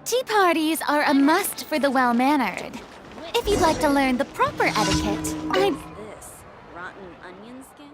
Tea parties are a must for the well-mannered. If you'd like to learn the proper etiquette, I'd... This rotten onion skin?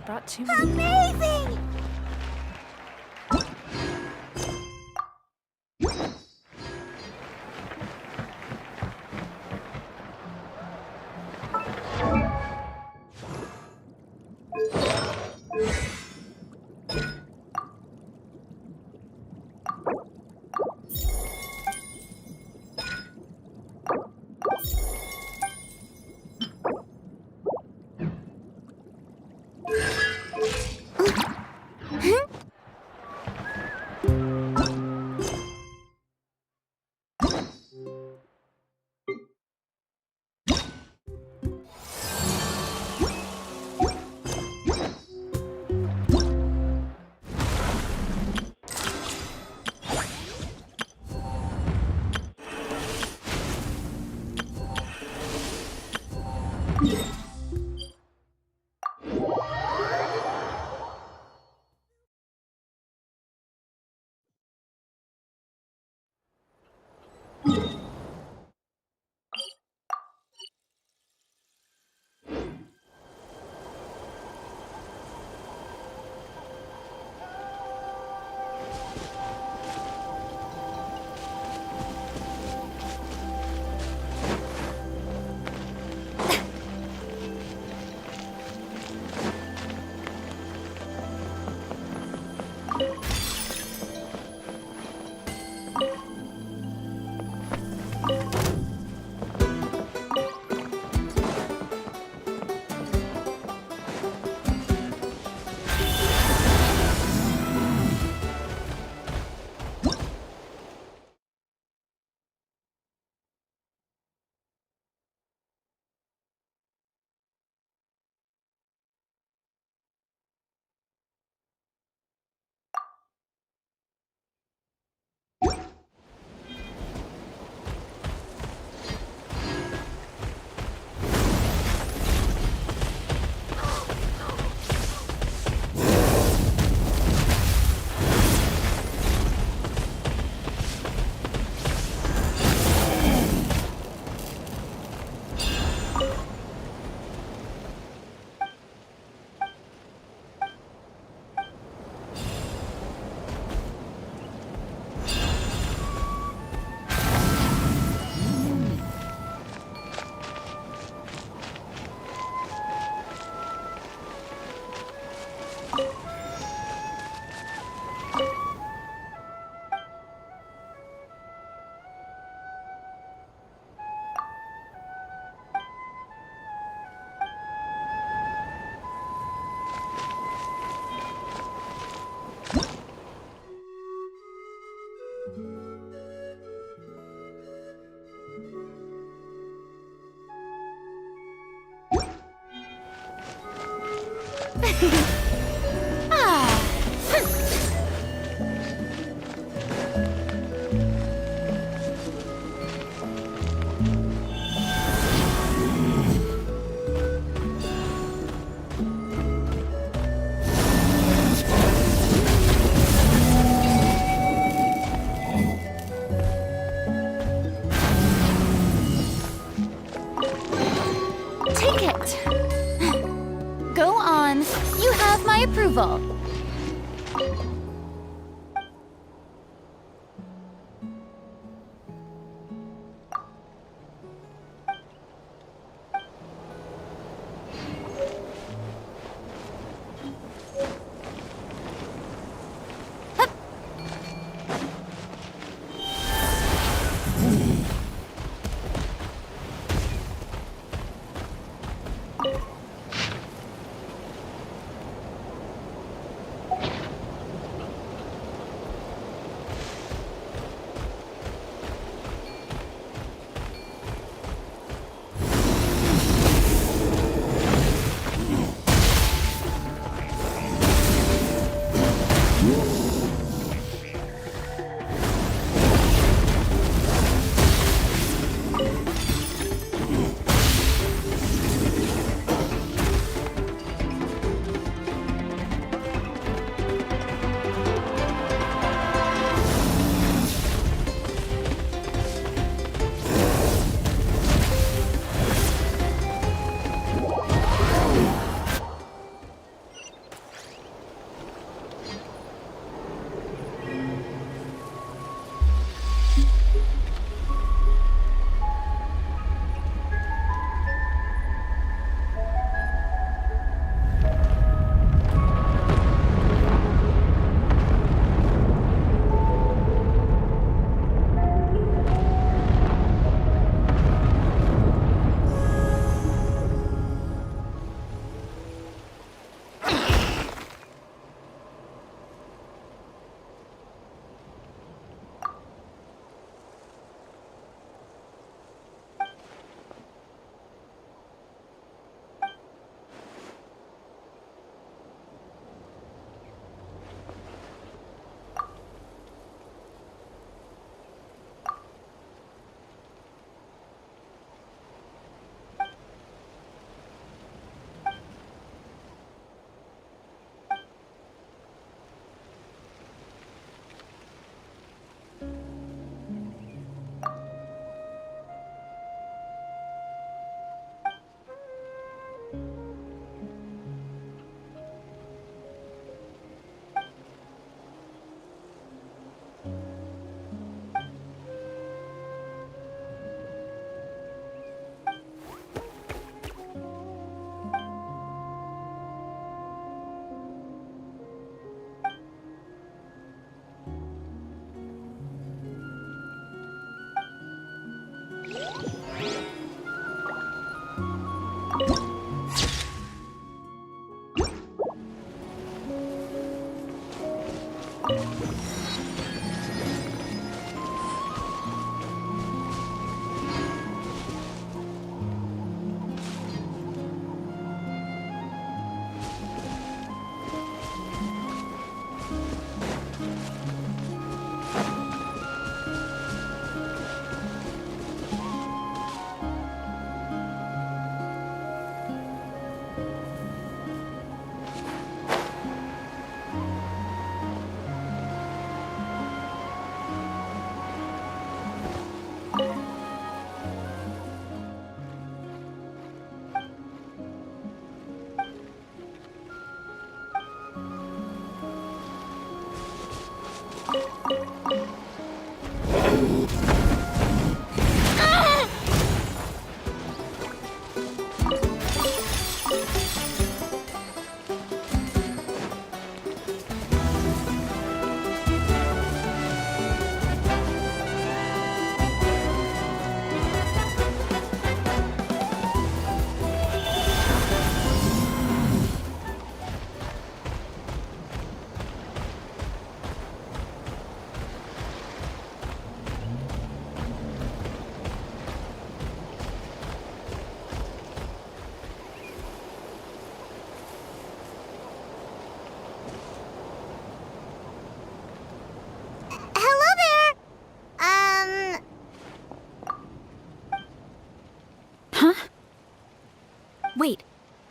Brought too many. Amazing! Take it. Go on. You have my approval.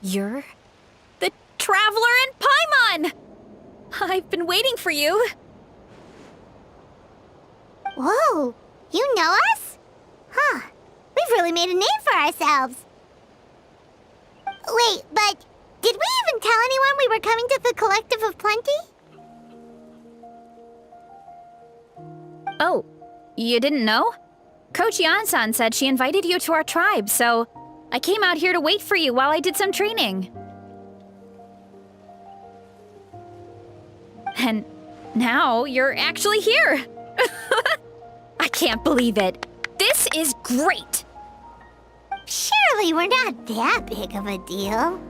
You're the Traveler in Paimon! I've been waiting for you. Whoa, you know us? Huh, we've really made a name for ourselves. Wait, but did we even tell anyone we were coming to the Collective of Plenty? Oh, you didn't know? Coach Yan-san said she invited you to our tribe, so I came out here to wait for you while I did some training. And now you're actually here. I can't believe it. This is great. Surely we're not that big of a deal.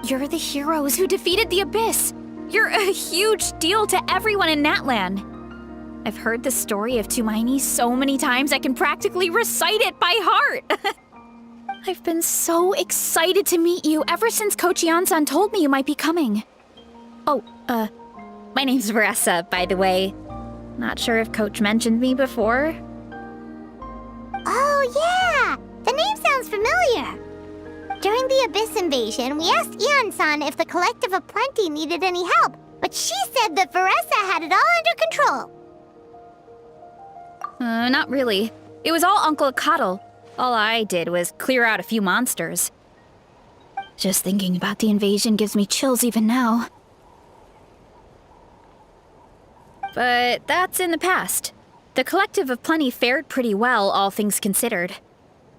You're the heroes who defeated the Abyss. You're a huge deal to everyone in Natlan. I've heard the story of Tumaini so many times I can practically recite it by heart. I've been so excited to meet you ever since Coach Yan-san told me you might be coming. Oh, my name's Veressa, by the way. Not sure if Coach mentioned me before. Oh, yeah! The name sounds familiar. During the Abyss invasion, we asked Ian-san if the Collective of Plenty needed any help, but she said that Veressa had it all under control. Not really. It was all Uncle Akatl. All I did was clear out a few monsters. Just thinking about the invasion gives me chills even now. But that's in the past. The Collective of Plenty fared pretty well, all things considered.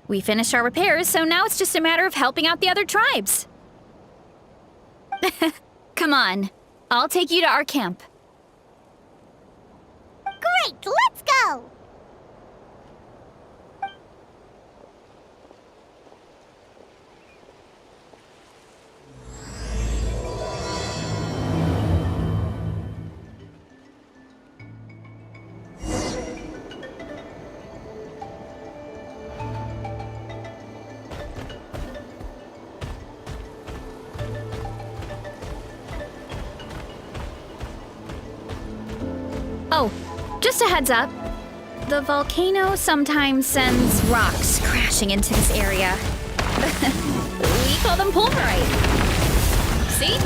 We finished our repairs, so now it's just a matter of helping out the other tribes. Come on, I'll take you to our camp. Great, let's go! Oh, just a heads up. The volcano sometimes sends rocks crashing into this area. We call them pulverite. See?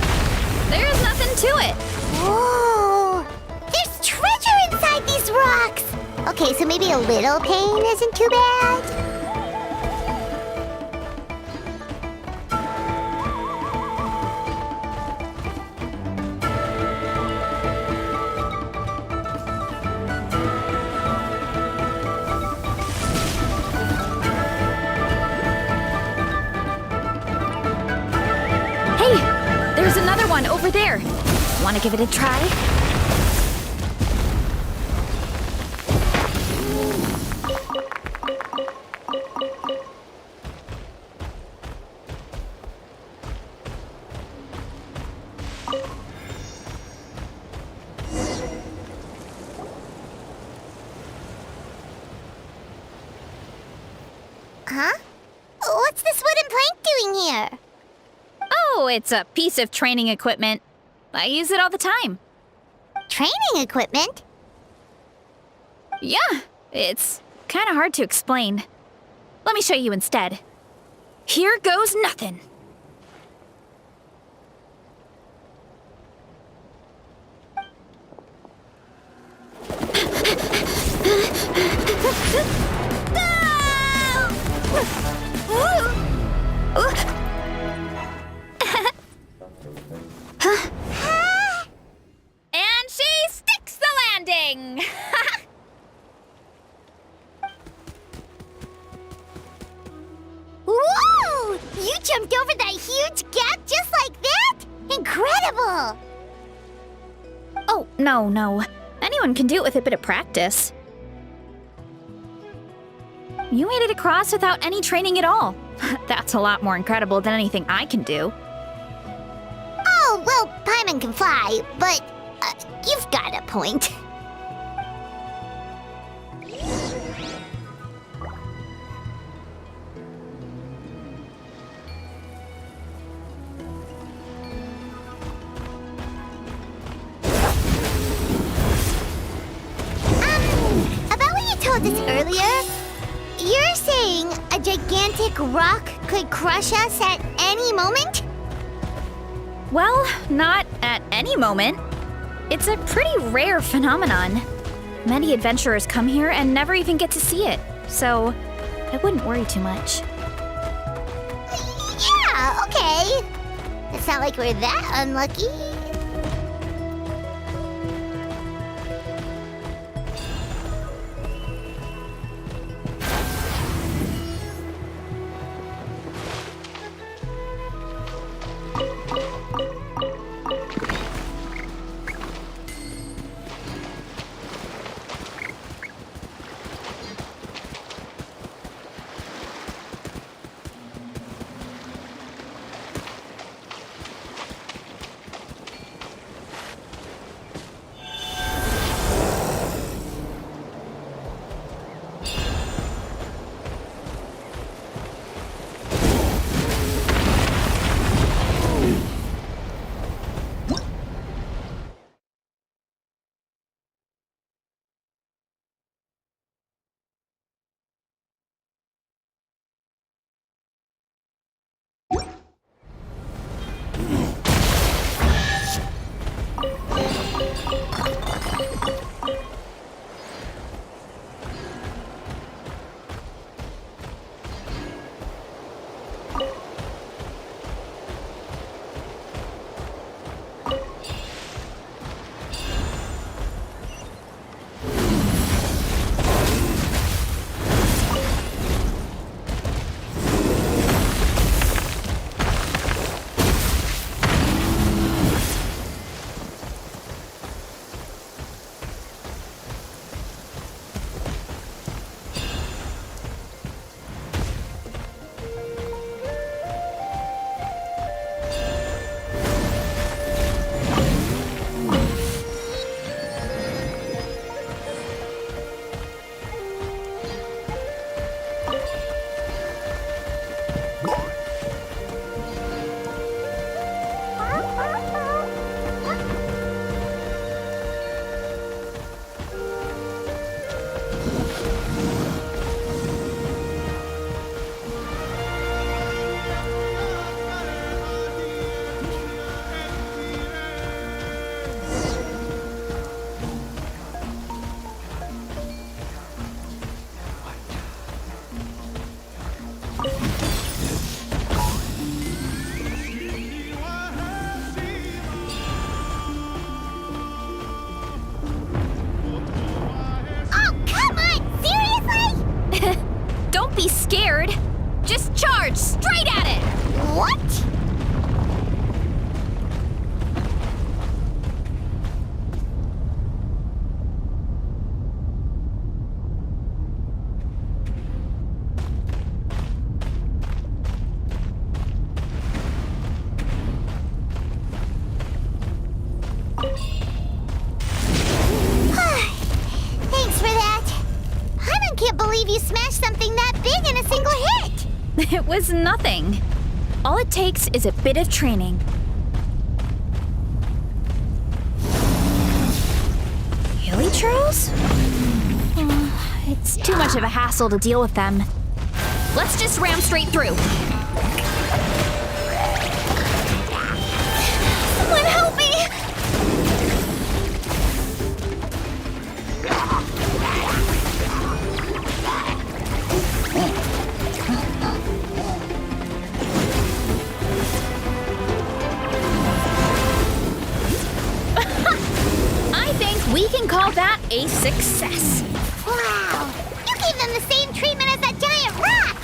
There's nothing to it. Whoa! There's treasure inside these rocks! Okay, so maybe a little pain isn't too bad? There's another one over there. Want to give it a try? Huh? What's this wooden plank doing here? Oh, it's a piece of training equipment. I use it all the time. Training equipment? Yeah, it's kind of hard to explain. Let me show you instead. Here goes nothing. And she sticks the landing! Whoa! You jumped over that huge gap just like that? Incredible! Oh, no. Anyone can do it with a bit of practice. You made it across without any training at all. That's a lot more incredible than anything I can do. Oh, well, Paimon can fly, but you've got a point. About what you told us earlier, you're saying a gigantic rock could crush us at any moment? Well, not at any moment. It's a pretty rare phenomenon. Many adventurers come here and never even get to see it, so I wouldn't worry too much. Yeah, okay. It's not like we're that unlucky. Be scared. Just charge straight at it. What? Thanks for that. I can't believe you smashed something that big in a single hit. It was nothing. All it takes is a bit of training. Hilly churls? It's too much of a hassle to deal with them. Let's just ram straight through. Someone help me! We can call that a success. Wow! You gave them the same treatment as that giant rock!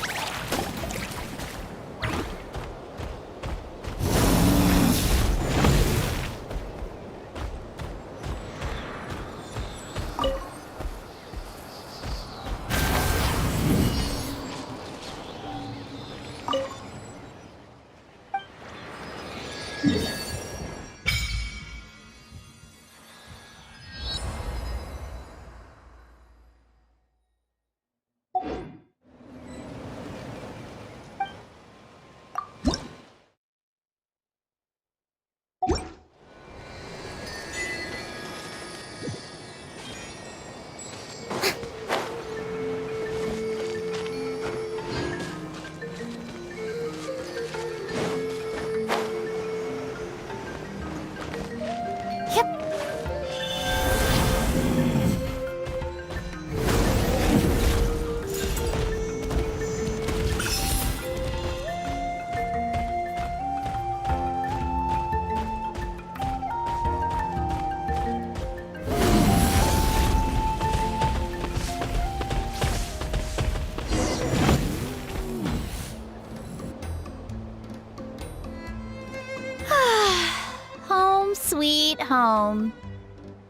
sweet home.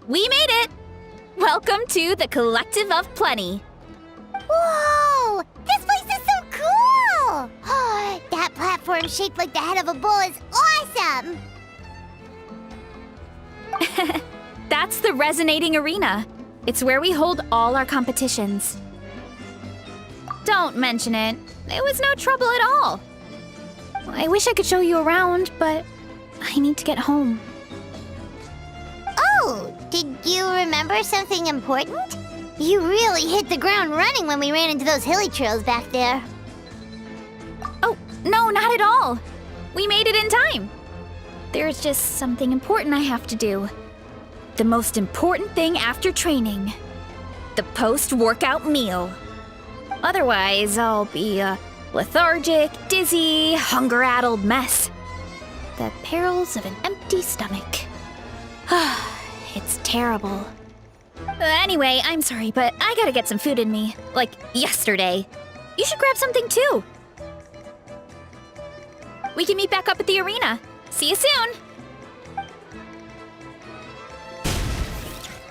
We made it! Welcome to the Collective of Plenty. Whoa! This place is so cool! That platform shaped like the head of a bull is awesome! That's the Resonating Arena. It's where we hold all our competitions. Don't mention it. It was no trouble at all. I wish I could show you around, but I need to get home. Oh, did you remember something important? You really hit the ground running when we ran into those hilly trails back there. Oh, no, not at all. We made it in time. There's just something important I have to do. The most important thing after training. The post-workout meal. Otherwise, I'll be a lethargic, dizzy, hunger-addled mess. The perils of an empty stomach. It's terrible. Anyway, I'm sorry, but I gotta get some food in me. Like, yesterday. You should grab something too. We can meet back up at the arena. See you soon!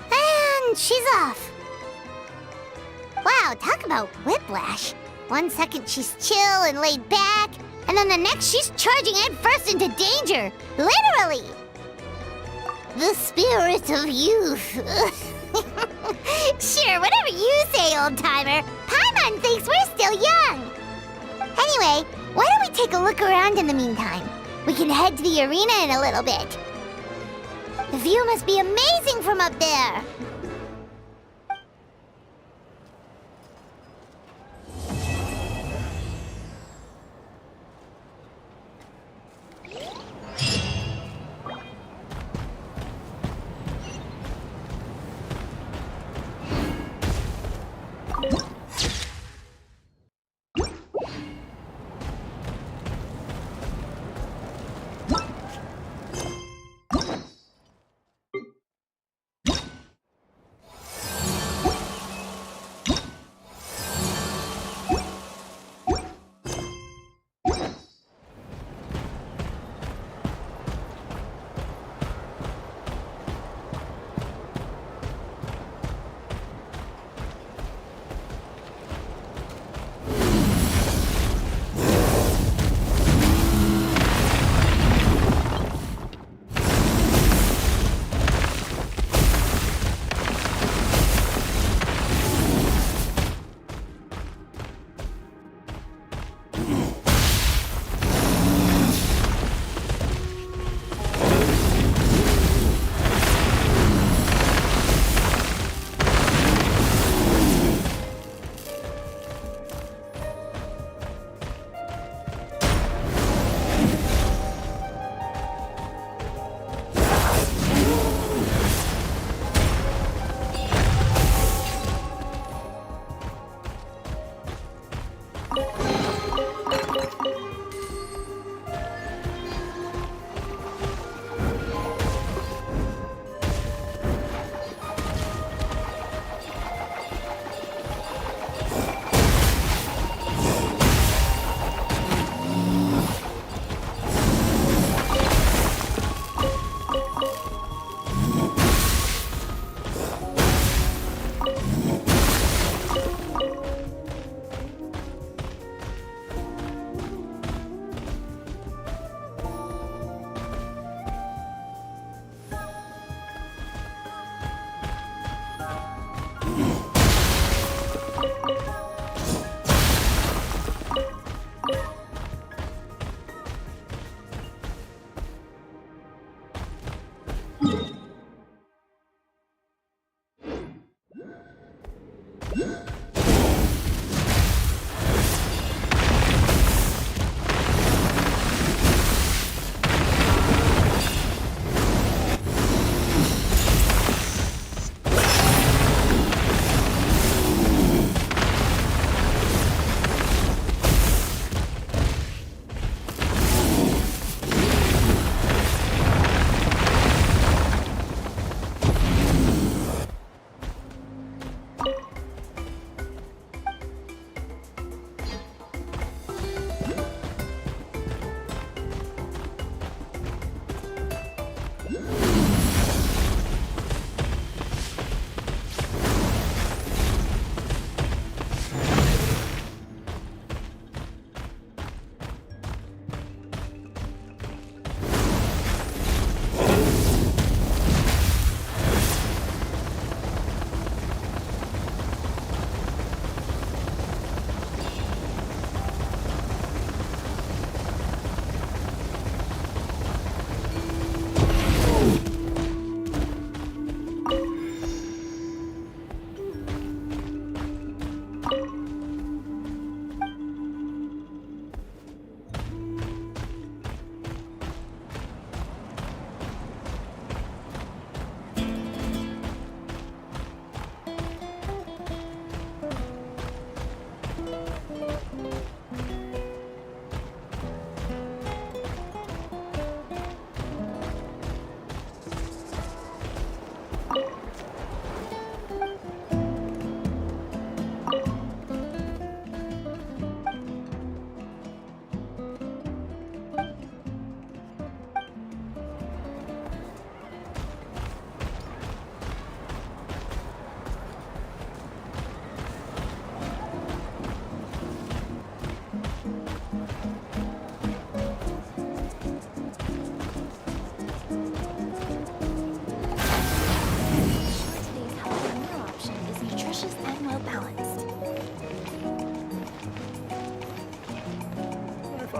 And she's off. Wow, talk about whiplash. 1 second she's chill and laid back, and then the next she's charging headfirst into danger. Literally! The spirit of youth. Sure, whatever you say, old-timer. Paimon thinks we're still young. Anyway, why don't we take a look around in the meantime? We can head to the arena in a little bit. The view must be amazing from up there.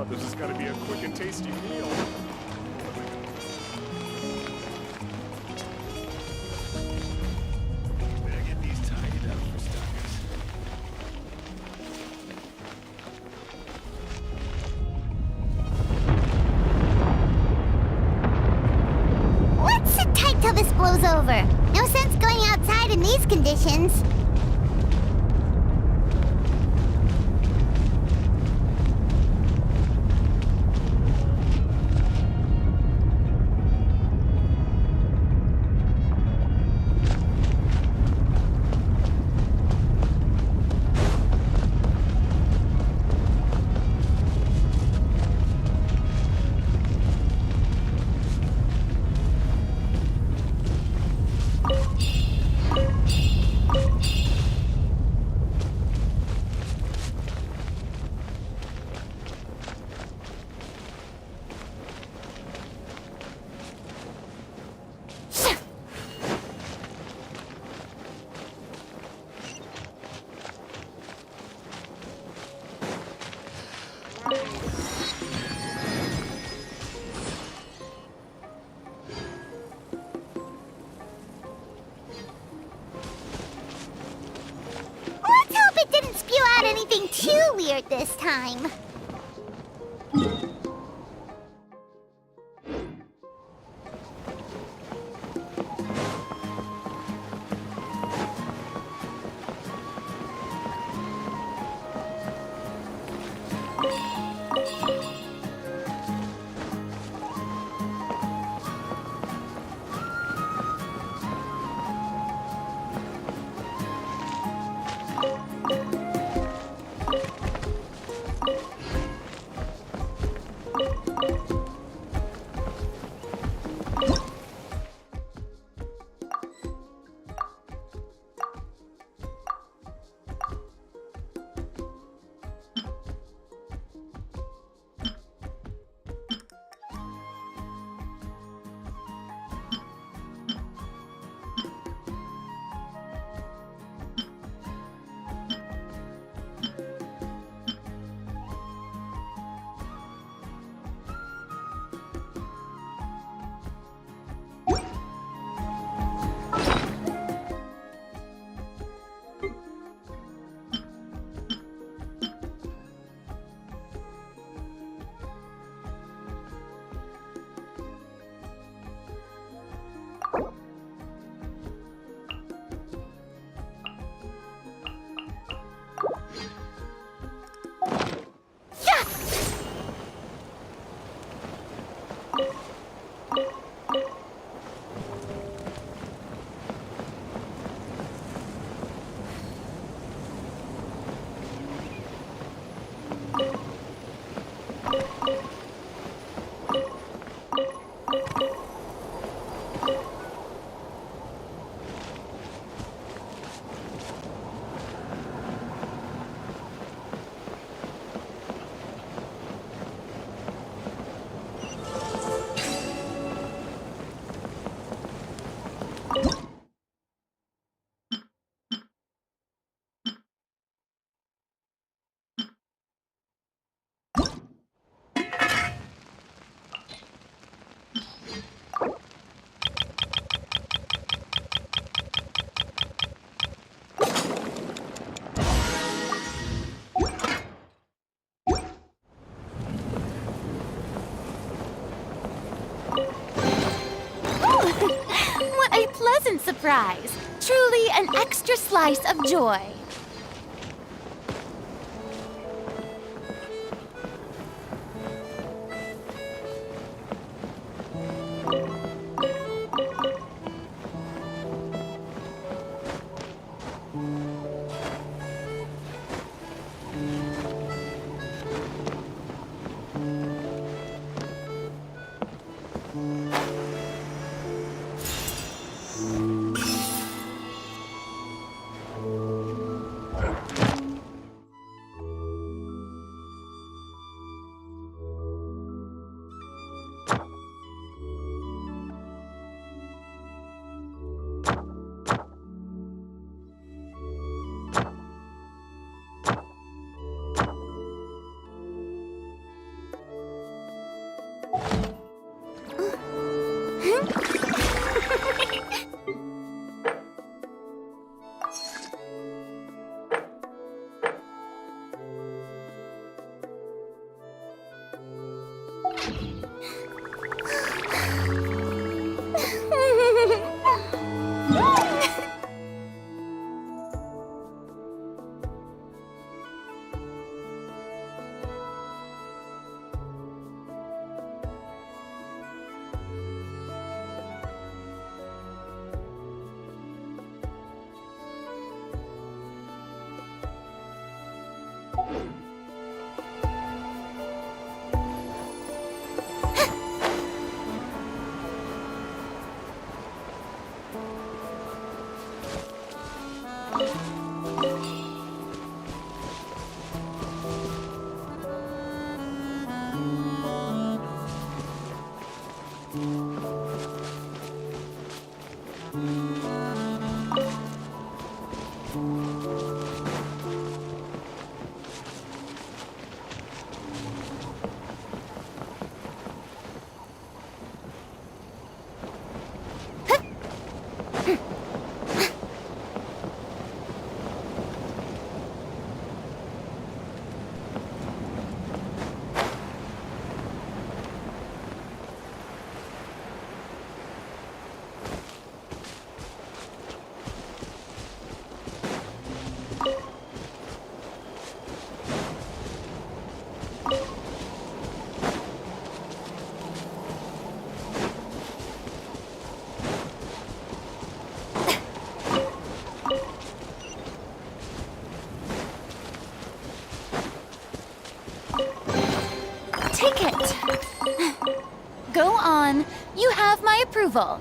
This is gonna be a quick and tasty meal. Better get these tidied up for starters. Let's sit tight till this blows over. No sense going outside in these conditions. Let's hope it didn't spew out anything too weird this time. What a pleasant surprise! Truly an extra slice of joy. Ticket. Go on. You have my approval.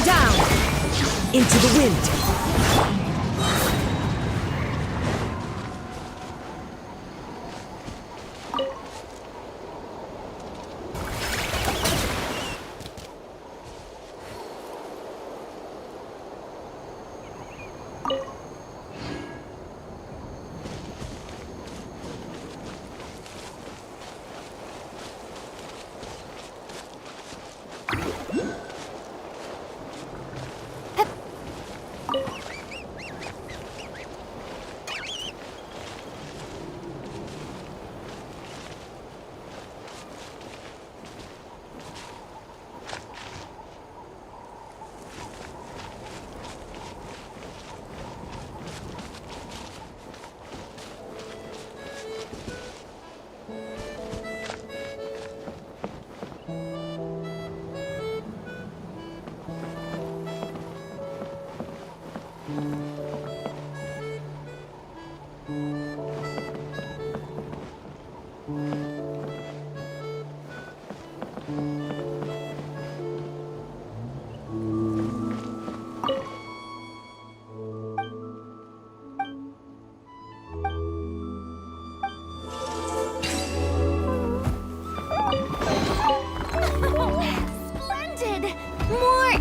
Down into the wind.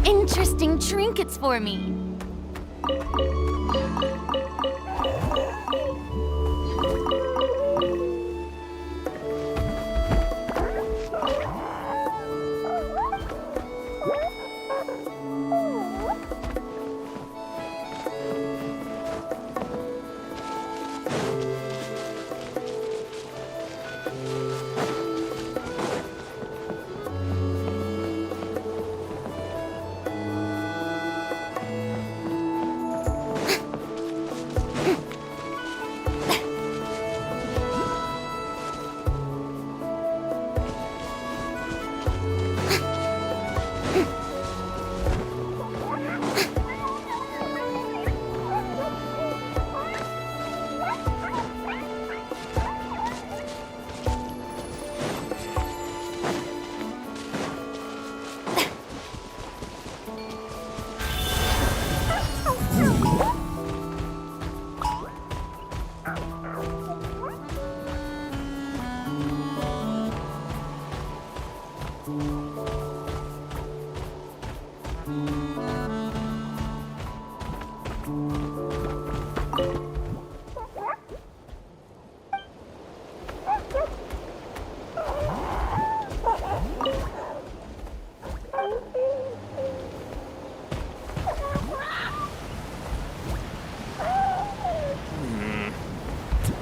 interesting trinkets for me.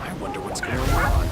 I wonder what's going on.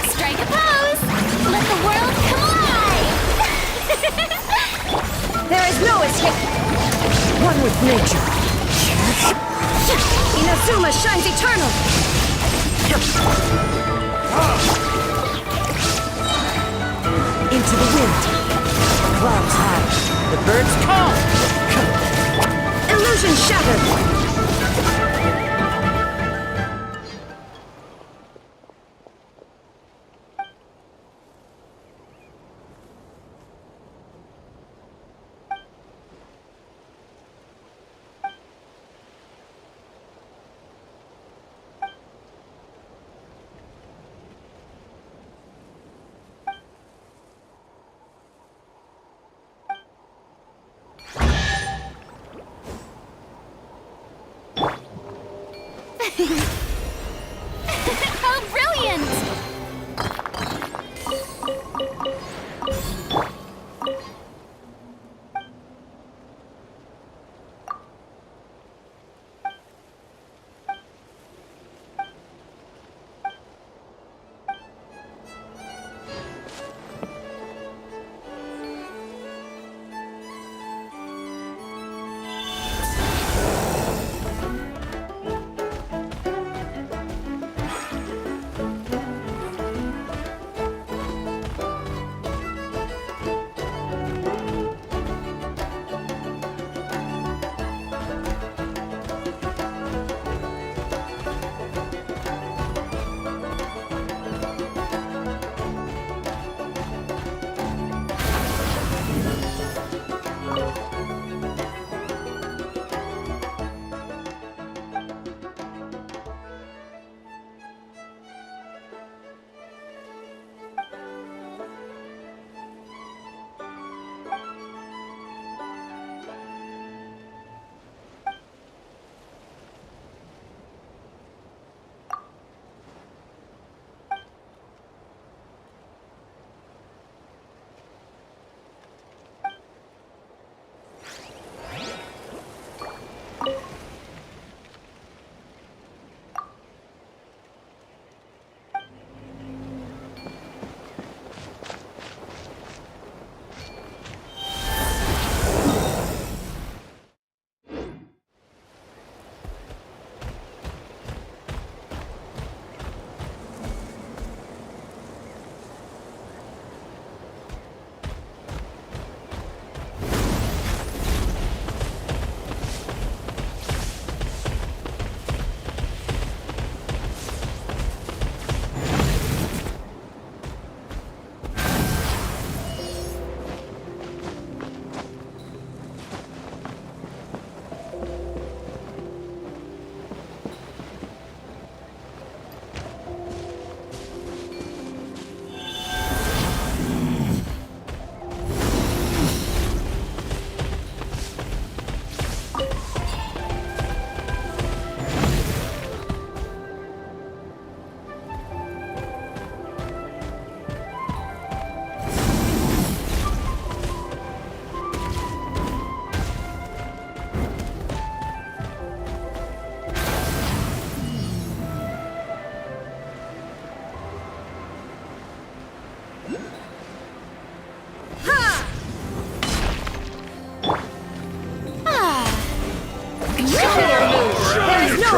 Strike a pose! Let the world come alive! There is no escape. One with nature. Inazuma shines eternal. Into the wind. Clouds high. The birds call. Illusion shattered. How brilliant!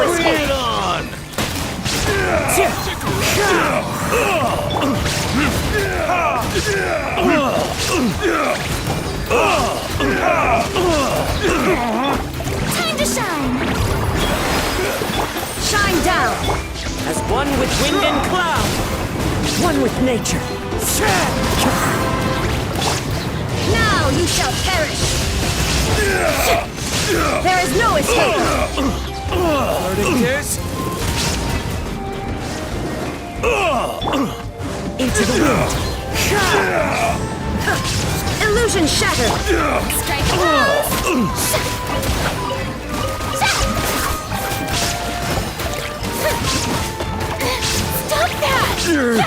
Bring it on! Time to shine! Shine down! As one with wind and cloud! One with nature! Now you shall perish! There is no escape! Learning this? Into the wind! Illusion shattered! Strike close! Stop that! You're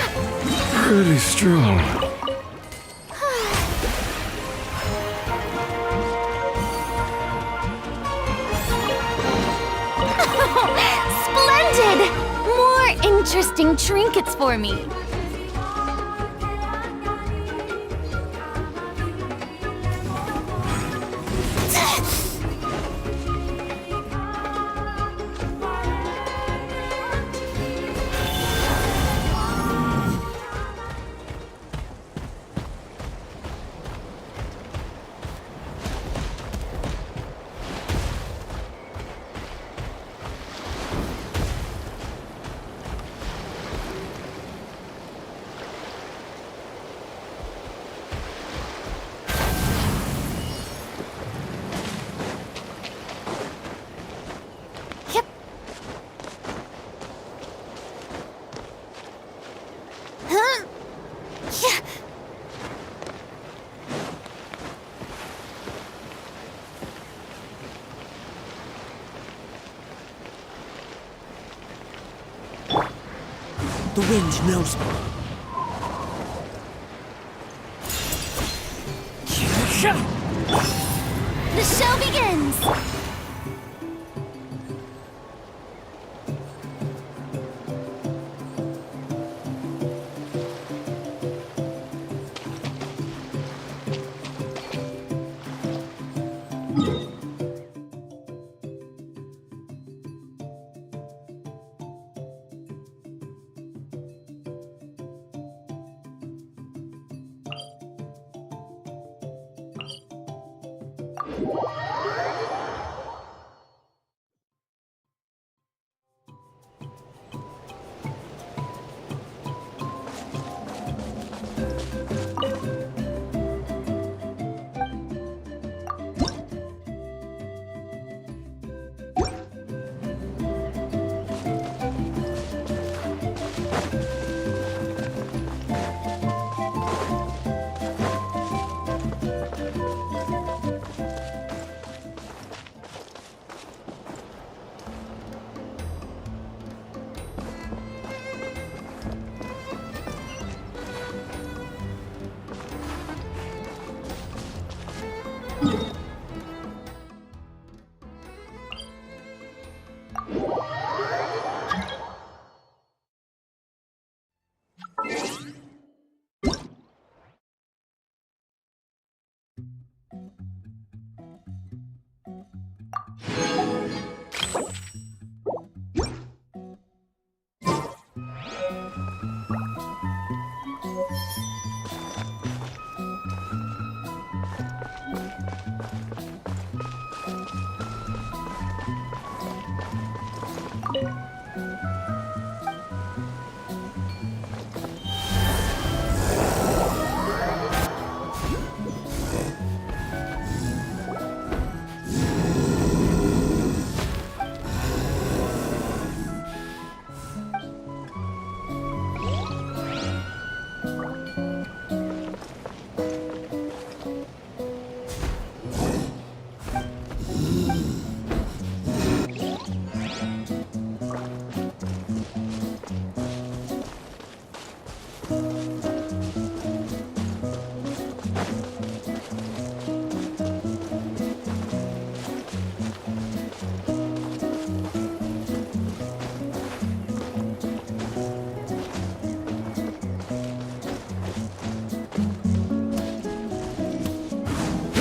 pretty strong. Splendid! More interesting trinkets for me. Yep. Huh? Yeah. The wind knows me. The show begins!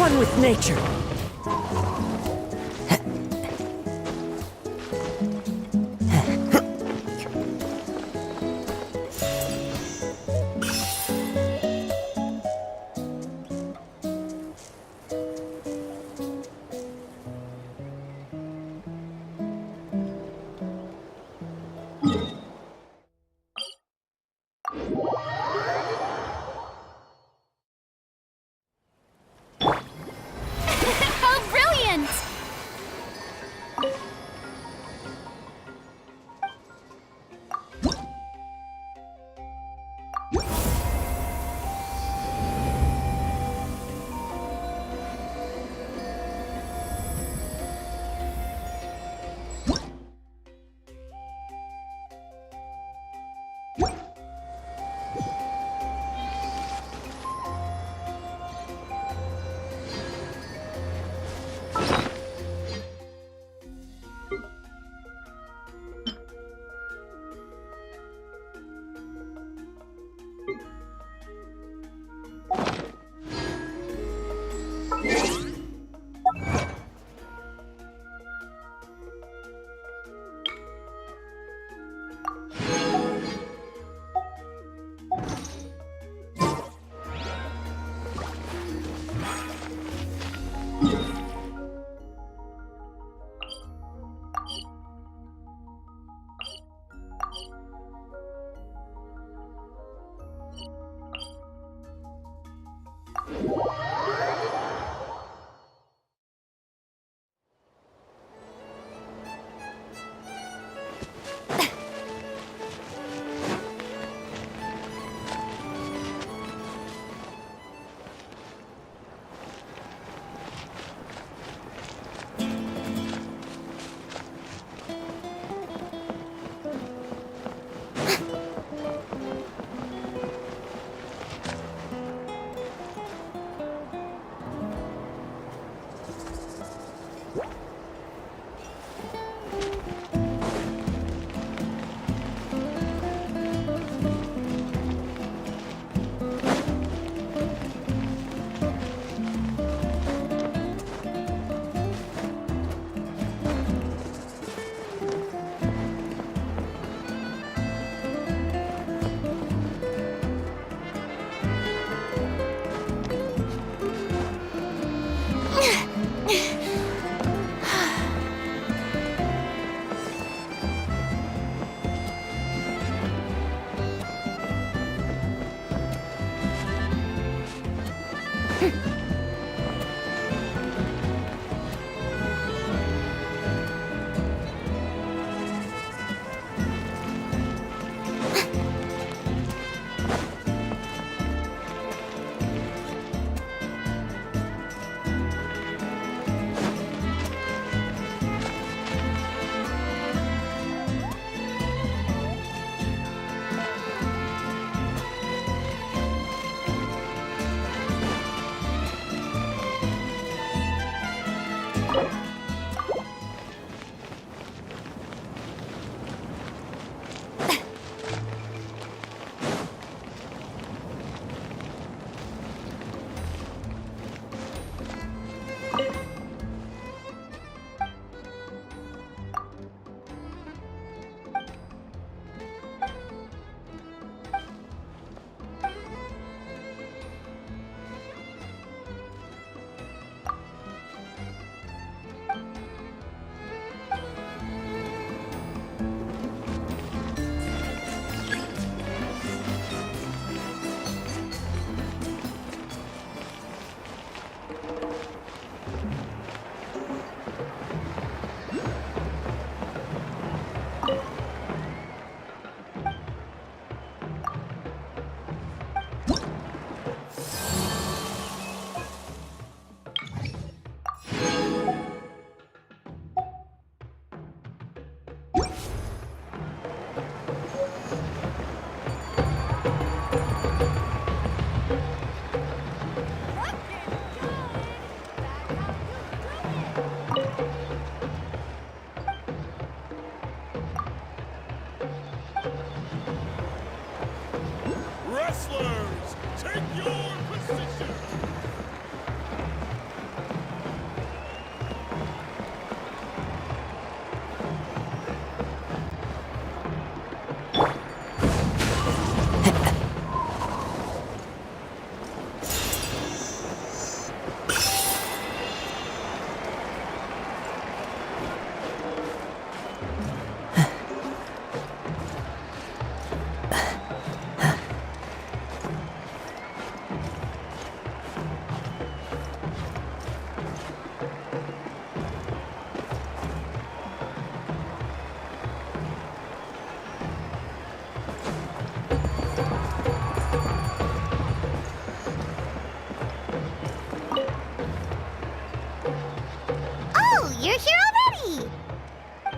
one with nature. How brilliant!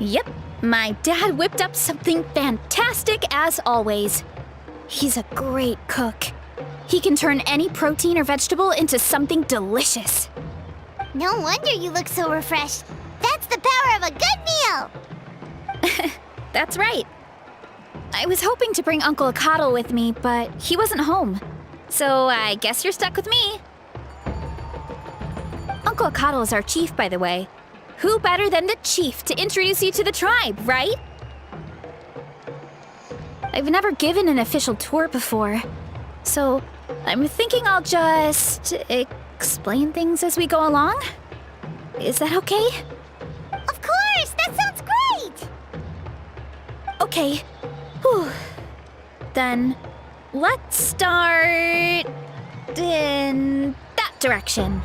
Yep, my dad whipped up something fantastic as always. He's a great cook. He can turn any protein or vegetable into something delicious. No wonder you look so refreshed. That's the power of a good meal! That's right. I was hoping to bring Uncle Akatl with me, but he wasn't home. So I guess you're stuck with me. Uncle Akatl is our chief, by the way. Who better than the chief to introduce you to the tribe, right? I've never given an official tour before, so I'm thinking I'll just explain things as we go along. Is that okay? Of course! That sounds great! Okay. Whew. Then let's start in that direction.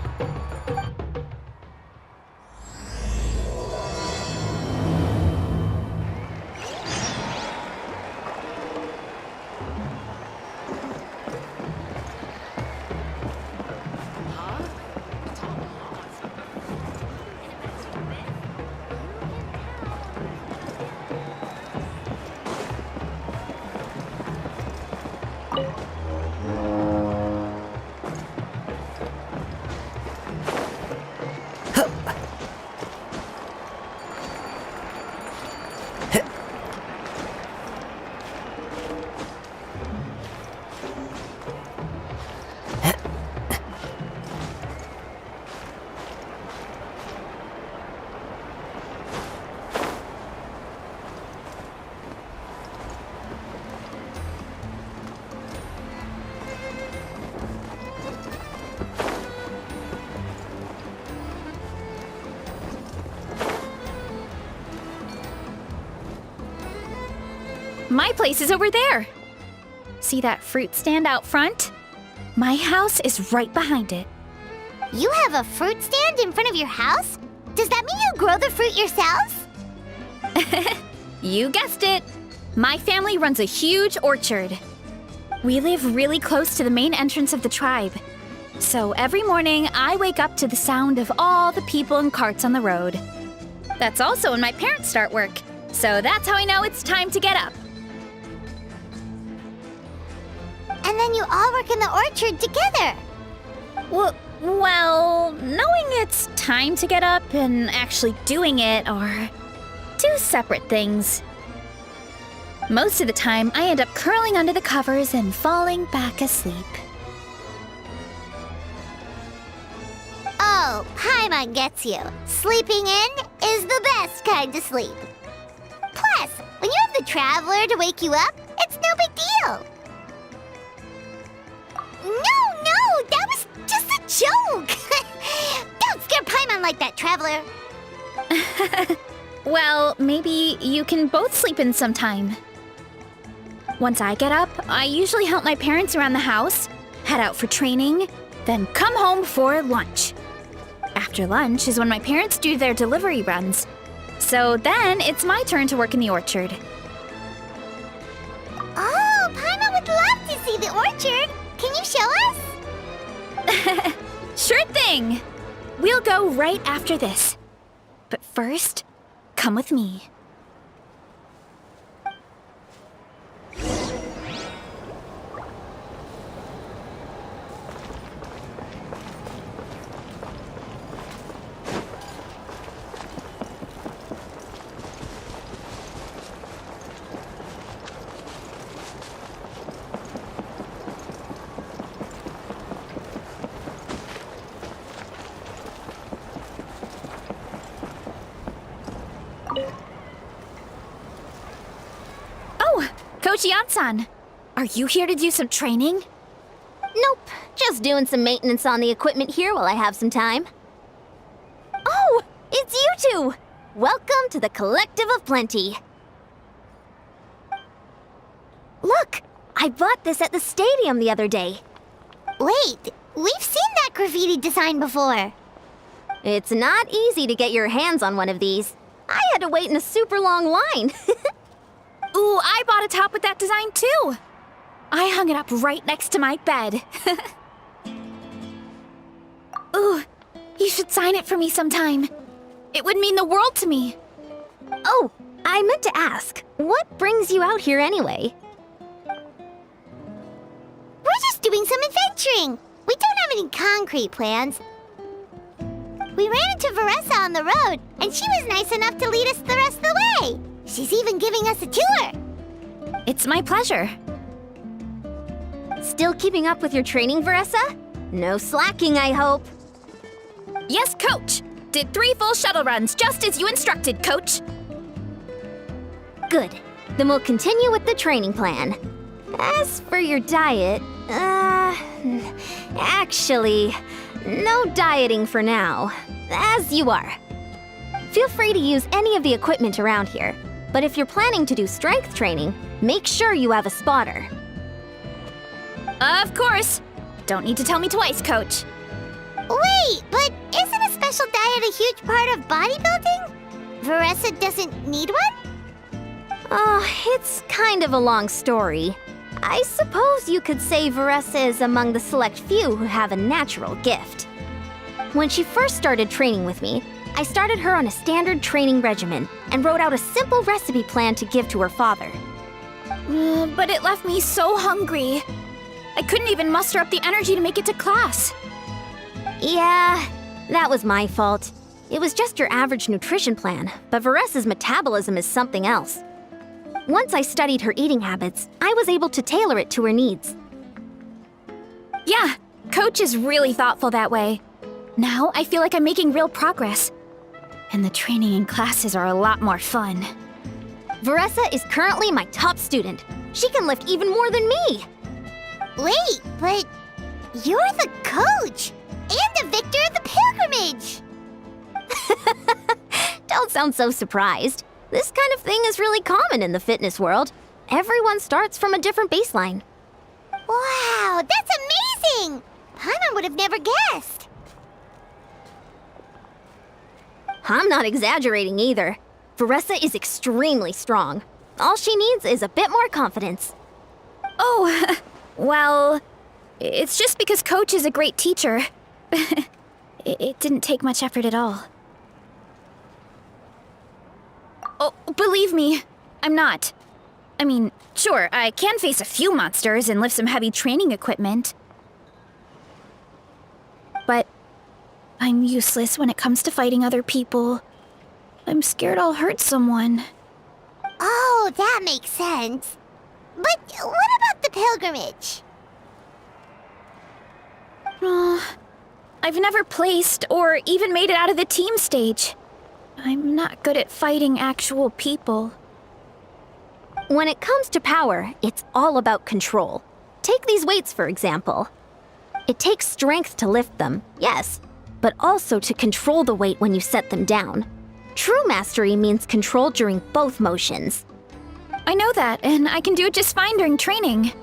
My place is over there. See that fruit stand out front? My house is right behind it. You have a fruit stand in front of your house? Does that mean you grow the fruit yourselves? You guessed it. My family runs a huge orchard. We live really close to the main entrance of the tribe. So every morning, I wake up to the sound of all the people and carts on the road. That's also when my parents start work. So that's how I know it's time to get up. And then you all work in the orchard together. Well, knowing it's time to get up and actually doing it are two separate things. Most of the time, I end up curling under the covers and falling back asleep. Oh, Paimon gets you. Sleeping in is the best kind of sleep. Plus, when you have the Traveler to wake you up, it's no big deal. No, that was just a joke. Don't scare Paimon like that, Traveler. Well, maybe you can both sleep in sometime. Once I get up, I usually help my parents around the house, head out for training, then come home for lunch. After lunch is when my parents do their delivery runs. So then it's my turn to work in the orchard. Oh, Paimon would love to see the orchard. Can you show us? Sure thing! We'll go right after this. But first, come with me. Oh, Coach Yan-san, are you here to do some training? Nope, just doing some maintenance on the equipment here while I have some time. Oh, it's you two! Welcome to the Collective of Plenty. Look, I bought this at the stadium the other day. Wait, we've seen that graffiti design before. It's not easy to get your hands on one of these. I had to wait in a super long line. Ooh, I bought a top with that design too. I hung it up right next to my bed. Ooh, you should sign it for me sometime. It would mean the world to me. Oh, I meant to ask, what brings you out here anyway? We're just doing some adventuring. We don't have any concrete plans. We ran into Veressa on the road, and she was nice enough to lead us the rest of the way. She's even giving us a tour. It's my pleasure. Still keeping up with your training, Veressa? No slacking, I hope. Yes, Coach! Did 3 full shuttle runs just as you instructed, Coach. Good. Then we'll continue with the training plan. As for your diet, actually, no dieting for now. As you are. Feel free to use any of the equipment around here, but if you're planning to do strength training, make sure you have a spotter. Of course. Don't need to tell me twice, Coach. Wait, but isn't a special diet a huge part of bodybuilding? Veressa doesn't need one? Oh, it's kind of a long story. I suppose you could say Veressa is among the select few who have a natural gift. When she first started training with me, I started her on a standard training regimen and wrote out a simple recipe plan to give to her father. But it left me so hungry. I couldn't even muster up the energy to make it to class. Yeah, that was my fault. It was just your average nutrition plan, but Veressa's metabolism is something else. Once I studied her eating habits, I was able to tailor it to her needs. Yeah, Coach is really thoughtful that way. Now I feel like I'm making real progress. And the training and classes are a lot more fun. Veressa is currently my top student. She can lift even more than me. Wait, but you're the coach and the victor of the pilgrimage. Don't sound so surprised. This kind of thing is really common in the fitness world. Everyone starts from a different baseline. Wow, that's amazing! Paimon would have never guessed. I'm not exaggerating either. Veressa is extremely strong. All she needs is a bit more confidence. Oh, well, it's just because Coach is a great teacher. It didn't take much effort at all. Oh, believe me, I'm not. I mean, sure, I can face a few monsters and lift some heavy training equipment. But I'm useless when it comes to fighting other people. I'm scared I'll hurt someone. Oh, that makes sense. But what about the pilgrimage? I've never placed or even made it out of the team stage. I'm not good at fighting actual people. When it comes to power, it's all about control. Take these weights, for example. It takes strength to lift them, yes, but also to control the weight when you set them down. True mastery means control during both motions. I know that, and I can do it just fine during training.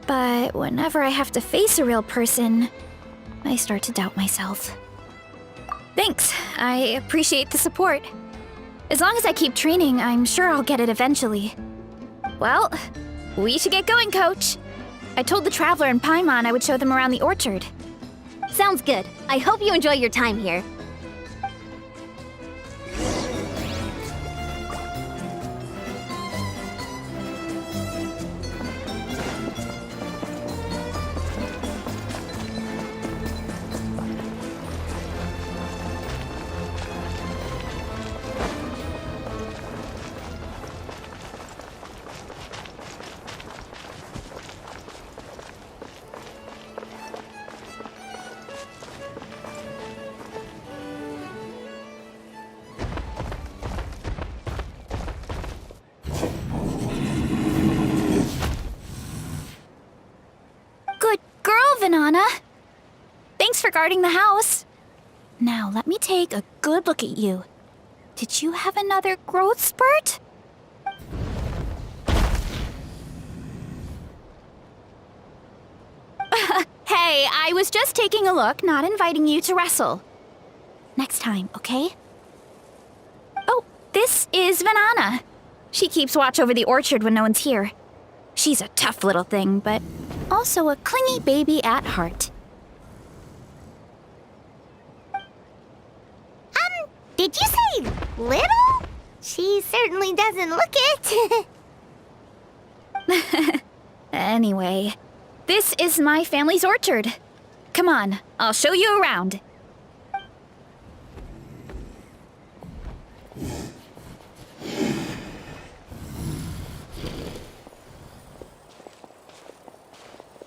But whenever I have to face a real person, I start to doubt myself. Thanks, I appreciate the support. As long as I keep training, I'm sure I'll get it eventually. Well, we should get going, Coach. I told the Traveler and Paimon I would show them around the orchard. Sounds good. I hope you enjoy your time here. Good girl, Vanana. Thanks for guarding the house. Now, let me take a good look at you. Did you have another growth spurt? Hey, I was just taking a look, not inviting you to wrestle. Next time, okay? Oh, this is Vanana. She keeps watch over the orchard when no one's here. She's a tough little thing, but also a clingy baby at heart. Did you say little? She certainly doesn't look it. Anyway, this is my family's orchard. Come on, I'll show you around.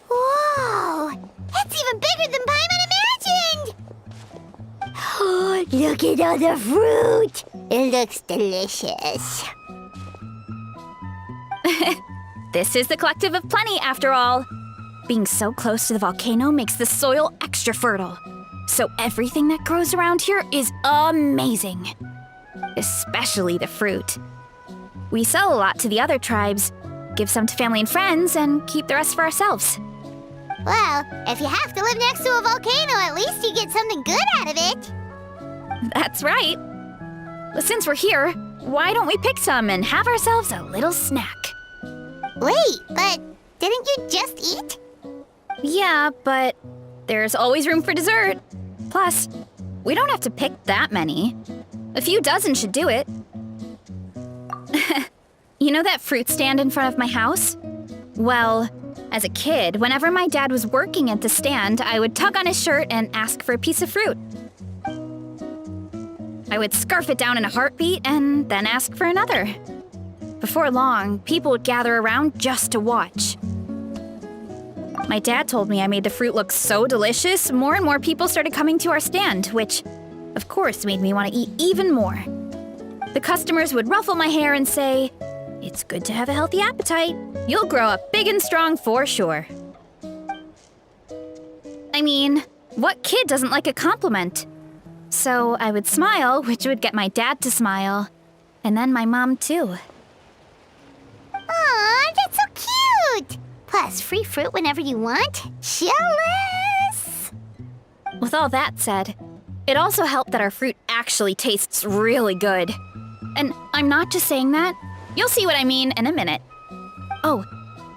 Whoa! It's even bigger than Paimon imagined! Oh, look at all the fruit! It looks delicious. This is the Collective of Plenty, after all. Being so close to the volcano makes the soil extra fertile. So everything that grows around here is amazing. Especially the fruit. We sell a lot to the other tribes, give some to family and friends, and keep the rest for ourselves. Well, if you have to live next to a volcano, at least you get something good out of it. That's right. But since we're here, why don't we pick some and have ourselves a little snack? Wait, but didn't you just eat? Yeah, but there's always room for dessert. Plus, we don't have to pick that many. A few dozen should do it. You know that fruit stand in front of my house? Well, as a kid, whenever my dad was working at the stand, I would tug on his shirt and ask for a piece of fruit. I would scarf it down in a heartbeat and then ask for another. Before long, people would gather around just to watch. My dad told me I made the fruit look so delicious, more and more people started coming to our stand, which, of course, made me want to eat even more. The customers would ruffle my hair and say, "It's good to have a healthy appetite. You'll grow up big and strong for sure." I mean, what kid doesn't like a compliment? So I would smile, which would get my dad to smile, and then my mom too. Aw, that's so cute! Plus, free fruit whenever you want. Jealous! With all that said, it also helped that our fruit actually tastes really good. And I'm not just saying that. You'll see what I mean in a minute. Oh,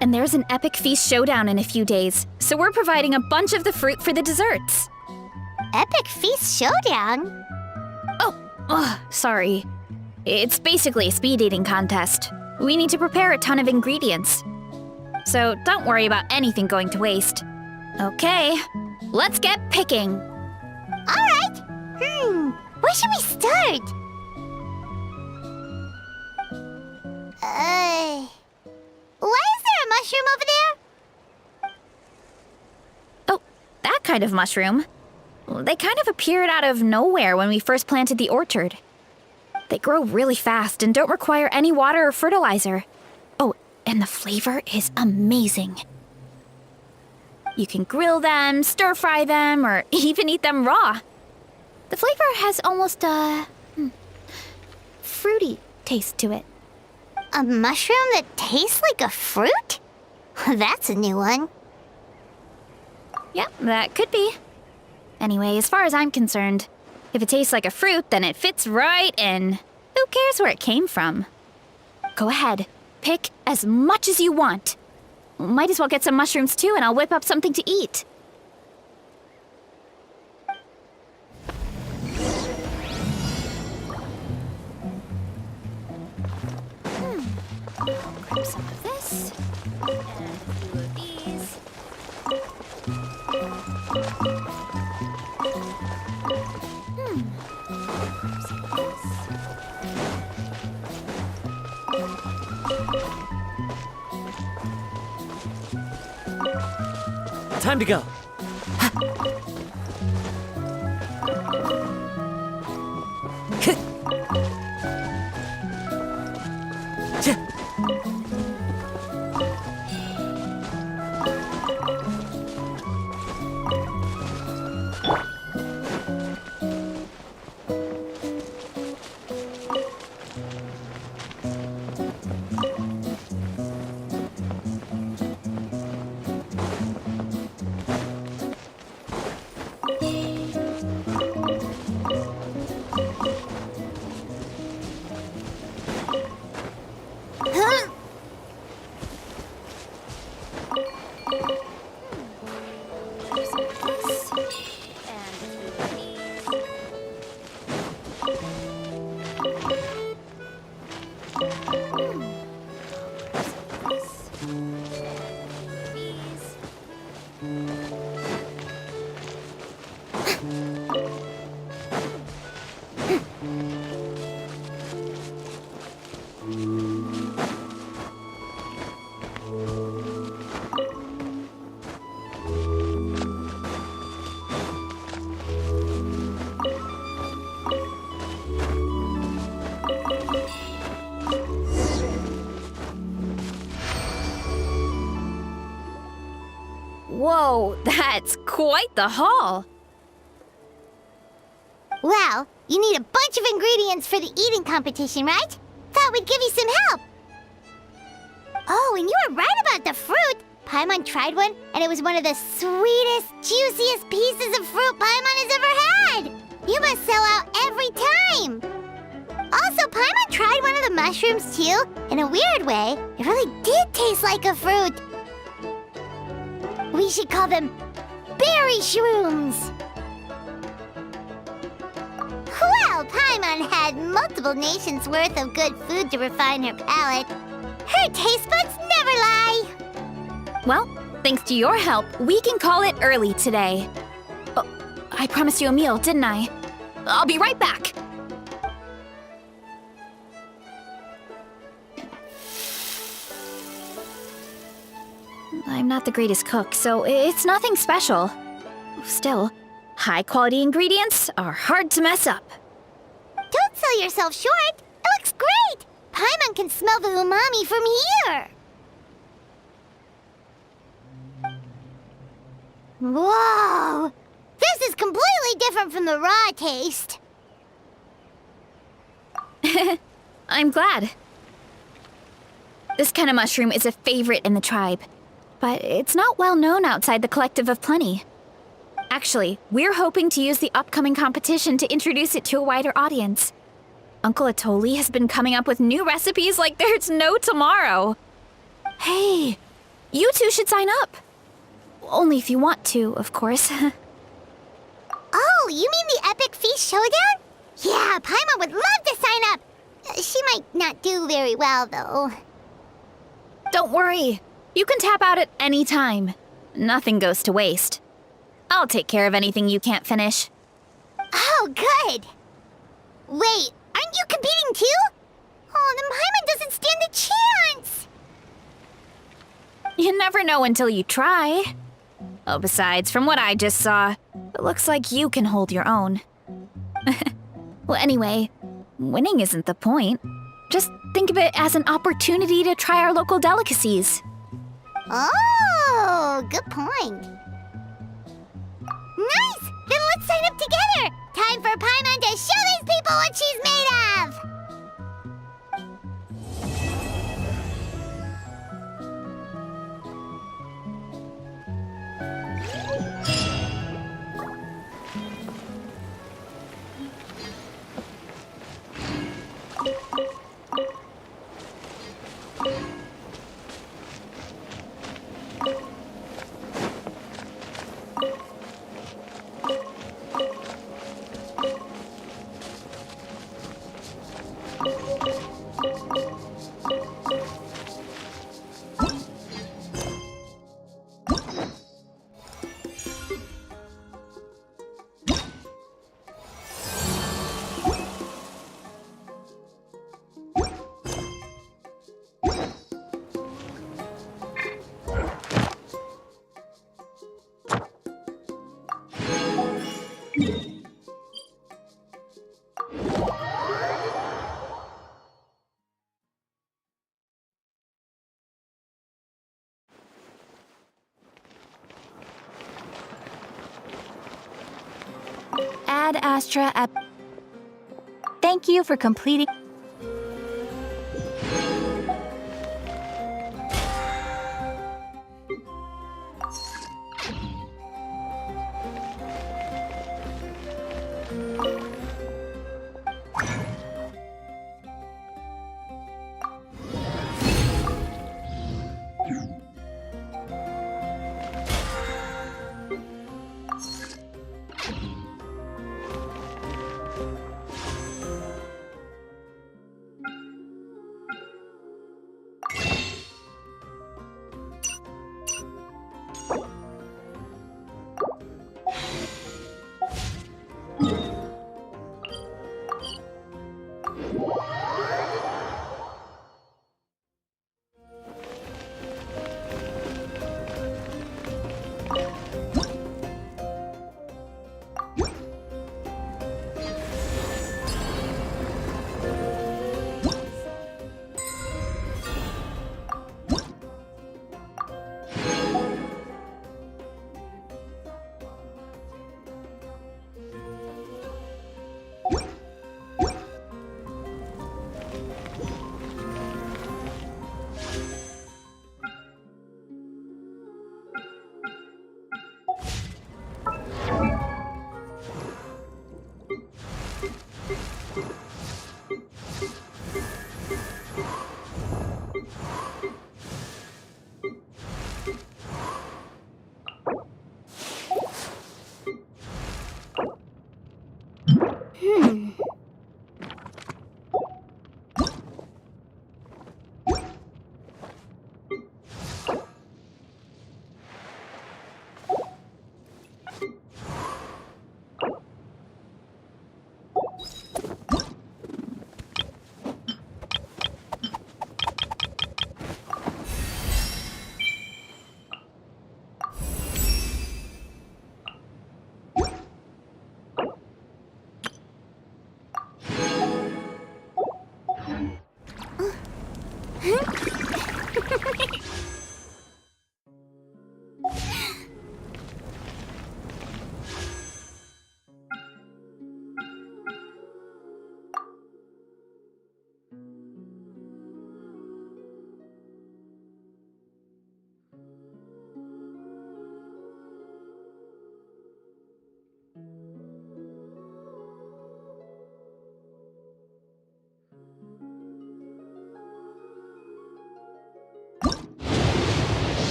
and there's an epic feast showdown in a few days, so we're providing a bunch of the fruit for the desserts. Epic Feast Showdown? Sorry. It's basically a speed eating contest. We need to prepare a ton of ingredients. So don't worry about anything going to waste. Okay, let's get picking. Alright! Where should we start? Why is there a mushroom over there? Oh, that kind of mushroom. They kind of appeared out of nowhere when we first planted the orchard. They grow really fast and don't require any water or fertilizer. Oh, and the flavor is amazing. You can grill them, stir-fry them, or even eat them raw. The flavor has almost a fruity taste to it. A mushroom that tastes like a fruit? That's a new one. Yeah, that could be. Anyway, as far as I'm concerned, if it tastes like a fruit, then it fits right in. Who cares where it came from? Go ahead, pick as much as you want. Might as well get some mushrooms too, and I'll whip up something to eat. Grab some of this, and a few of these. Time to go. Whoa, that's quite the haul. Well, you need a bunch of ingredients for the eating competition, right? Thought we'd give you some help. Oh, and you were right about the fruit. Paimon tried one, and it was one of the sweetest, juiciest pieces of fruit Paimon has ever had. You must sell out every time. Also, Paimon tried one of the mushrooms too. In a weird way, it really did taste like a fruit. We should call them berry shrooms. Well, Paimon had multiple nations' worth of good food to refine her palate. Her taste buds never lie. Well, thanks to your help, we can call it early today. Oh, I promised you a meal, didn't I? I'll be right back. I'm not the greatest cook, so it's nothing special. Still, high-quality ingredients are hard to mess up. Don't sell yourself short. It looks great. Paimon can smell the umami from here. Whoa! This is completely different from the raw taste. I'm glad. This kind of mushroom is a favorite in the tribe, but it's not well known outside the Collective of Plenty. Actually, we're hoping to use the upcoming competition to introduce it to a wider audience. Uncle Atoli has been coming up with new recipes like there's no tomorrow. Hey, you two should sign up. Only if you want to, of course. Oh, you mean the Epic Feast Showdown? Yeah, Paimon would love to sign up. She might not do very well, though. Don't worry. You can tap out at any time. Nothing goes to waste. I'll take care of anything you can't finish. Oh, good. Wait, aren't you competing too? Oh, then Paimon doesn't stand a chance. You never know until you try. Oh, besides, from what I just saw, it looks like you can hold your own. Well, anyway, winning isn't the point. Just think of it as an opportunity to try our local delicacies. Oh, good point. Nice! Then let's sign up together! Time for Paimon to show these people what she's made of! Ad Astra Ep. Thank you for completing.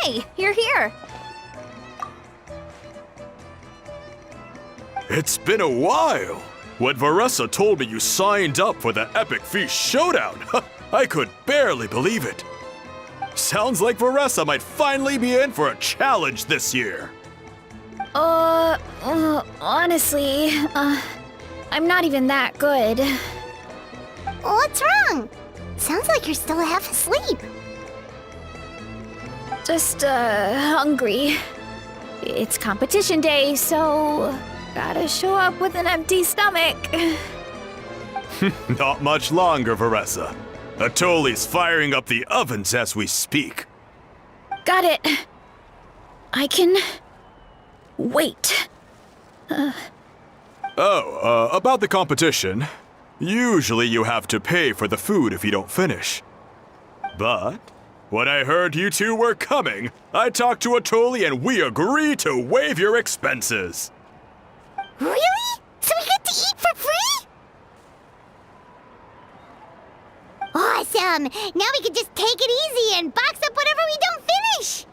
Hey, you're here. It's been a while. When Varessa told me you signed up for the Epic Feast Showdown, I could barely believe it. Sounds like Varessa might finally be in for a challenge this year. Honestly, I'm not even that good. What's wrong? Sounds like you're still half asleep. Just, hungry. It's competition day, so gotta show up with an empty stomach. Not much longer, Varessa. Atoli's firing up the ovens as we speak. Got it. I can wait. About the competition. Usually you have to pay for the food if you don't finish. But when I heard you two were coming, I talked to Atoli and we agreed to waive your expenses. Really? So we get to eat for free? Awesome! Now we can just take it easy and box up whatever we don't finish!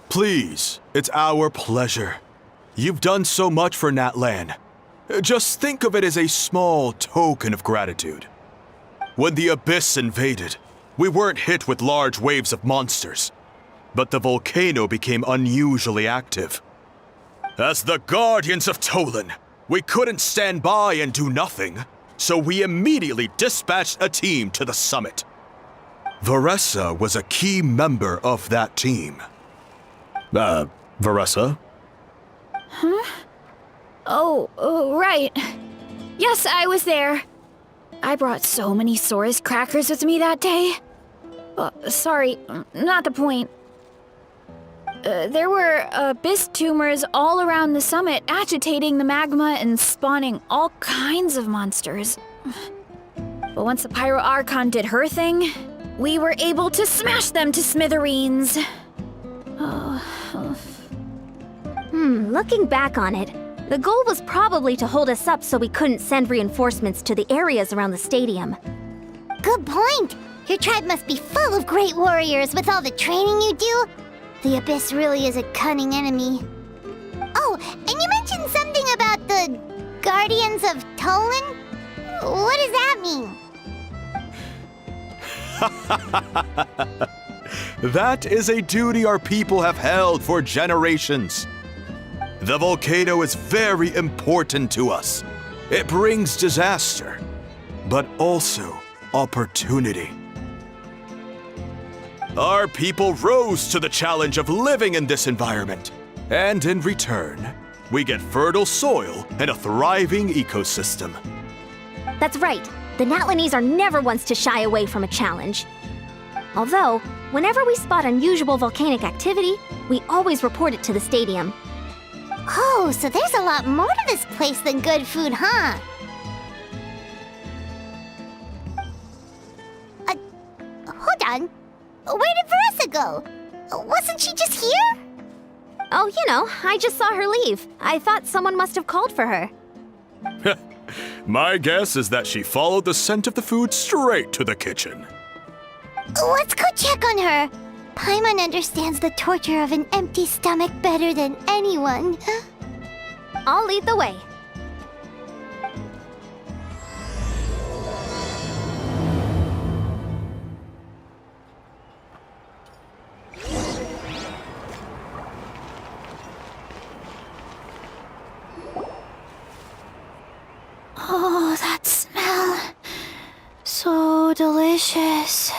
Please, it's our pleasure. You've done so much for Natlan. Just think of it as a small token of gratitude. When the Abyss invaded, we weren't hit with large waves of monsters, but the volcano became unusually active. As the Guardians of Tolan, we couldn't stand by and do nothing, so we immediately dispatched a team to the summit. Varessa was a key member of that team. Varessa? Oh, right. Yes, I was there. I brought so many Saurus crackers with me that day. Sorry, not the point. There were abyss tumors all around the summit, agitating the magma and spawning all kinds of monsters. But once the Pyro Archon did her thing, we were able to smash them to smithereens. Looking back on it, the goal was probably to hold us up so we couldn't send reinforcements to the areas around the stadium. Good point! Your tribe must be full of great warriors with all the training you do. The Abyss really is a cunning enemy. Oh, and you mentioned something about the Guardians of Tolan? What does that mean? That is a duty our people have held for generations. The volcano is very important to us. It brings disaster, but also opportunity. Our people rose to the challenge of living in this environment, and in return, we get fertile soil and a thriving ecosystem. That's right. The Natlanese are never ones to shy away from a challenge. Although, whenever we spot unusual volcanic activity, we always report it to the stadium. Oh, so there's a lot more to this place than good food, huh? Hold on. Where did Varessa go? Wasn't she just here? Oh, I just saw her leave. I thought someone must have called for her. My guess is that she followed the scent of the food straight to the kitchen. Let's go check on her. Paimon understands the torture of an empty stomach better than anyone. I'll lead the way. Oh, that smell. So delicious.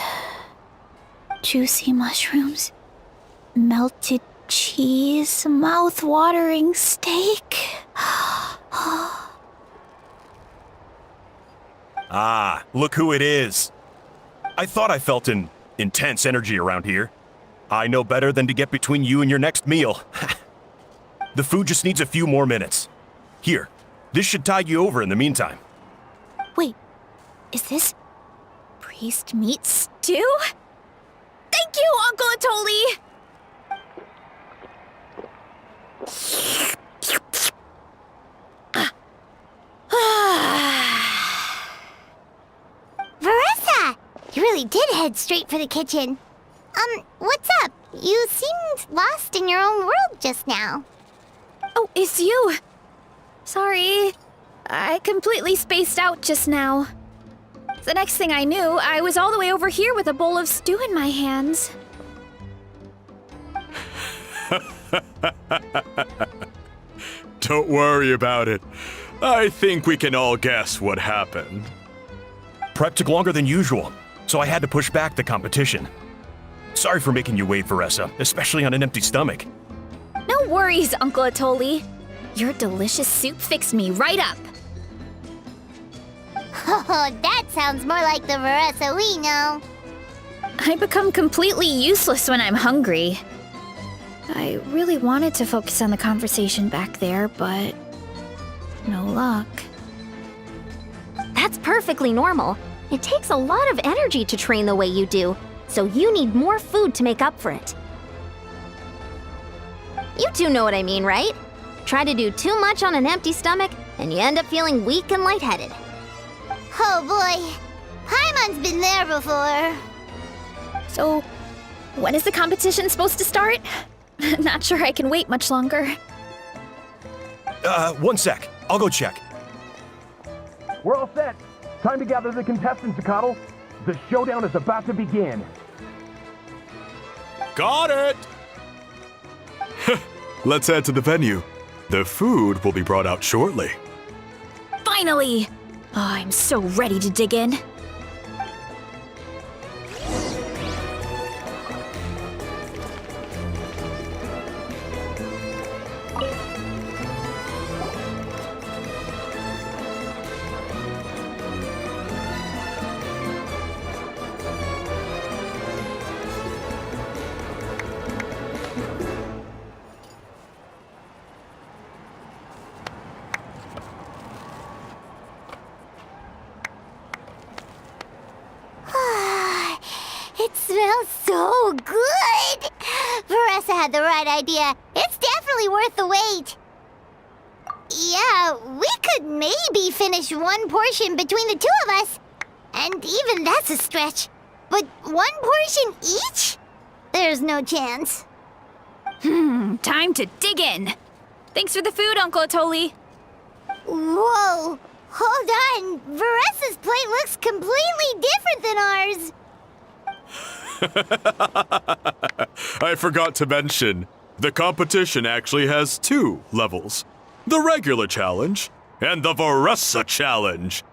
Juicy mushrooms, melted cheese, mouth-watering steak. Ah, look who it is. I thought I felt an intense energy around here. I know better than to get between you and your next meal. The food just needs a few more minutes. Here, this should tide you over in the meantime. Wait, is this priest meat stew? Thank you, Uncle Atoli! Varessa! You really did head straight for the kitchen. What's up? You seemed lost in your own world just now. Oh, it's you. Sorry. I completely spaced out just now. The next thing I knew, I was all the way over here with a bowl of stew in my hands. Don't worry about it. I think we can all guess what happened. Prep took longer than usual, so I had to push back the competition. Sorry for making you wait, Veressa, especially on an empty stomach. No worries, Uncle Atoli. Your delicious soup fixed me right up. Oh, that sounds more like the Veressa we know. I become completely useless when I'm hungry. I really wanted to focus on the conversation back there, but no luck. That's perfectly normal. It takes a lot of energy to train the way you do, so you need more food to make up for it. You two know what I mean, right? Try to do too much on an empty stomach, and you end up feeling weak and lightheaded. Oh boy, Paimon's been there before. So, when is the competition supposed to start? Not sure I can wait much longer. 1 sec. I'll go check. We're all set. Time to gather the contestants, Akatl. The showdown is about to begin. Got it! Let's head to the venue. The food will be brought out shortly. Finally! Oh, I'm so ready to dig in. It smells so good! Veressa had the right idea. It's definitely worth the wait. Yeah, we could maybe finish one portion between the two of us. And even that's a stretch. But one portion each? There's no chance. Time to dig in. Thanks for the food, Uncle Atoli. Whoa! Hold on! Veressa's plate looks completely different than ours! I forgot to mention, the competition actually has 2 levels. The regular challenge and the Veressa challenge.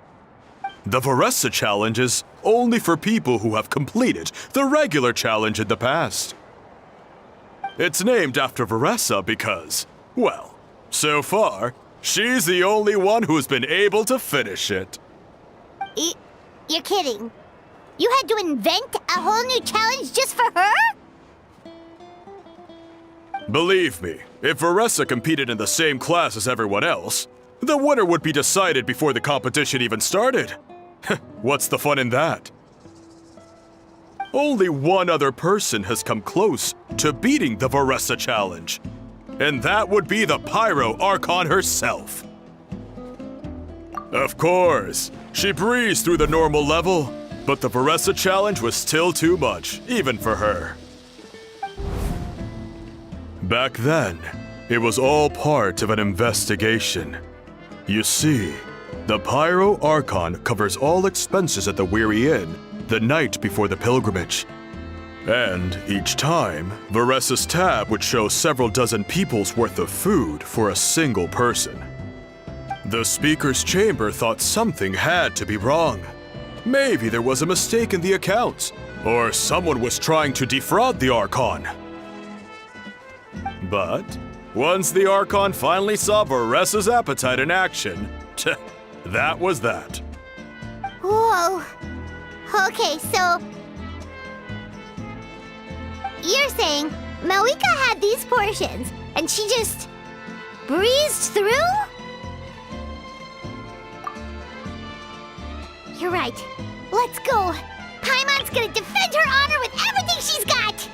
The Veressa challenge is only for people who have completed the regular challenge in the past. It's named after Veressa because, well, so far, she's the only one who's been able to finish it. You're kidding. You had to invent a whole new challenge just for her? Believe me, if Veressa competed in the same class as everyone else, the winner would be decided before the competition even started. What's the fun in that? Only one other person has come close to beating the Veressa challenge, and that would be the Pyro Archon herself. Of course, she breezed through the normal level, but the Veressa challenge was still too much, even for her. Back then, it was all part of an investigation. You see, the Pyro Archon covers all expenses at the Weary Inn the night before the pilgrimage. And each time, Veressa's tab would show several dozen people's worth of food for a single person. The speaker's chamber thought something had to be wrong. Maybe there was a mistake in the accounts, or someone was trying to defraud the Archon. But once the Archon finally saw Veressa's appetite in action, that was that. Whoa. Okay, so... You're saying Malika had these portions, and she just breezed through? You're right. Let's go. Paimon's gonna defend her honor with everything she's got!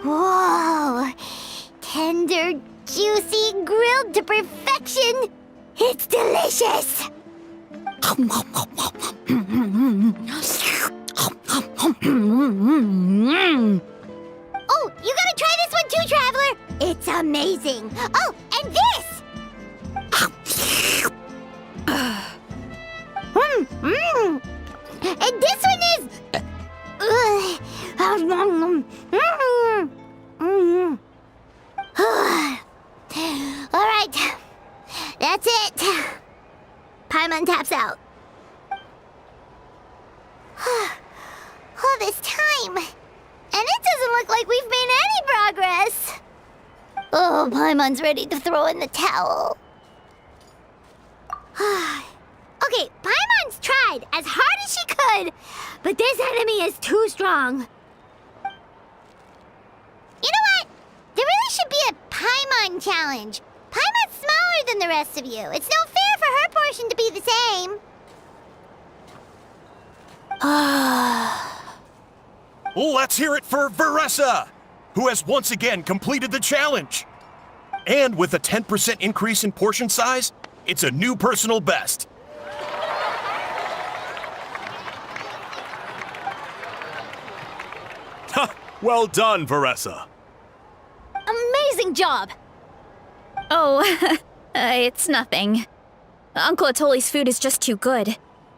Whoa! Tender, juicy, grilled to perfection! It's delicious! Oh, you gotta try this one too, Traveler! It's amazing! Oh, and this! And this one is... Alright, that's it. Paimon taps out. All this time, and it doesn't look like we've made any progress. Oh, Paimon's ready to throw in the towel. Okay, Paimon's tried as hard as she could, but this enemy is too strong. You know what? There really should be a Paimon challenge. Paimon's smaller than the rest of you. It's no fair for her portion to be the same. Let's hear it for Veressa, who has once again completed the challenge. And with a 10% increase in portion size, it's a new personal best. Ha! Well done, Veressa. Amazing job! Oh, it's nothing. Uncle Atoli's food is just too good.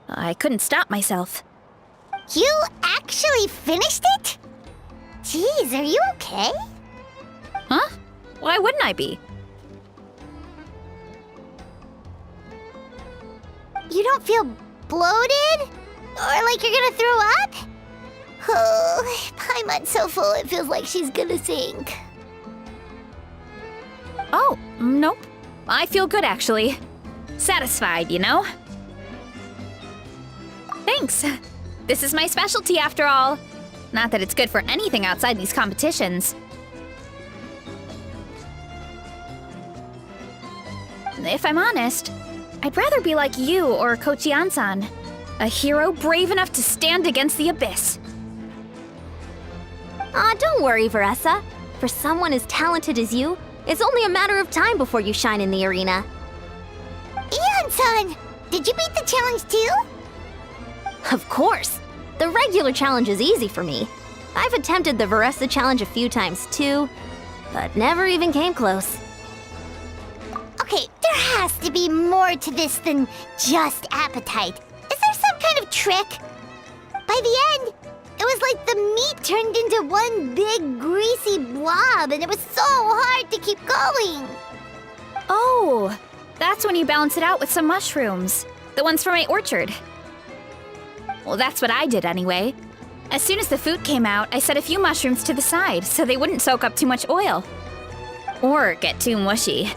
I couldn't stop myself. You actually finished it? Jeez, are you okay? Huh? Why wouldn't I be? You don't feel bloated? Or like you're gonna throw up? Oh, Paimon's so full it feels like she's gonna sink. Oh, nope. I feel good, actually. Satisfied, you know? Thanks. This is my specialty, after all. Not that it's good for anything outside these competitions. If I'm honest, I'd rather be like you or Kochian-san. A hero brave enough to stand against the abyss. Aw, don't worry, Veressa. For someone as talented as you, it's only a matter of time before you shine in the arena. Ian-san, did you beat the challenge too? Of course! The regular challenge is easy for me. I've attempted the Veressa challenge a few times too, but never even came close. Okay, there has to be more to this than just appetite. Is there some kind of trick? By the end, it was like the meat turned into one big greasy blob, and it was so hard to keep going. Oh, that's when you balance it out with some mushrooms. The ones from my orchard. Well, that's what I did anyway. As soon as the food came out, I set a few mushrooms to the side so they wouldn't soak up too much oil. Or get too mushy.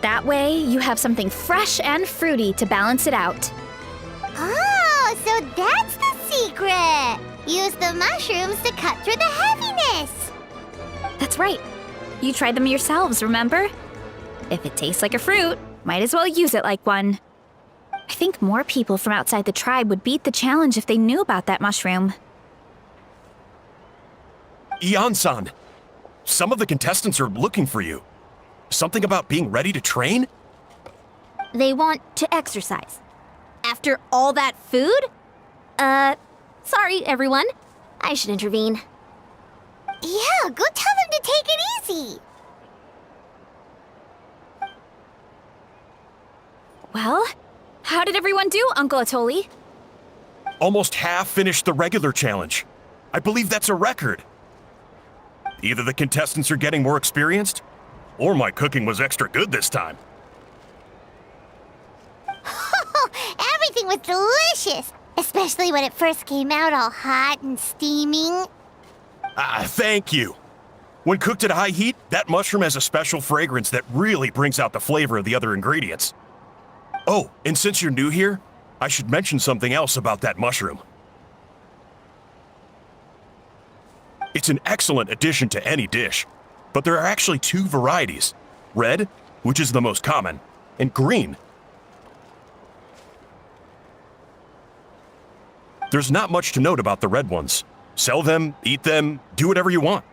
That way, you have something fresh and fruity to balance it out. Oh, so that's the secret! Use the mushrooms to cut through the heaviness! That's right. You tried them yourselves, remember? If it tastes like a fruit, might as well use it like one. I think more people from outside the tribe would beat the challenge if they knew about that mushroom. Ian-san, some of the contestants are looking for you. Something about being ready to train? They want to exercise. After all that food? Sorry, everyone. I should intervene. Yeah, go tell them to take it easy! Well, how did everyone do, Uncle Atoli? Almost half finished the regular challenge. I believe that's a record. Either the contestants are getting more experienced, or my cooking was extra good this time. Everything was delicious! Especially when it first came out all hot and steaming. Thank you. When cooked at high heat, that mushroom has a special fragrance that really brings out the flavor of the other ingredients. Oh, and since you're new here, I should mention something else about that mushroom. It's an excellent addition to any dish, but there are actually two varieties. Red, which is the most common, and green. There's not much to note about the red ones. Sell them, eat them, do whatever you want.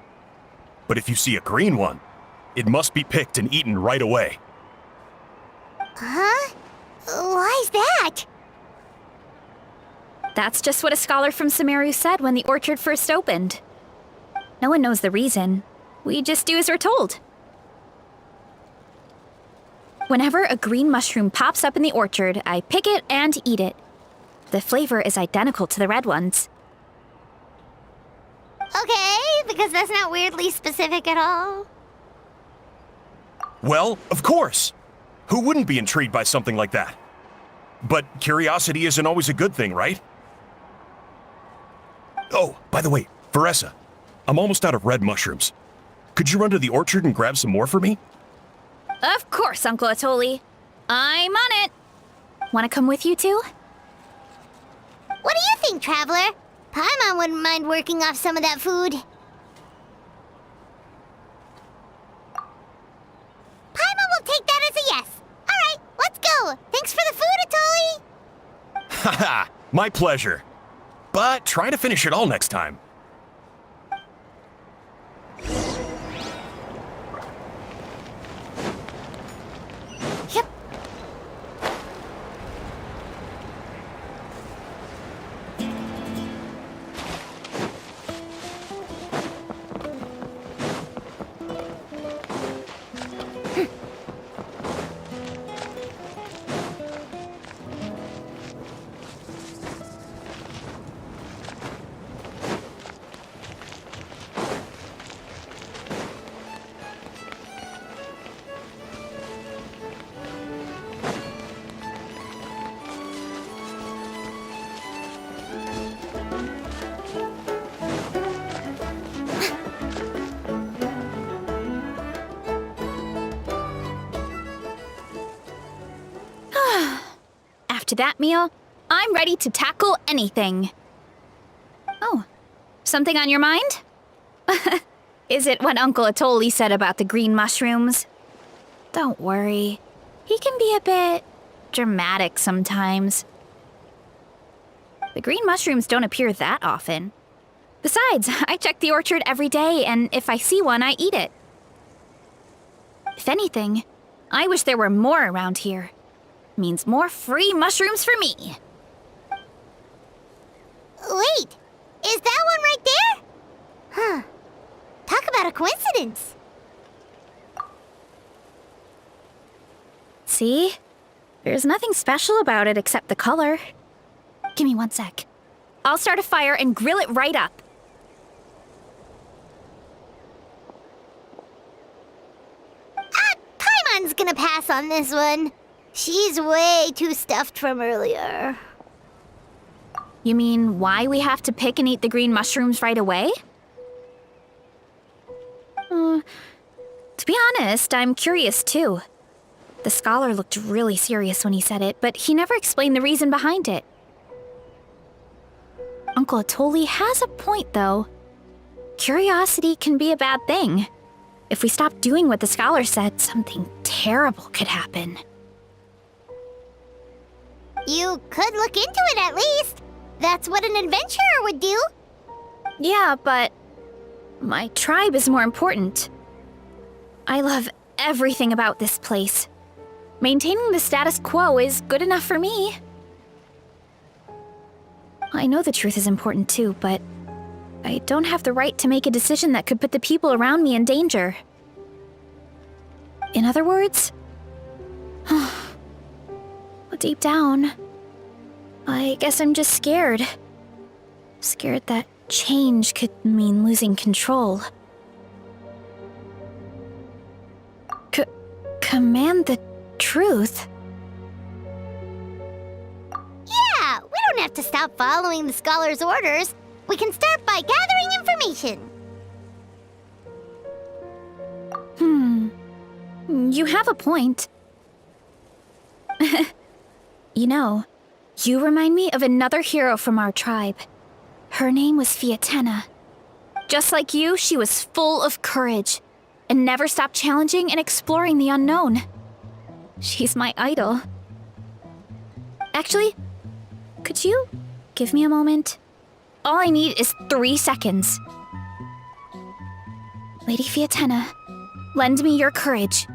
But if you see a green one, it must be picked and eaten right away. Huh? Why's that? That's just what a scholar from Sumeru said when the orchard first opened. No one knows the reason. We just do as we're told. Whenever a green mushroom pops up in the orchard, I pick it and eat it. The flavor is identical to the red ones. Okay, because that's not weirdly specific at all. Well, of course. Who wouldn't be intrigued by something like that? But curiosity isn't always a good thing, right? Oh, by the way, Veressa, I'm almost out of red mushrooms. Could you run to the orchard and grab some more for me? Of course, Uncle Atoli. I'm on it. Want to come with you too? What do you think, Traveler? Paimon wouldn't mind working off some of that food. Paimon will take that as a yes. All right, let's go. Thanks for the food, Atoli. Haha, my pleasure. But try to finish it all next time. Yep. After that meal, I'm ready to tackle anything. Oh, something on your mind? Is it what Uncle Atoli said about the green mushrooms? Don't worry. He can be a bit dramatic sometimes. The green mushrooms don't appear that often. Besides, I check the orchard every day, and if I see one, I eat it. If anything, I wish there were more around here. Means more free mushrooms for me. Wait, is that one right there? Huh. Talk about a coincidence. See? There's nothing special about it except the color. Give me 1 sec. I'll start a fire and grill it right up. Paimon's gonna pass on this one. She's way too stuffed from earlier. You mean why we have to pick and eat the green mushrooms right away? To be honest, I'm curious too. The scholar looked really serious when he said it, but he never explained the reason behind it. Uncle Atoli has a point, though. Curiosity can be a bad thing. If we stop doing what the scholar said, something terrible could happen. You could look into it at least. That's what an adventurer would do. Yeah, but my tribe is more important. I love everything about this place. Maintaining the status quo is good enough for me. I know the truth is important too, but I don't have the right to make a decision that could put the people around me in danger. In other words, deep down, I guess I'm just scared. Scared that change could mean losing control. Command the truth? Yeah, we don't have to stop following the scholar's orders. We can start by gathering information. You have a point. You know, you remind me of another hero from our tribe. Her name was Fiatena. Just like you, she was full of courage and never stopped challenging and exploring the unknown. She's my idol. Actually, could you give me a moment? All I need is 3 seconds. Lady Fiatena, lend me your courage.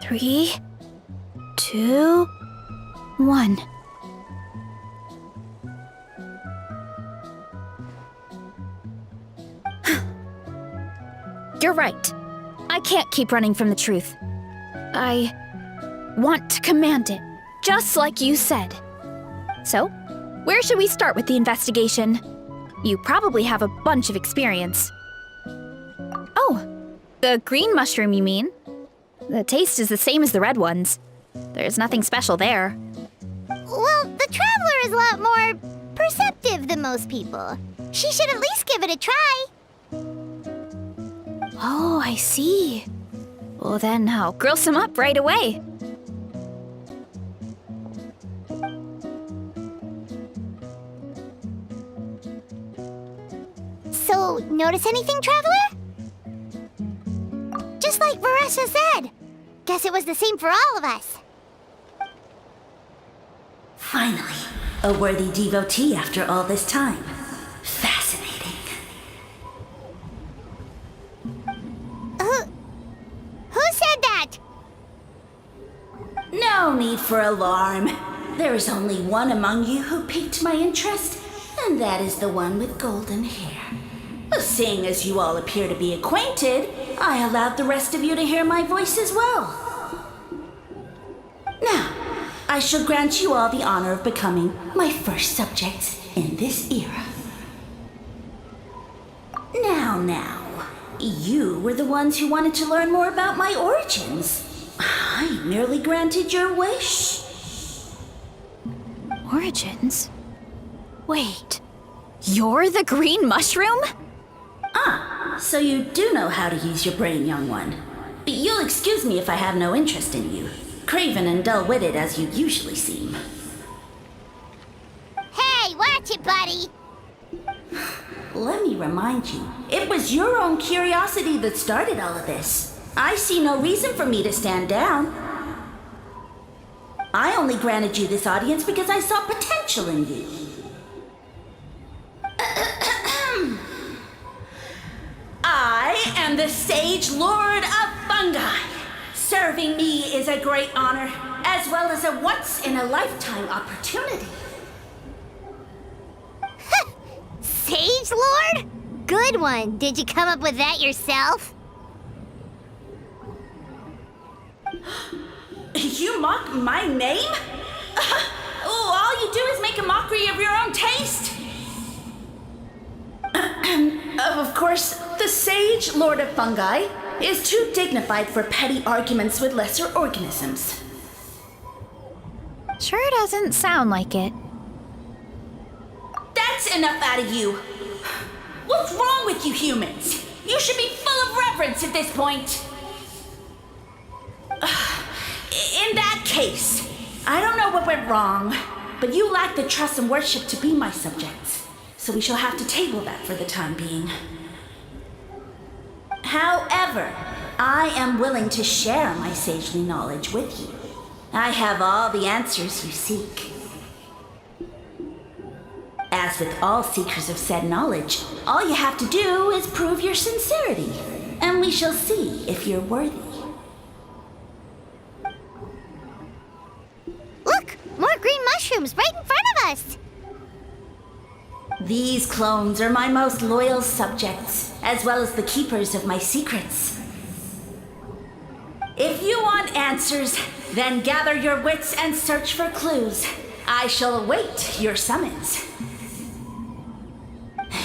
3, 2, 1. You're right. I can't keep running from the truth. I want to command it, just like you said. So, where should we start with the investigation? You probably have a bunch of experience. Oh, the green mushroom, you mean? The taste is the same as the red ones. There's nothing special there. Well, the Traveler is a lot more perceptive than most people. She should at least give it a try. Oh, I see. Well, then I'll grill some up right away. So, notice anything, Traveler? Just like Varessa said. Guess it was the same for all of us. Finally, a worthy devotee after all this time. Fascinating. Who said that? No need for alarm. There is only one among you who piqued my interest, and that is the one with golden hair. Seeing as you all appear to be acquainted, I allowed the rest of you to hear my voice as well. Now, I shall grant you all the honor of becoming my first subjects in this era. Now, you were the ones who wanted to learn more about my origins. I merely granted your wish. Origins? Wait, you're the green mushroom? So you do know how to use your brain, young one. But you'll excuse me if I have no interest in you, craven and dull-witted as you usually seem. Hey, watch it, buddy. Let me remind you, it was your own curiosity that started all of this. I see no reason for me to stand down. I only granted you this audience because I saw potential in you. I am the Sage Lord of Fungi. Serving me is a great honor, as well as a once-in-a-lifetime opportunity. Sage Lord? Good one. Did you come up with that yourself? You mock my name? All you do is make a mockery of your own taste. Of course, the Sage Lord of Fungi is too dignified for petty arguments with lesser organisms. Sure doesn't sound like it. That's enough out of you. What's wrong with you humans? You should be full of reverence at this point. In that case, I don't know what went wrong, but you lack the trust and worship to be my subjects, so we shall have to table that for the time being. However, I am willing to share my sagely knowledge with you. I have all the answers you seek. As with all seekers of said knowledge, all you have to do is prove your sincerity, and we shall see if you're worthy. Look! More green mushrooms right in front of us! These clones are my most loyal subjects, as well as the keepers of my secrets. If you want answers, then gather your wits and search for clues. I shall await your summons.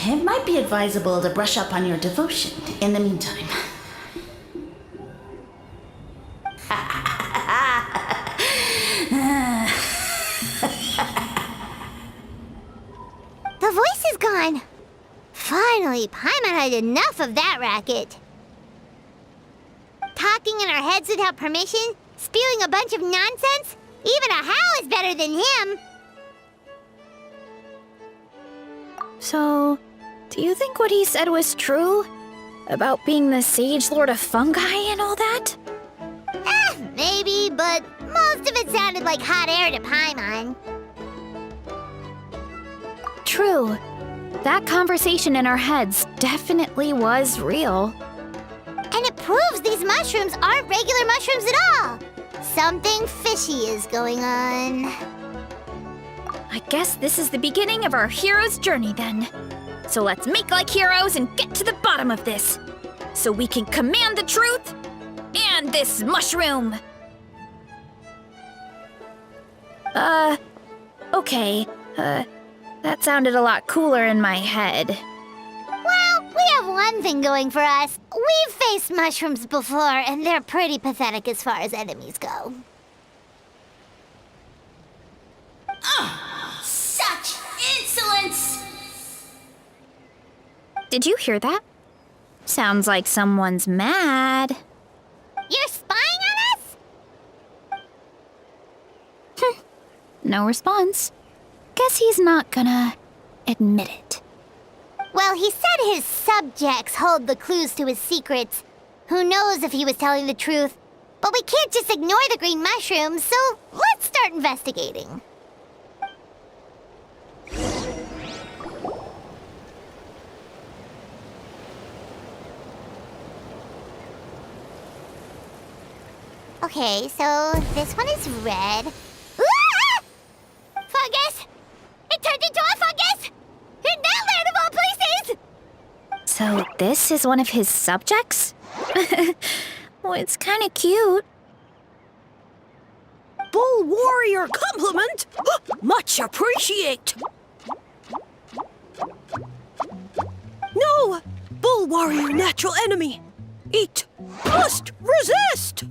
It might be advisable to brush up on your devotion in the meantime. The voice is gone. Finally, Paimon had enough of that racket. Talking in our heads without permission, spewing a bunch of nonsense. Even a Hal is better than him. So, do you think what he said was true? About being the Sage Lord of Fungi and all that? Maybe, but most of it sounded like hot air to Paimon. True. That conversation in our heads definitely was real. And it proves these mushrooms aren't regular mushrooms at all. Something fishy is going on. I guess this is the beginning of our hero's journey then. So let's make like heroes and get to the bottom of this. so we can command the truth and this mushroom. Okay. That sounded a lot cooler in my head. Well, we have one thing going for us. We've faced mushrooms before, and they're pretty pathetic as far as enemies go. Such insolence! Did you hear that? Sounds like someone's mad. You're spying on us? No response. Guess he's not gonna admit it. Well, he said his subjects hold the clues to his secrets. Who knows if he was telling the truth? But we can't just ignore the green mushrooms, so let's start investigating. Okay, so this one is red. Ah! Fungus! It turned into a fungus! In that land of all places! So this is one of his subjects? Well, it's kind of cute. Bull warrior compliment! Much appreciate! No! Bull warrior natural enemy! Eat! Must resist!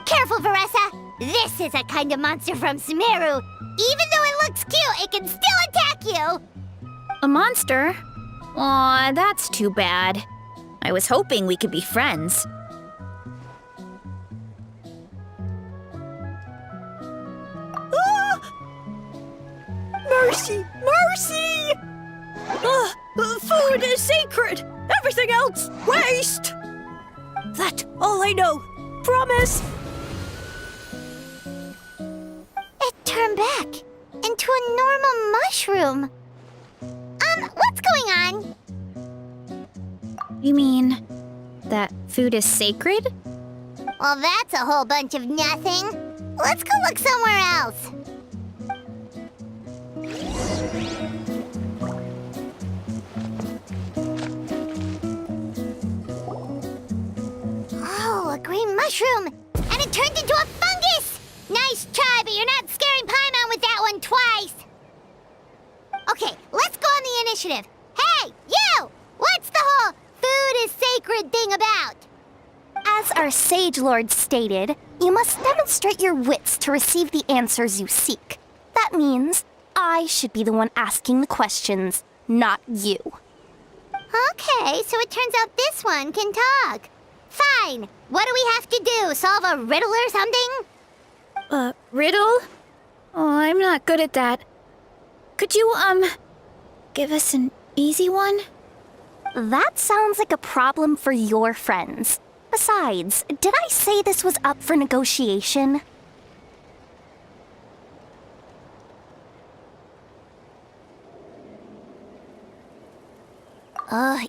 Careful, Veressa! This is a kind of monster from Sumeru. Even though it looks cute, it can still attack you! A monster? Aw, that's too bad. I was hoping we could be friends. Mercy! Mercy! Food is sacred! Everything else, waste! That's all I know. Promise! It turned back into a normal mushroom. What's going on? You mean that food is sacred? Well, that's a whole bunch of nothing. Let's go look somewhere else. Oh, a green mushroom! And it turned into a fungus! Nice try, but you're not scaring Paimon with that one twice! Okay, let's go on the initiative. Hey, you! What's the whole food is sacred thing about? As our Sage Lord stated, you must demonstrate your wits to receive the answers you seek. That means I should be the one asking the questions, not you. Okay, so it turns out this one can talk. Fine. What do we have to do? Solve a riddle or something? Riddle? Oh, I'm not good at that. Could you, give us an easy one? That sounds like a problem for your friends. Besides, did I say this was up for negotiation?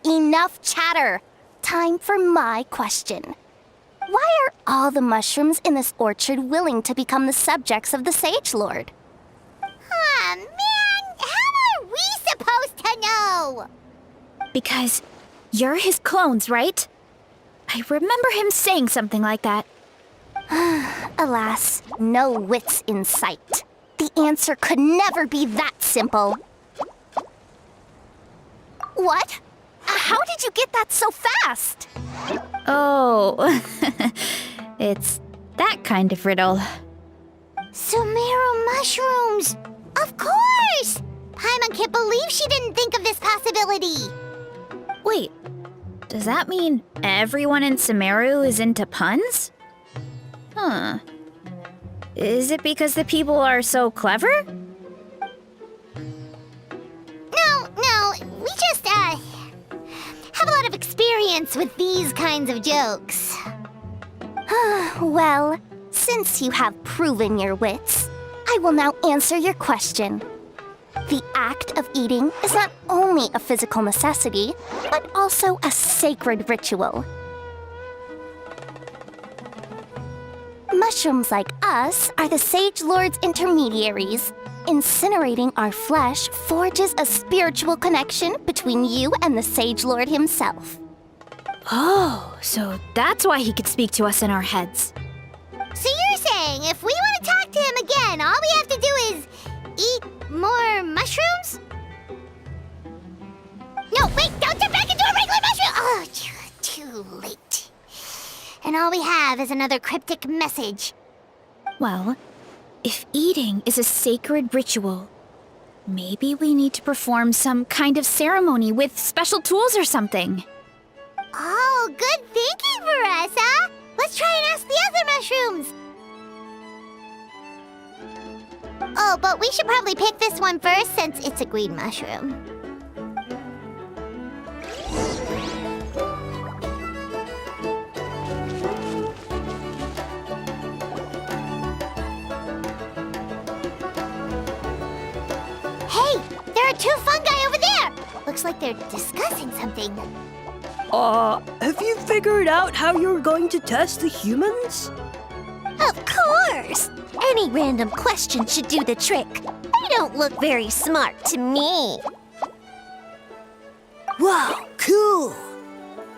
Enough chatter. Time for my question. Why are all the mushrooms in this orchard willing to become the subjects of the Sage Lord? Ah, man! How are we supposed to know? Because you're his clones, right? I remember him saying something like that. Alas, no wits in sight. The answer could never be that simple. What? How did you get that so fast? Oh, it's that kind of riddle. Sumeru mushrooms! Of course! Paimon can't believe she didn't think of this possibility. Wait, does that mean everyone in Sumeru is into puns? Huh. Is it because the people are so clever? No, we just, have a lot of experience with these kinds of jokes. Well, since you have proven your wits, I will now answer your question. The act of eating is not only a physical necessity, but also a sacred ritual. Mushrooms like us are the Sage Lord's intermediaries. Incinerating our flesh forges a spiritual connection between you and the Sage Lord himself. Oh, so that's why he could speak to us in our heads. So you're saying if we want to talk to him again, all we have to do is eat more mushrooms? No, wait, don't turn back into a regular mushroom! Oh, too late. And all we have is another cryptic message. Well, if eating is a sacred ritual, maybe we need to perform some kind of ceremony with special tools or something. Oh, good thinking, Veressa! Let's try and ask the other mushrooms! Oh, but we should probably pick this one first since it's a green mushroom. Hey, there are two fungi over there! Looks like they're discussing something. Have you figured out how you're going to test the humans? Of course! Any random question should do the trick. They don't look very smart to me. Wow, cool!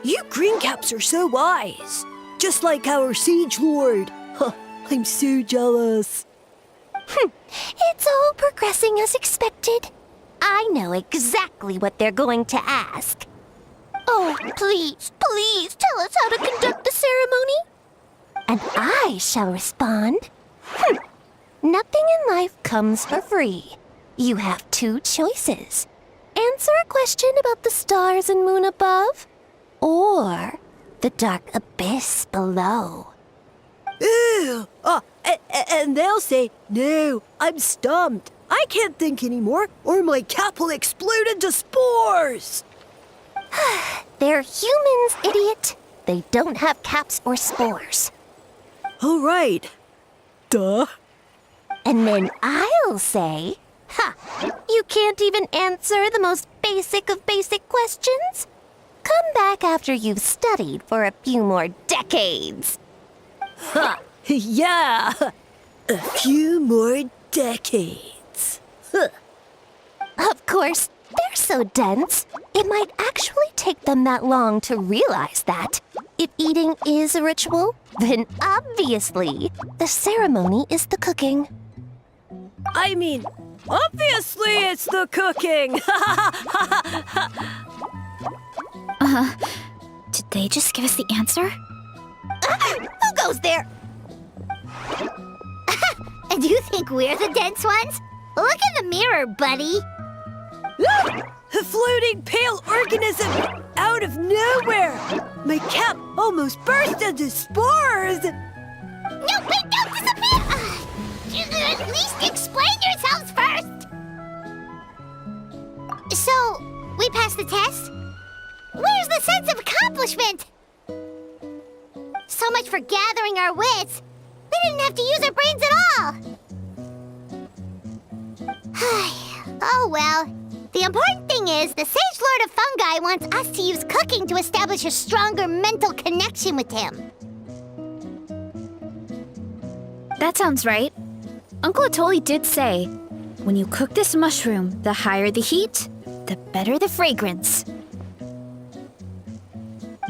You greencaps are so wise. Just like our Sage Lord. Huh, I'm so jealous. It's all progressing as expected. I know exactly what they're going to ask. Oh, please, please tell us how to conduct the ceremony. And I shall respond. Nothing in life comes for free. You have two choices. Answer a question about the stars and moon above, or the dark abyss below. Ew! And they'll say, no, I'm stumped. I can't think anymore, or my cap will explode into spores. They're humans, idiot. They don't have caps or spores. All right. Duh. And then I'll say, you can't even answer the most basic of basic questions? Come back after you've studied for a few more decades. Ha! Yeah! A few more decades. Huh. Of course, they're so dense, it might actually take them that long to realize that. If eating is a ritual, then obviously the ceremony is the cooking. I mean, obviously it's the cooking! Did they just give us the answer? Who goes there? And you think we're the dense ones? Look in the mirror, buddy. A floating pale organism out of nowhere! My cap almost burst into spores! No, wait, don't disappear! At least explain yourselves first! So, we passed the test? Where's the sense of accomplishment? So much for gathering our wits. We didn't have to use our brains at all. Oh well. The important thing is the Sage Lord of Fungi wants us to use cooking to establish a stronger mental connection with him. That sounds right. Uncle Atoli did say, when you cook this mushroom, the higher the heat, the better the fragrance.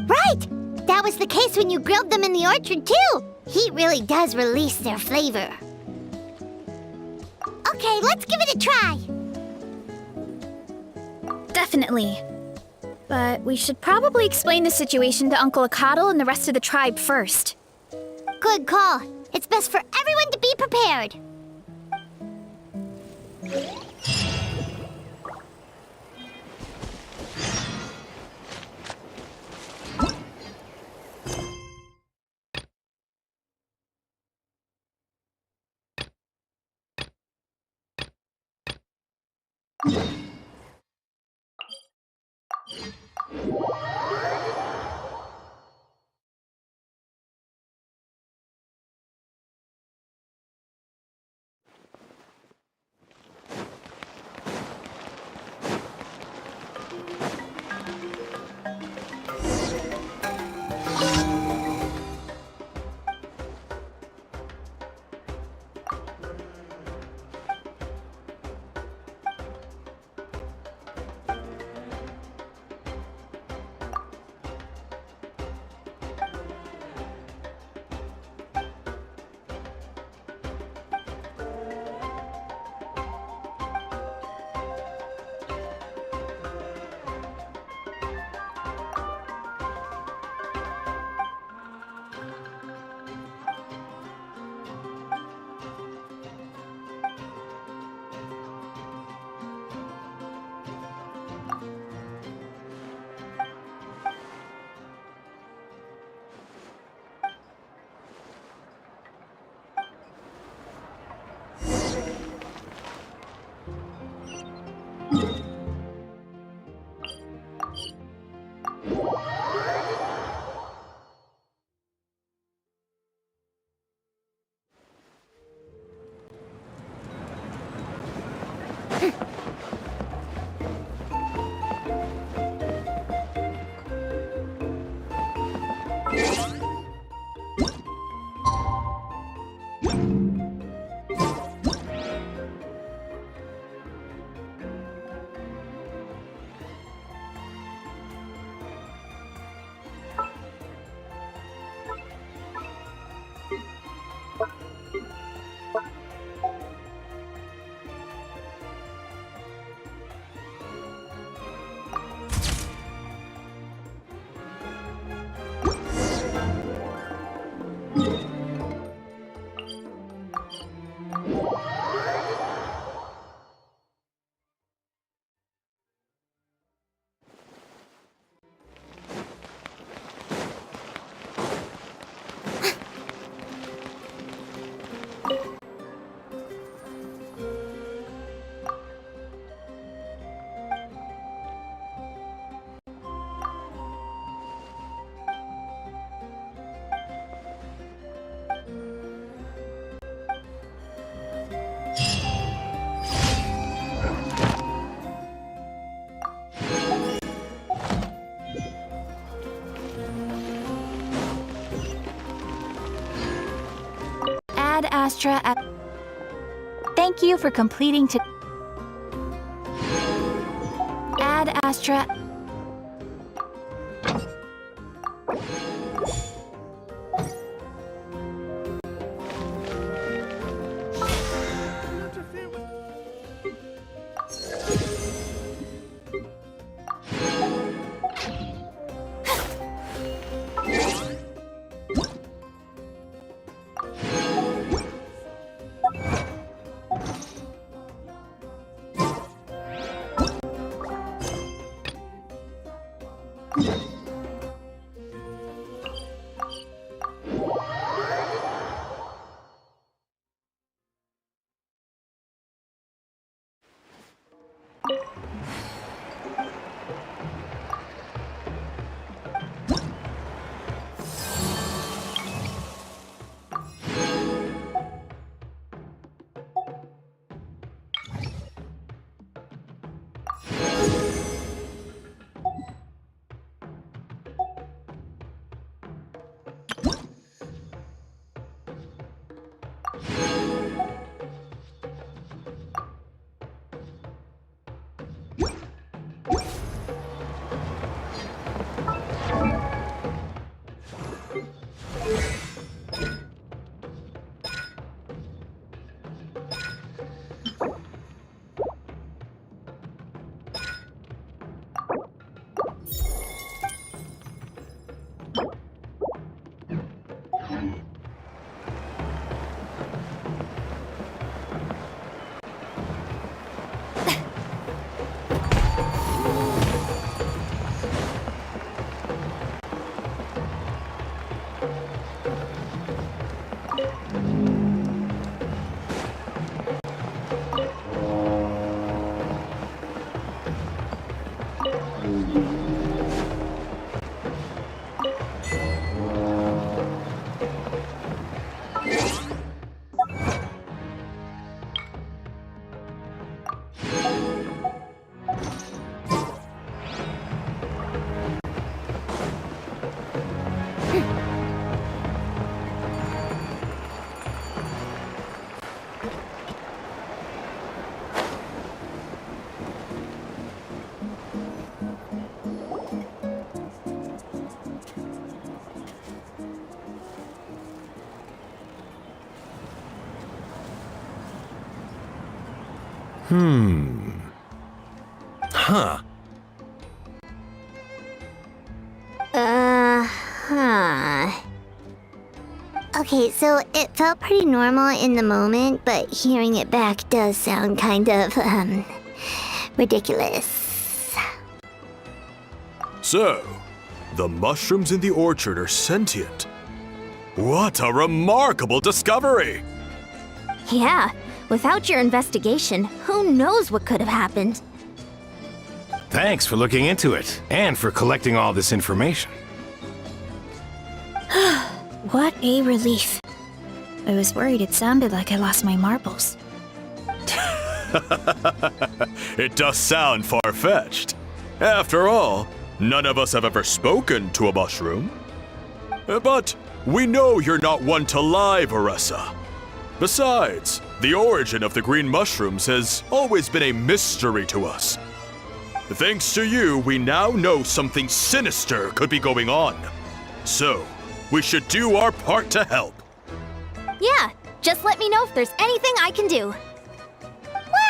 Right! That was the case when you grilled them in the orchard, too! Heat really does release their flavor. Okay, let's give it a try. Definitely. But we should probably explain the situation to Uncle Akatl and the rest of the tribe first. Good call. It's best for everyone to be prepared. Ad Astra at... Thank you for completing to... Ad Astra... Huh. Huh. Okay, so it felt pretty normal in the moment, but hearing it back does sound kind of, ridiculous. So, the mushrooms in the orchard are sentient. What a remarkable discovery! Yeah, without your investigation, who knows what could have happened? Thanks for looking into it, and for collecting all this information. What a relief. I was worried it sounded like I lost my marbles. It does sound far-fetched. After all, none of us have ever spoken to a mushroom. But we know you're not one to lie, Veressa. Besides, the origin of the green mushrooms has always been a mystery to us. Thanks to you, we now know something sinister could be going on. So, we should do our part to help. Yeah, just let me know if there's anything I can do.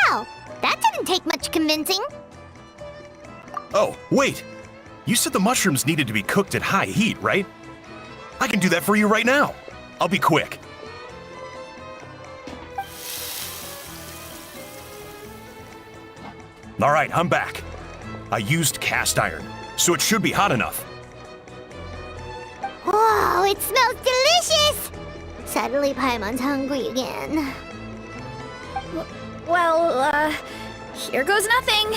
Wow, that didn't take much convincing. Oh, wait! You said the mushrooms needed to be cooked at high heat, right? I can do that for you right now. I'll be quick. All right, I'm back. I used cast iron, so it should be hot enough. Whoa, it smells delicious! Suddenly Paimon's hungry again. Well, here goes nothing.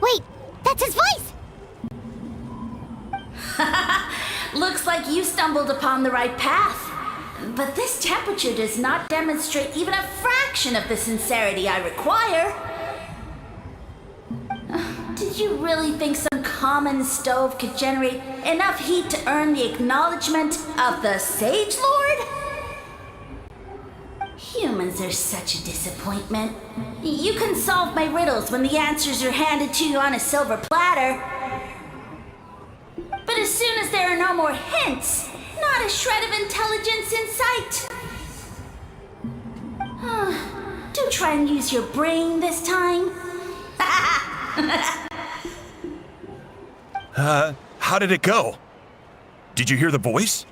Wait, that's his voice! Looks like you stumbled upon the right path. But this temperature does not demonstrate even a fraction of the sincerity I require. Did you really think some common stove could generate enough heat to earn the acknowledgement of the Sage Lord? Humans are such a disappointment. You can solve my riddles when the answers are handed to you on a silver platter. But as soon as there are no more hints, not a shred of intelligence in sight. Do try and use your brain this time. How did it go? Did you hear the voice?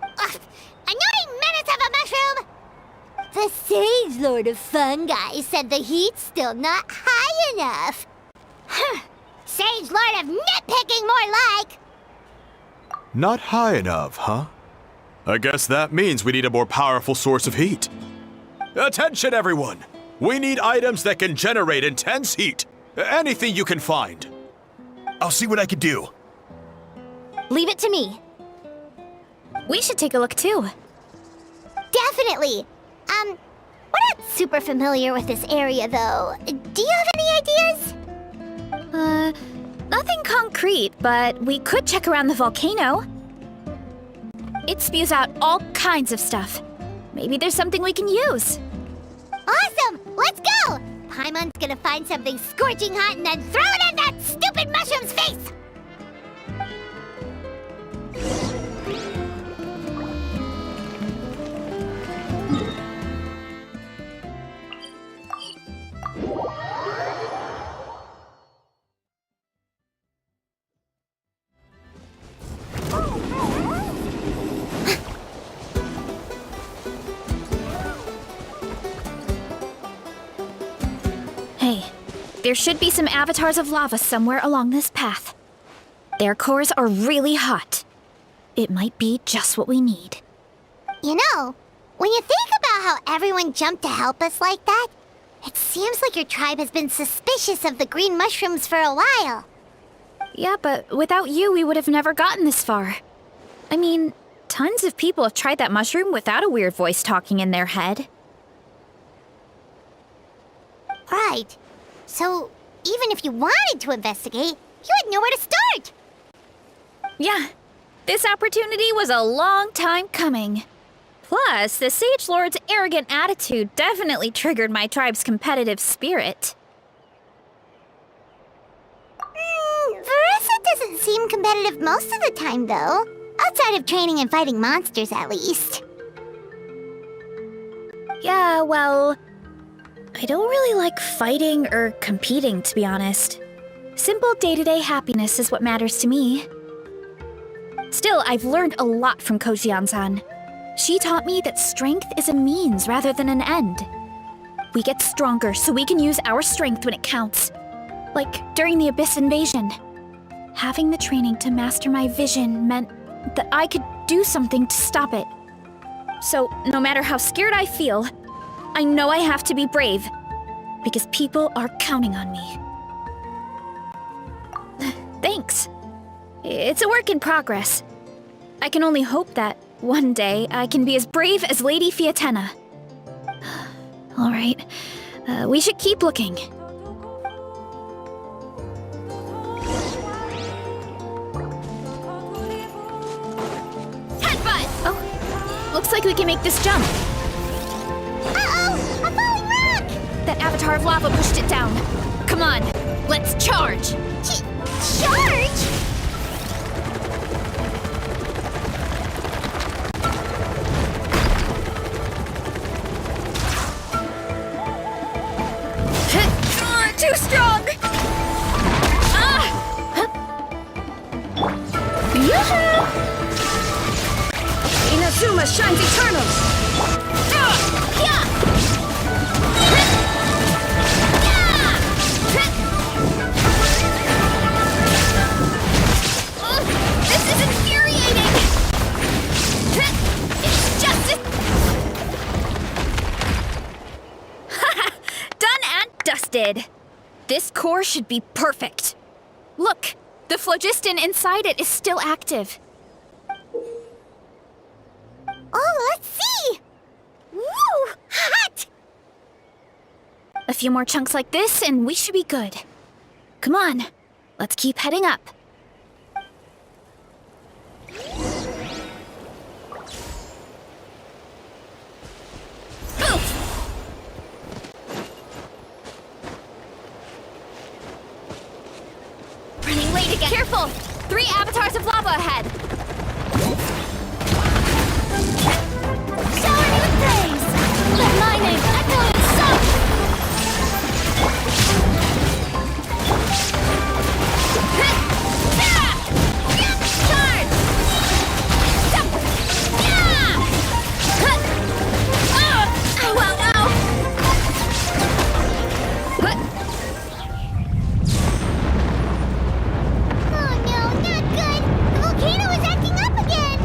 Annoying menace of a mushroom! The Sage Lord of Fungi said the heat's still not high enough. Sage Lord of Nitpicking, more like! Not high enough, huh? I guess that means we need a more powerful source of heat. Attention, everyone! We need items that can generate intense heat. Anything you can find. I'll see what I can do. Leave it to me. We should take a look too. Definitely! We're not super familiar with this area, though. Do you have any ideas? Nothing concrete, but we could check around the volcano. It spews out all kinds of stuff. Maybe there's something we can use. Awesome! Let's go! Paimon's gonna find something scorching hot and then throw it in that stupid mushroom's face! Hey, there should be some avatars of lava somewhere along this path. Their cores are really hot. It might be just what we need. You know, when you think about how everyone jumped to help us like that, it seems like your tribe has been suspicious of the green mushrooms for a while. Yeah, but without you, we would have never gotten this far. I mean, tons of people have tried that mushroom without a weird voice talking in their head. Right. So, even if you wanted to investigate, you had nowhere to start. Yeah, this opportunity was a long time coming. Plus, the Sage Lord's arrogant attitude definitely triggered my tribe's competitive spirit. Veressa doesn't seem competitive most of the time, though. Outside of training and fighting monsters, at least. Yeah, well, I don't really like fighting or competing, to be honest. Simple day-to-day happiness is what matters to me. Still, I've learned a lot from Kojian-san. She taught me that strength is a means rather than an end. We get stronger so we can use our strength when it counts. Like during the Abyss invasion. Having the training to master my vision meant that I could do something to stop it. So, no matter how scared I feel, I know I have to be brave, because people are counting on me. Thanks. It's a work in progress. I can only hope that one day I can be as brave as Lady Fiatenna. All right, we should keep looking. Headbutt! Oh, looks like we can make this jump. Uh-oh! A falling rock! That avatar of lava pushed it down. Come on, let's charge! Charge? Too strong! Yoo-hoo! Inazuma shines eternal! This is infuriating! It's just done and dusted. This core should be perfect. Look, the phlogiston inside it is still active. Oh, let's see! Woo! Hot! A few more chunks like this and we should be good. Come on, let's keep heading up. Running late again. Careful! 3 avatars of lava ahead. Shower me with praise! Let my name echo in song! Charge! Oh no, not good! The volcano is acting up again!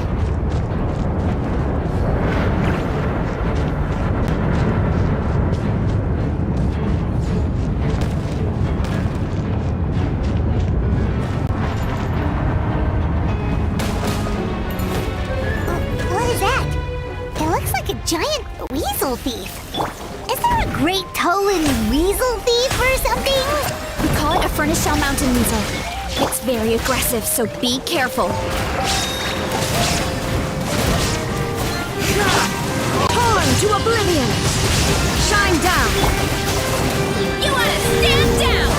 What is that? It looks like a giant weasel thief. Is there a great Tolan weasel thief or something? We call it a Furnace Shell Mountain Weasel. It's very aggressive, so be careful. Torn to oblivion! Shine down! You wanna stand down!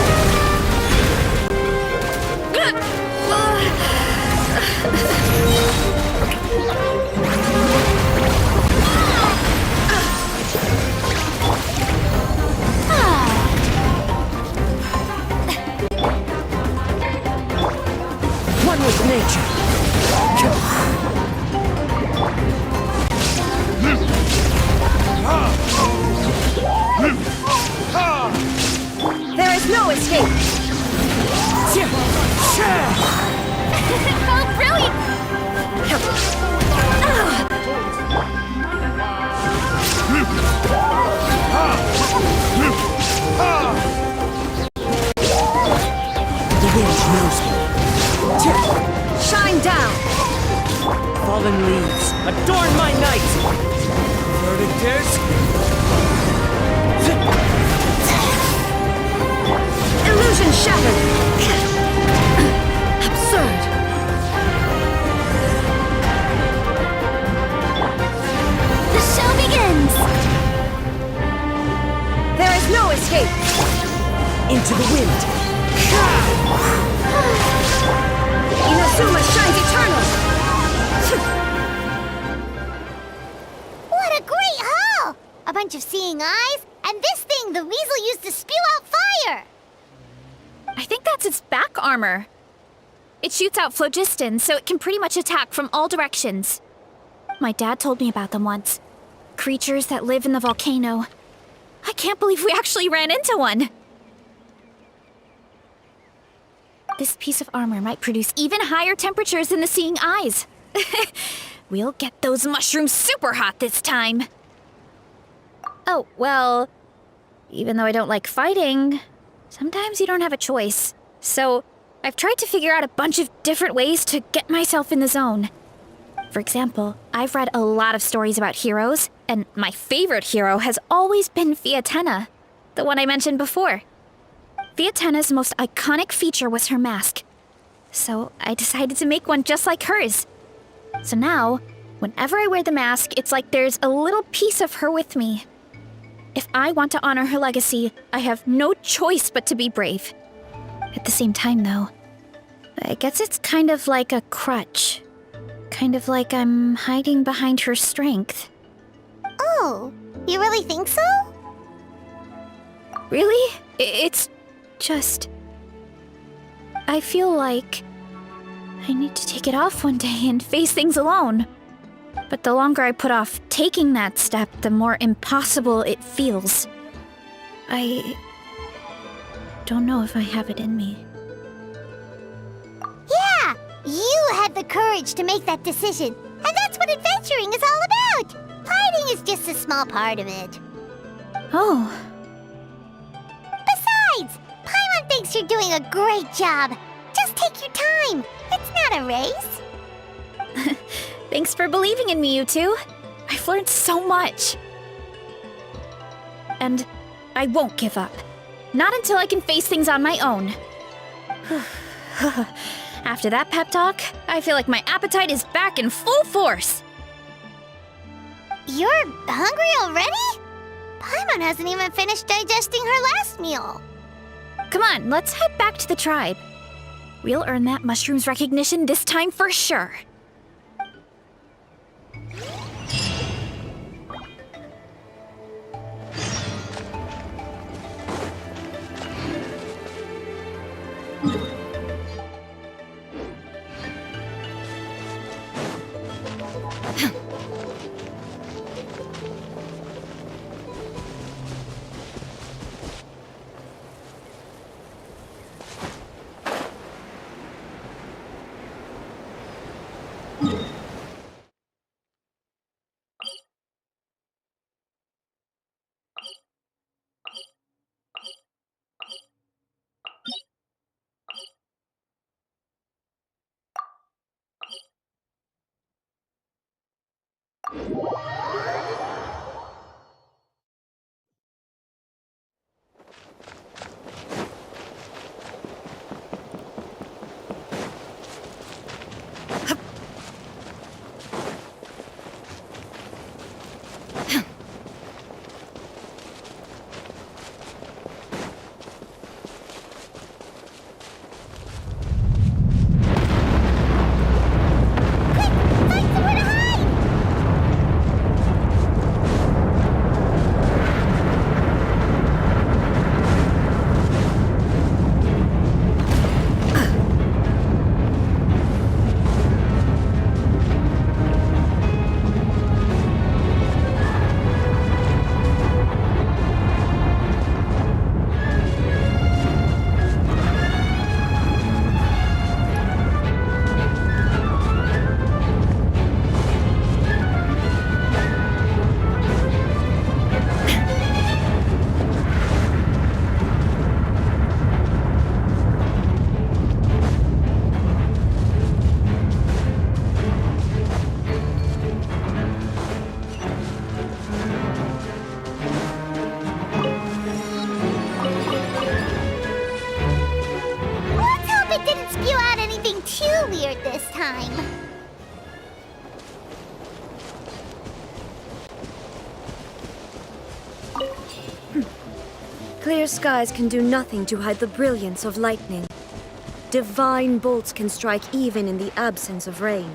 One with nature. There is no escape. Oh, brilliant! The wind knows me. Shine down! Fallen leaves, adorn my night! Verdict is... Illusion shattered! Absurd! The show begins! There is no escape! Into the wind! Inazuma shines eternal! What a great haul! A bunch of seeing eyes, and this thing the weasel used to spew out fire! I think that's its back armor. It shoots out phlogiston, so it can pretty much attack from all directions. My dad told me about them once. Creatures that live in the volcano. I can't believe we actually ran into one! This piece of armor might produce even higher temperatures than the seeing eyes. We'll get those mushrooms super hot this time. Oh, well, even though I don't like fighting, sometimes you don't have a choice. So, I've tried to figure out a bunch of different ways to get myself in the zone. For example, I've read a lot of stories about heroes, and my favorite hero has always been Fiatenna, the one I mentioned before. Fiatenna's most iconic feature was her mask, so I decided to make one just like hers. So now, whenever I wear the mask, it's like there's a little piece of her with me. If I want to honor her legacy, I have no choice but to be brave. At the same time, though, I guess it's kind of like a crutch. Kind of like I'm hiding behind her strength. Oh, you really think so? Really? It's just... I feel like I need to take it off one day and face things alone. But the longer I put off taking that step, the more impossible it feels. I don't know if I have it in me. Yeah, you had the courage to make that decision. And that's what adventuring is all about. Hiding is just a small part of it. Oh, Besides, Paimon thinks you're doing a great job. Just take your time. It's not a race. thanks for believing in me, you two. I've learned so much. And I won't give up. Not until I can face things on my own. After that pep talk, I feel like my appetite is back in full force. You're hungry already? Paimon hasn't even finished digesting her last meal. Come on, let's head back to the tribe. We'll earn that mushroom's recognition this time for sure. Clear skies can do nothing to hide the brilliance of lightning. Divine bolts can strike even in the absence of rain.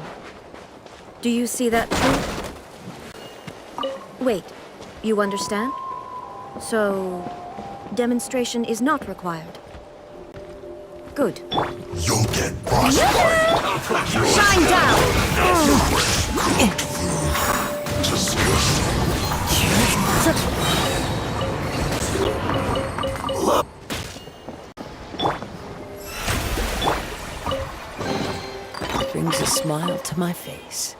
Do you see that too? Wait, you understand? So, demonstration is not required. Good. You'll get frostbite. Shine down! Brings a smile to my face.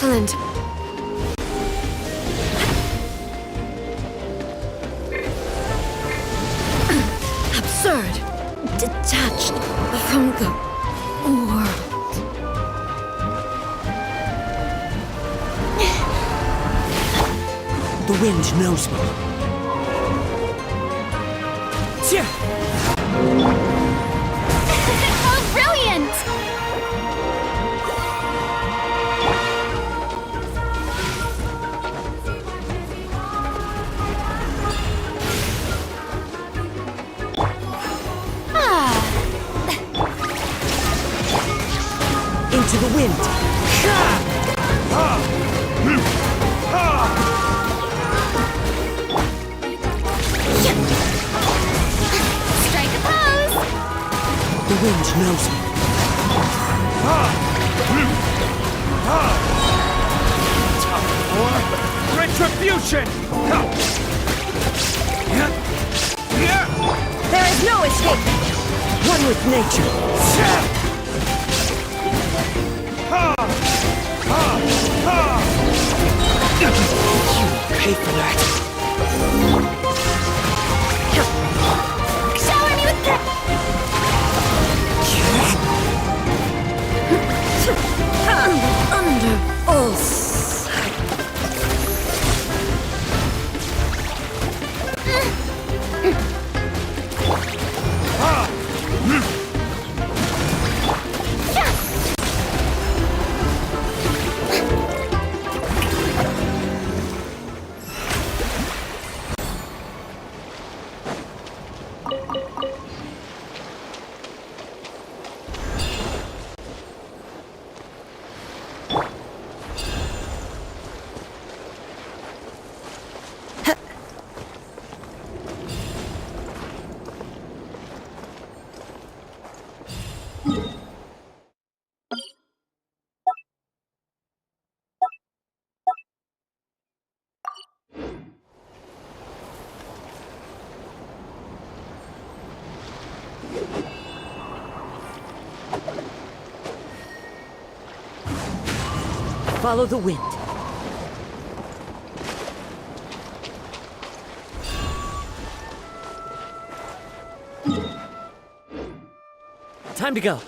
Excellent. Absurd. Detached from the world. The wind knows me. Oh, brilliant! Into the wind. Strike a pose! The wind knows me. Retribution! There is no escape. One with nature. You pay for that. Shower me with Under all Follow the wind. Time to go.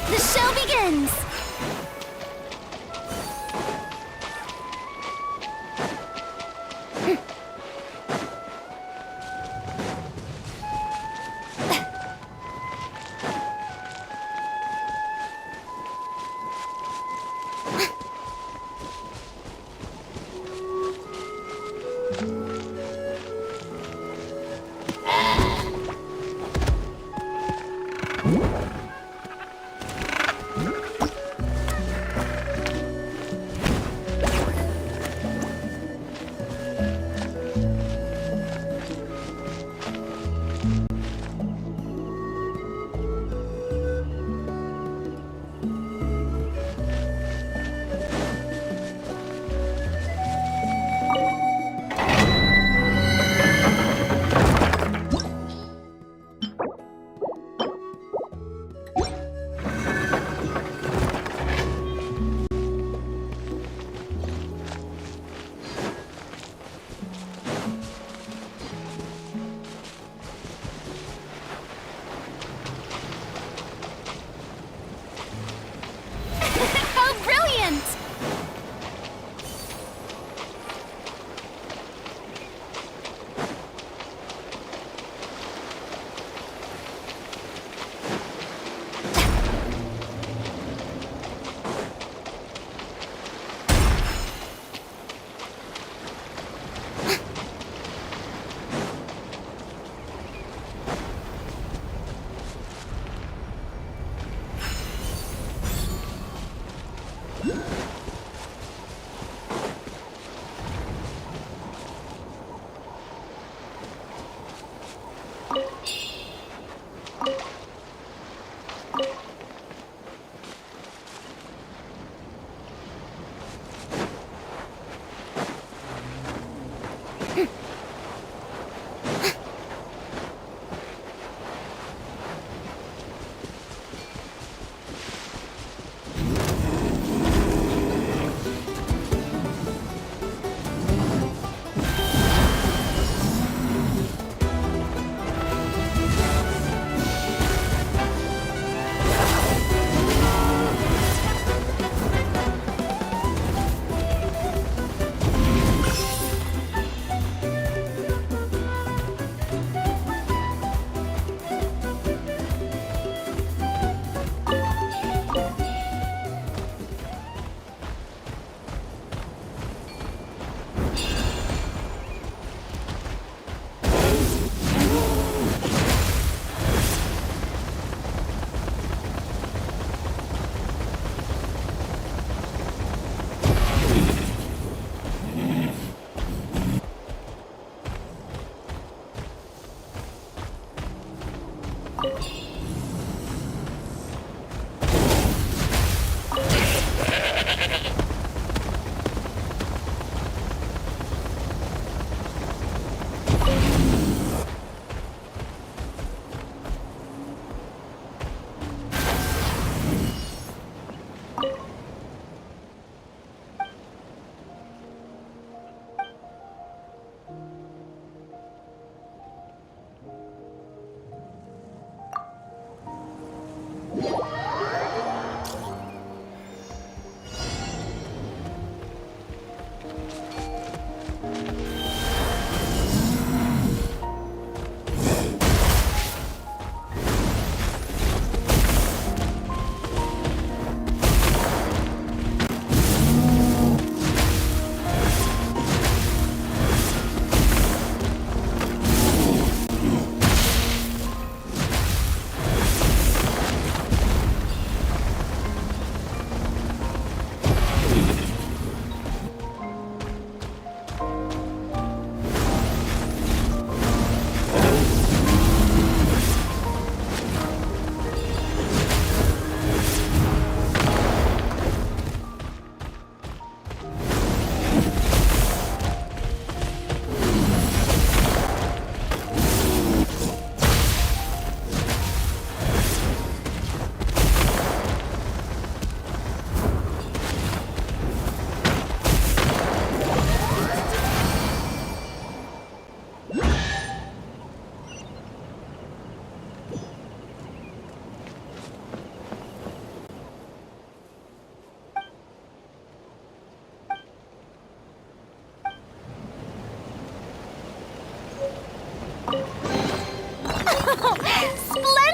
the show begins! Oh, brilliant!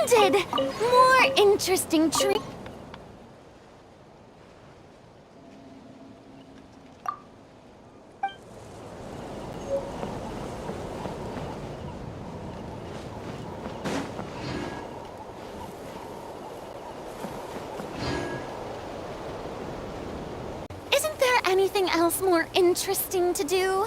Splendid! More interesting tree. Isn't there anything else more interesting to do?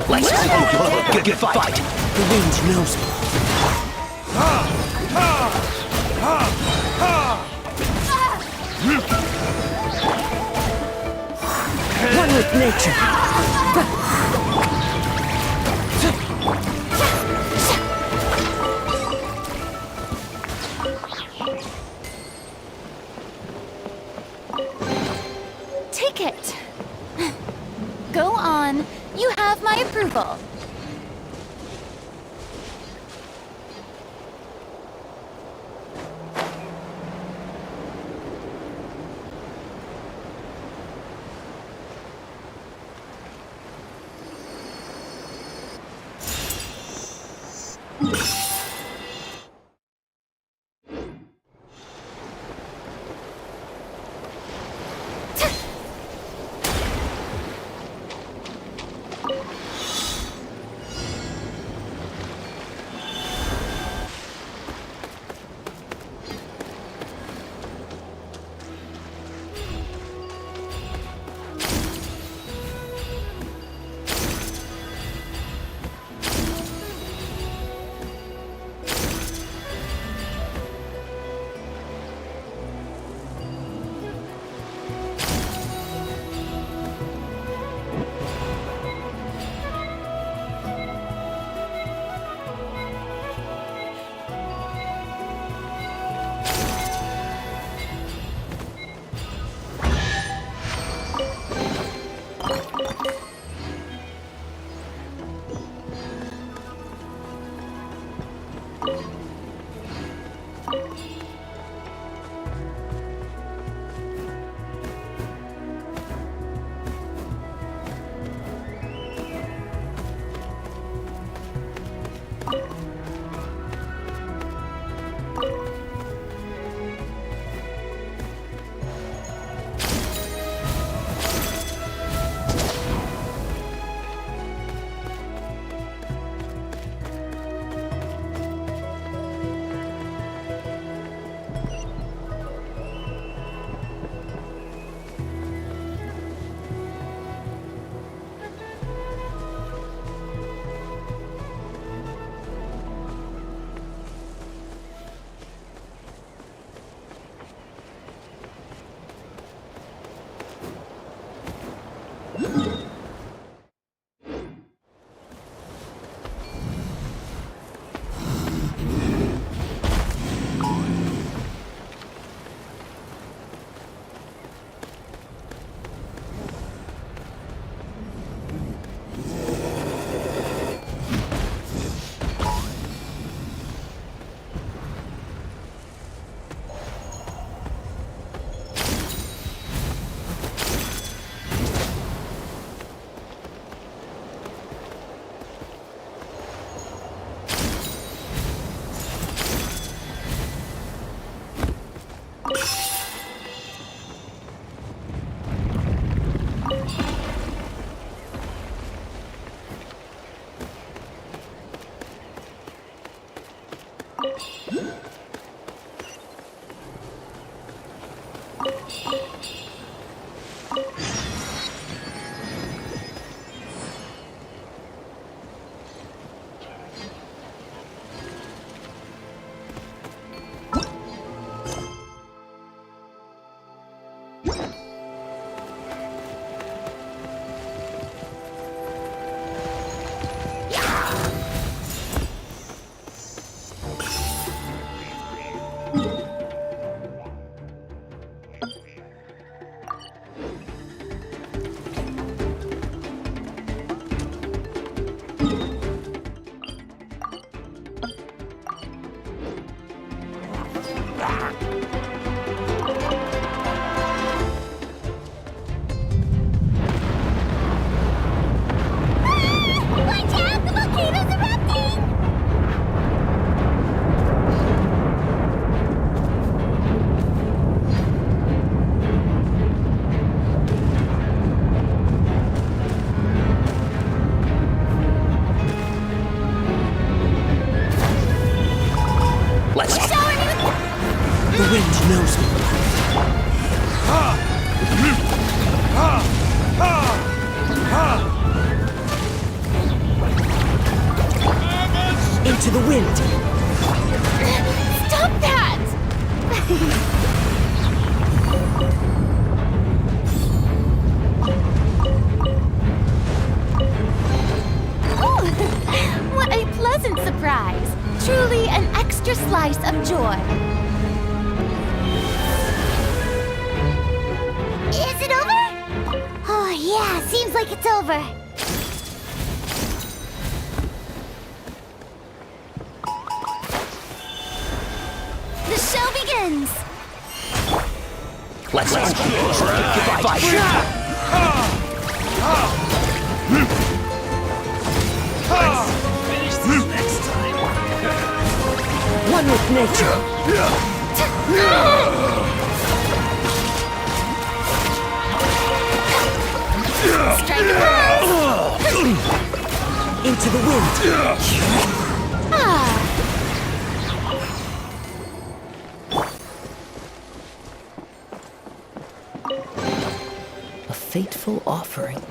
Let's go. Good fight. The wind knows me. with nature. Take it. Go on. You have my approval. Into the wind. Stop that! like it's over. The show begins! Let's fight. Finish this next time. One with nature. Strike a pose! Into the wind. A fateful offering.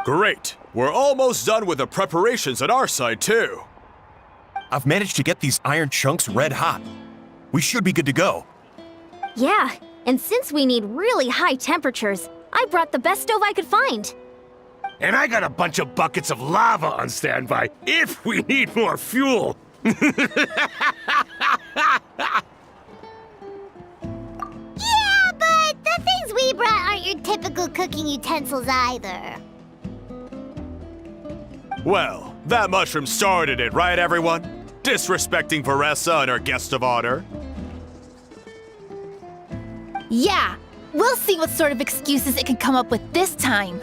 Great! We're almost done with the preparations on our side, too. I've managed to get these iron chunks red hot. We should be good to go. Yeah, and since we need really high temperatures, I brought the best stove I could find. And I got a bunch of buckets of lava on standby if we need more fuel. Yeah, but the things we brought aren't your typical cooking utensils either. Well, that mushroom started it, right, everyone? Disrespecting Veressa and her guest of honor. Yeah, we'll see what sort of excuses it can come up with this time.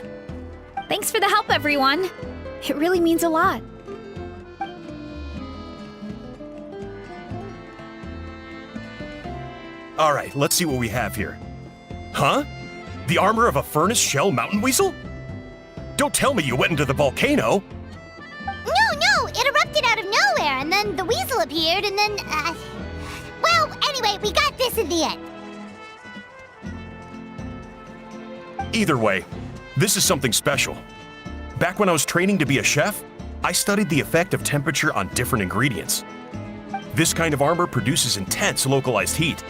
Thanks for the help, everyone. It really means a lot. All right, let's see what we have here. Huh? The armor of a furnace shell mountain weasel? Don't tell me you went into the volcano. No, it erupted out of nowhere, and then the weasel appeared, and then, well, anyway, we got this in the end. Either way, this is something special. Back when I was training to be a chef, I studied the effect of temperature on different ingredients. This kind of armor produces intense localized heat.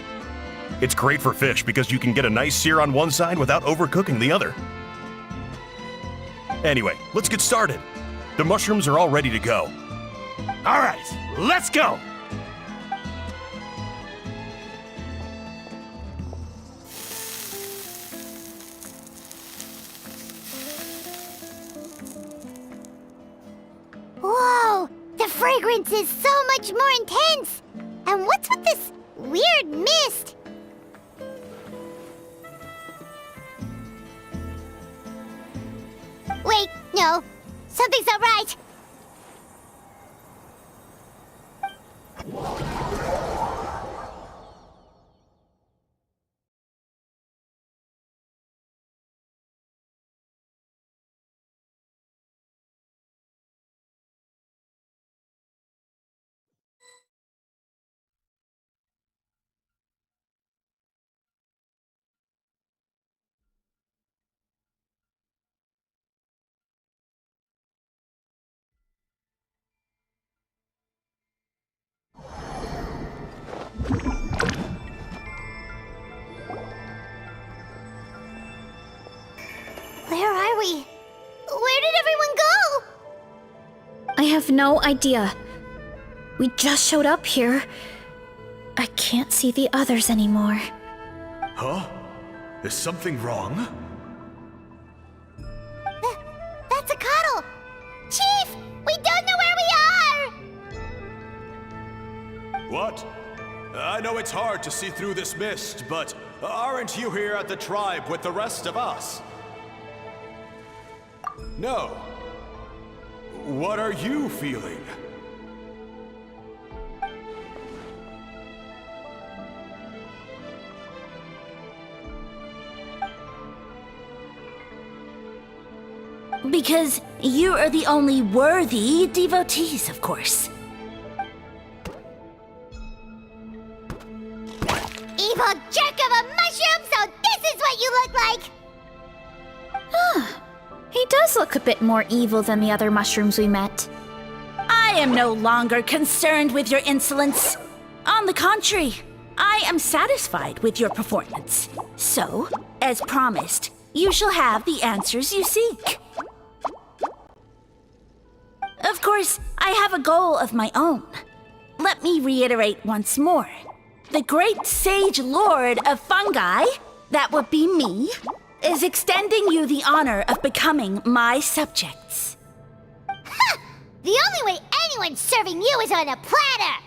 It's great for fish because you can get a nice sear on one side without overcooking the other. Anyway, let's get started. The mushrooms are all ready to go. All right, let's go! Whoa! The fragrance is so much more intense! And what's with this weird mist? Wait, no. Something's not right. Where are we? Where did everyone go? I have no idea. We just showed up here. I can't see the others anymore. Huh? Is something wrong? That's a cuddle! Chief! We don't know where we are! What? I know it's hard to see through this mist, but aren't you here at the tribe with the rest of us? No. What are you feeling? Because you are the only worthy devotees, of course. Evil jerk of a mushroom, so this is what you look like! He does look a bit more evil than the other mushrooms we met. I am no longer concerned with your insolence. On the contrary, I am satisfied with your performance. So, as promised, you shall have the answers you seek. Of course, I have a goal of my own. Let me reiterate once more. The great sage lord of fungi, that would be me, is extending you the honor of becoming my subjects. Ha! The only way anyone's serving you is on a platter!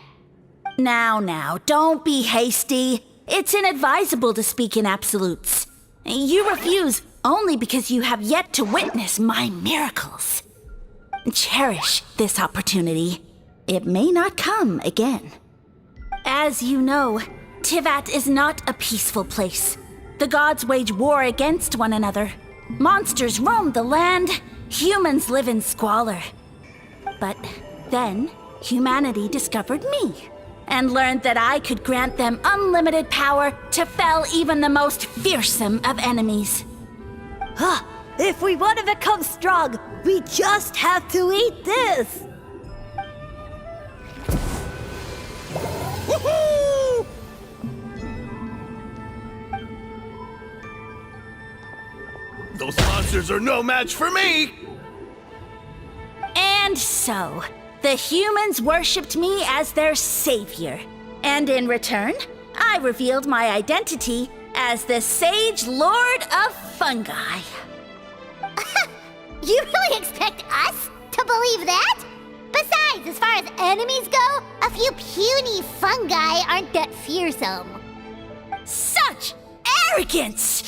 Now, don't be hasty. It's inadvisable to speak in absolutes. You refuse only because you have yet to witness my miracles. Cherish this opportunity. It may not come again. As you know, Tivat is not a peaceful place. The gods wage war against one another. Monsters roam the land. Humans live in squalor. But then, humanity discovered me and learned that I could grant them unlimited power to fell even the most fearsome of enemies. If we want to become strong, we just have to eat this! Woohoo! Those monsters are no match for me! And so, the humans worshipped me as their savior. And in return, I revealed my identity as the Sage Lord of Fungi. You really expect us to believe that? Besides, as far as enemies go, a few puny fungi aren't that fearsome. Such arrogance!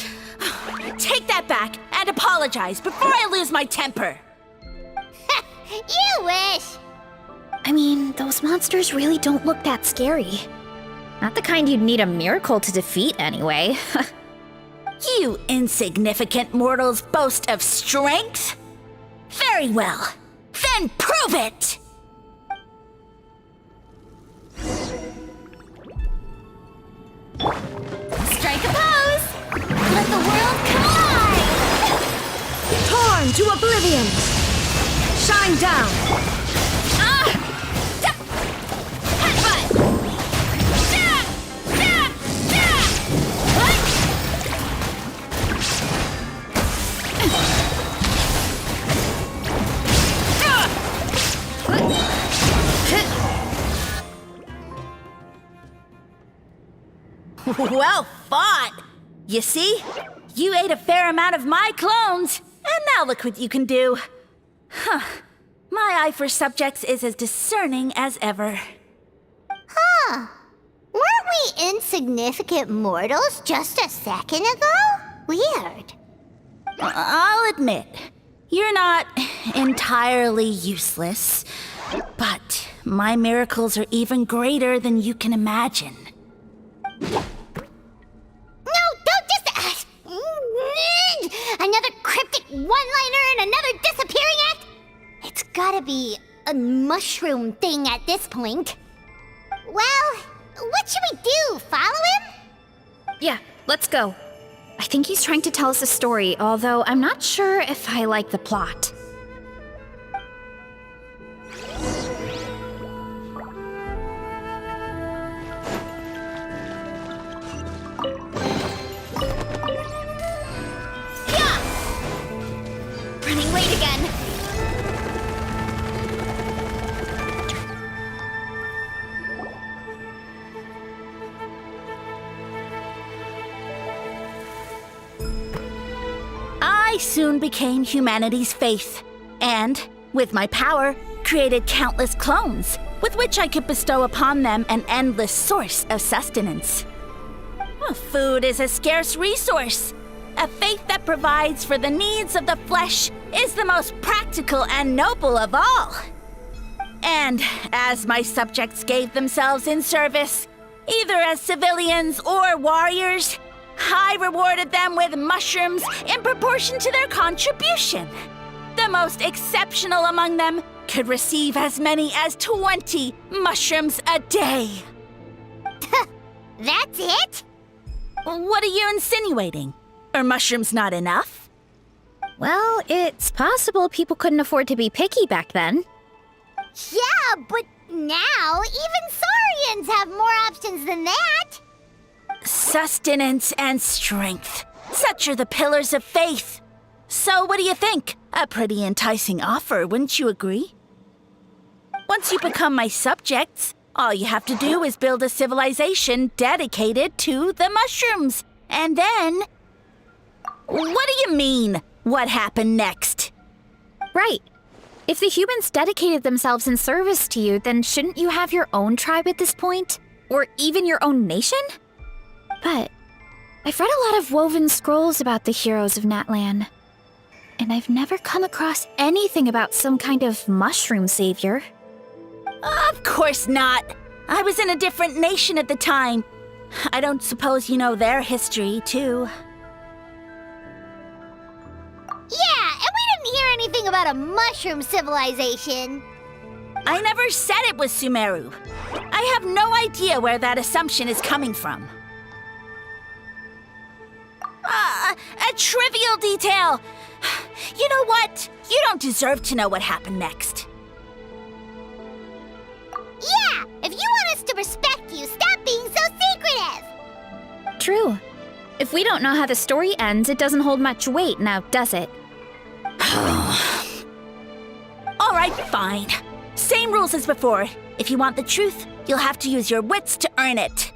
Take that back and apologize before I lose my temper. You wish! I mean, those monsters really don't look that scary. Not the kind you'd need a miracle to defeat, anyway. You insignificant mortals boast of strength? Very well. Then prove it! Strike a pose! Let the world collide! Torn to oblivion! Shine down! Well fought! You see? You ate a fair amount of my clones, and now look what you can do. Huh. My eye for subjects is as discerning as ever. Huh. Weren't we insignificant mortals just a second ago? Weird. I'll admit, you're not entirely useless, but my miracles are even greater than you can imagine. No, don't just... another cryptic one-liner and another disappearing act? It's gotta be a mushroom thing at this point. Well, what should we do? Follow him? Yeah, let's go. I think he's trying to tell us a story, although I'm not sure if I like the plot. Running late again. I soon became humanity's faith, and, with my power, created countless clones, with which I could bestow upon them an endless source of sustenance. Food is a scarce resource. A faith that provides for the needs of the flesh is the most practical and noble of all. And as my subjects gave themselves in service, either as civilians or warriors, I rewarded them with mushrooms in proportion to their contribution. The most exceptional among them could receive as many as 20 mushrooms a day. That's it? What are you insinuating? Are mushrooms not enough? Well, it's possible people couldn't afford to be picky back then. Yeah, but now even Saurians have more options than that. Sustenance and strength. Such are the pillars of faith. So what do you think? A pretty enticing offer, wouldn't you agree? Once you become my subjects, all you have to do is build a civilization dedicated to the mushrooms. And then... What do you mean, what happened next? Right. If the humans dedicated themselves in service to you, then shouldn't you have your own tribe at this point? Or even your own nation? But I've read a lot of woven scrolls about the heroes of Natlan, and I've never come across anything about some kind of mushroom savior. Of course not. I was in a different nation at the time. I don't suppose you know their history, too. Yeah, and we didn't hear anything about a mushroom civilization. I never said it was Sumeru. I have no idea where that assumption is coming from. A trivial detail. You know what? You don't deserve to know what happened next. Yeah, if you want us to respect you, stop being so secretive. True. If we don't know how the story ends, it doesn't hold much weight now, does it? All right, fine. Same rules as before. If you want the truth, you'll have to use your wits to earn it.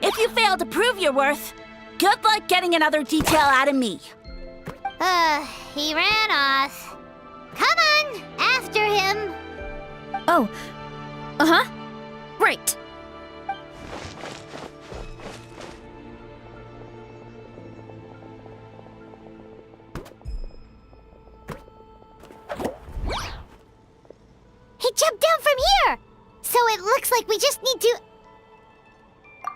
If you fail to prove your worth, good luck getting another detail out of me. He ran off. Come on, after him. Oh. Uh-huh. Right. He jumped down from here! So it looks like we just need to...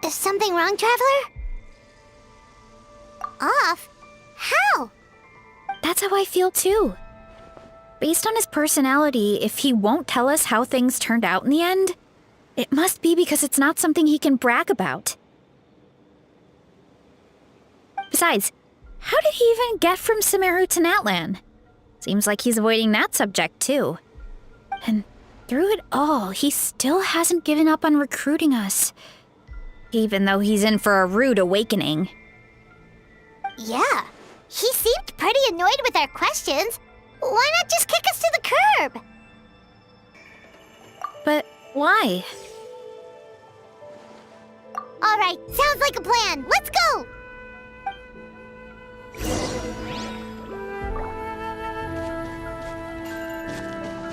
Is something wrong, Traveler? Off? How? That's how I feel too. Based on his personality, if he won't tell us how things turned out in the end, it must be because it's not something he can brag about. Besides, how did he even get from Sumeru to Natlan? Seems like he's avoiding that subject, too. And through it all, he still hasn't given up on recruiting us. Even though he's in for a rude awakening. Yeah, he seemed pretty annoyed with our questions. Why not just kick us to the curb? But why? All right, sounds like a plan. Let's go!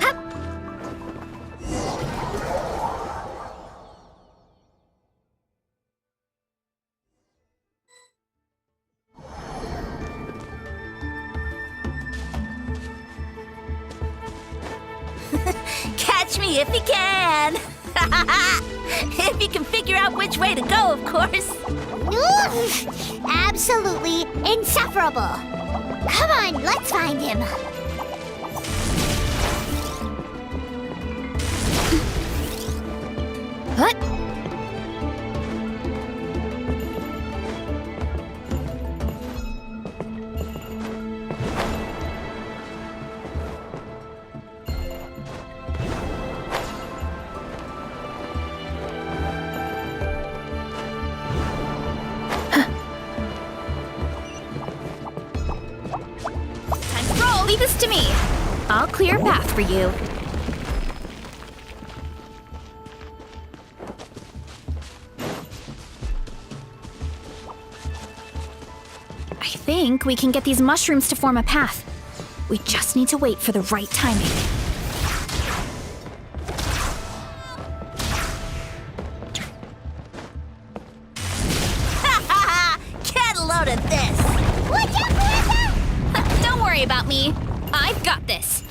Hup. Catch me if you can! If you can figure out which way to go, of course. Oof, absolutely insufferable. Come on, let's find him. What? Leave this to me. I'll clear a path for you. I think we can get these mushrooms to form a path. We just need to wait for the right timing. Get a load of this! Watch out, Martha! Don't worry about me. I've got this.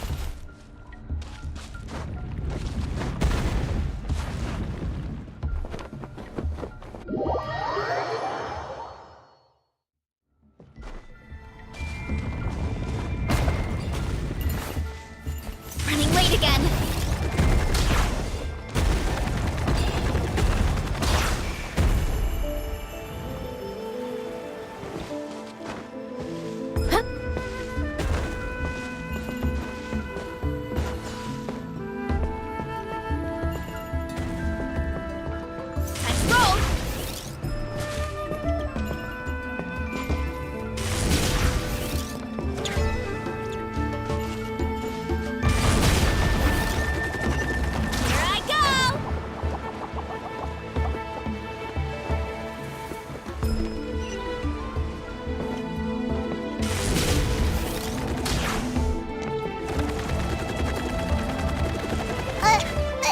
Running late again.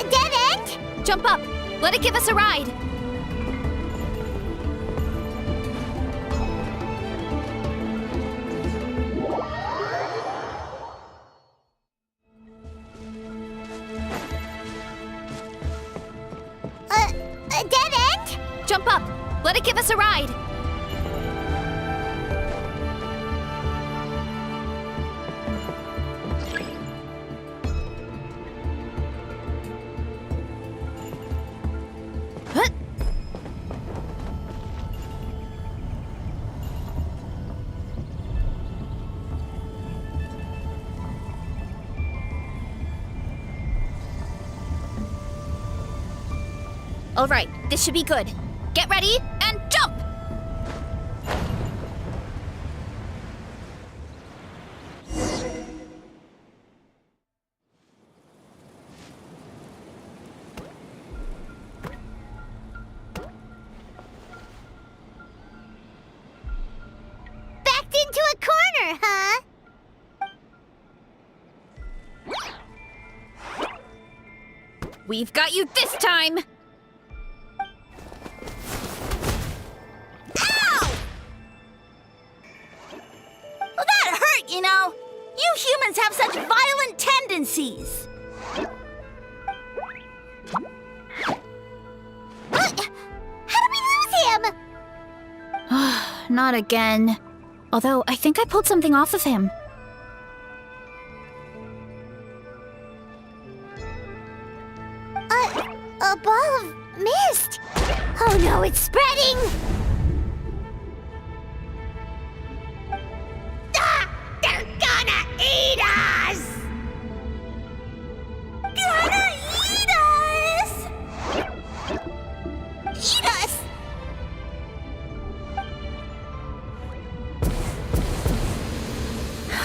Dead end? Jump up. Let it give us a ride. Dead end? Jump up. Let it give us a ride. All right, this should be good. Get ready and jump! Backed into a corner, huh? We've got you this time! You know, you humans have such violent tendencies. How did we lose him? Not again. Although, I think I pulled something off of him. A ball of mist. Oh no, it's spreading. They're gonna eat us!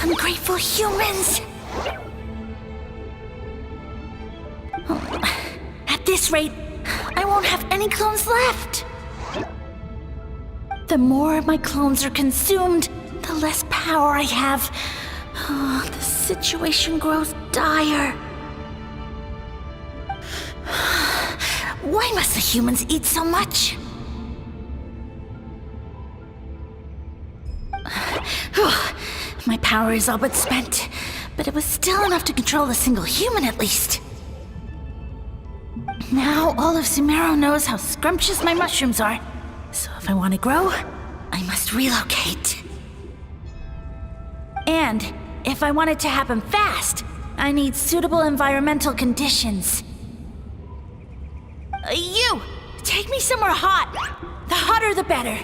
ungrateful humans! At this rate, I won't have any clones left! The more my clones are consumed, the less power I have. Oh, the situation grows dire. Why must the humans eat so much? My power is all but spent, but it was still enough to control a single human at least. Now all of Sumeru knows how scrumptious my mushrooms are, so if I want to grow, I must relocate. And if I want it to happen fast, I need suitable environmental conditions. You! Take me somewhere hot! The hotter the better!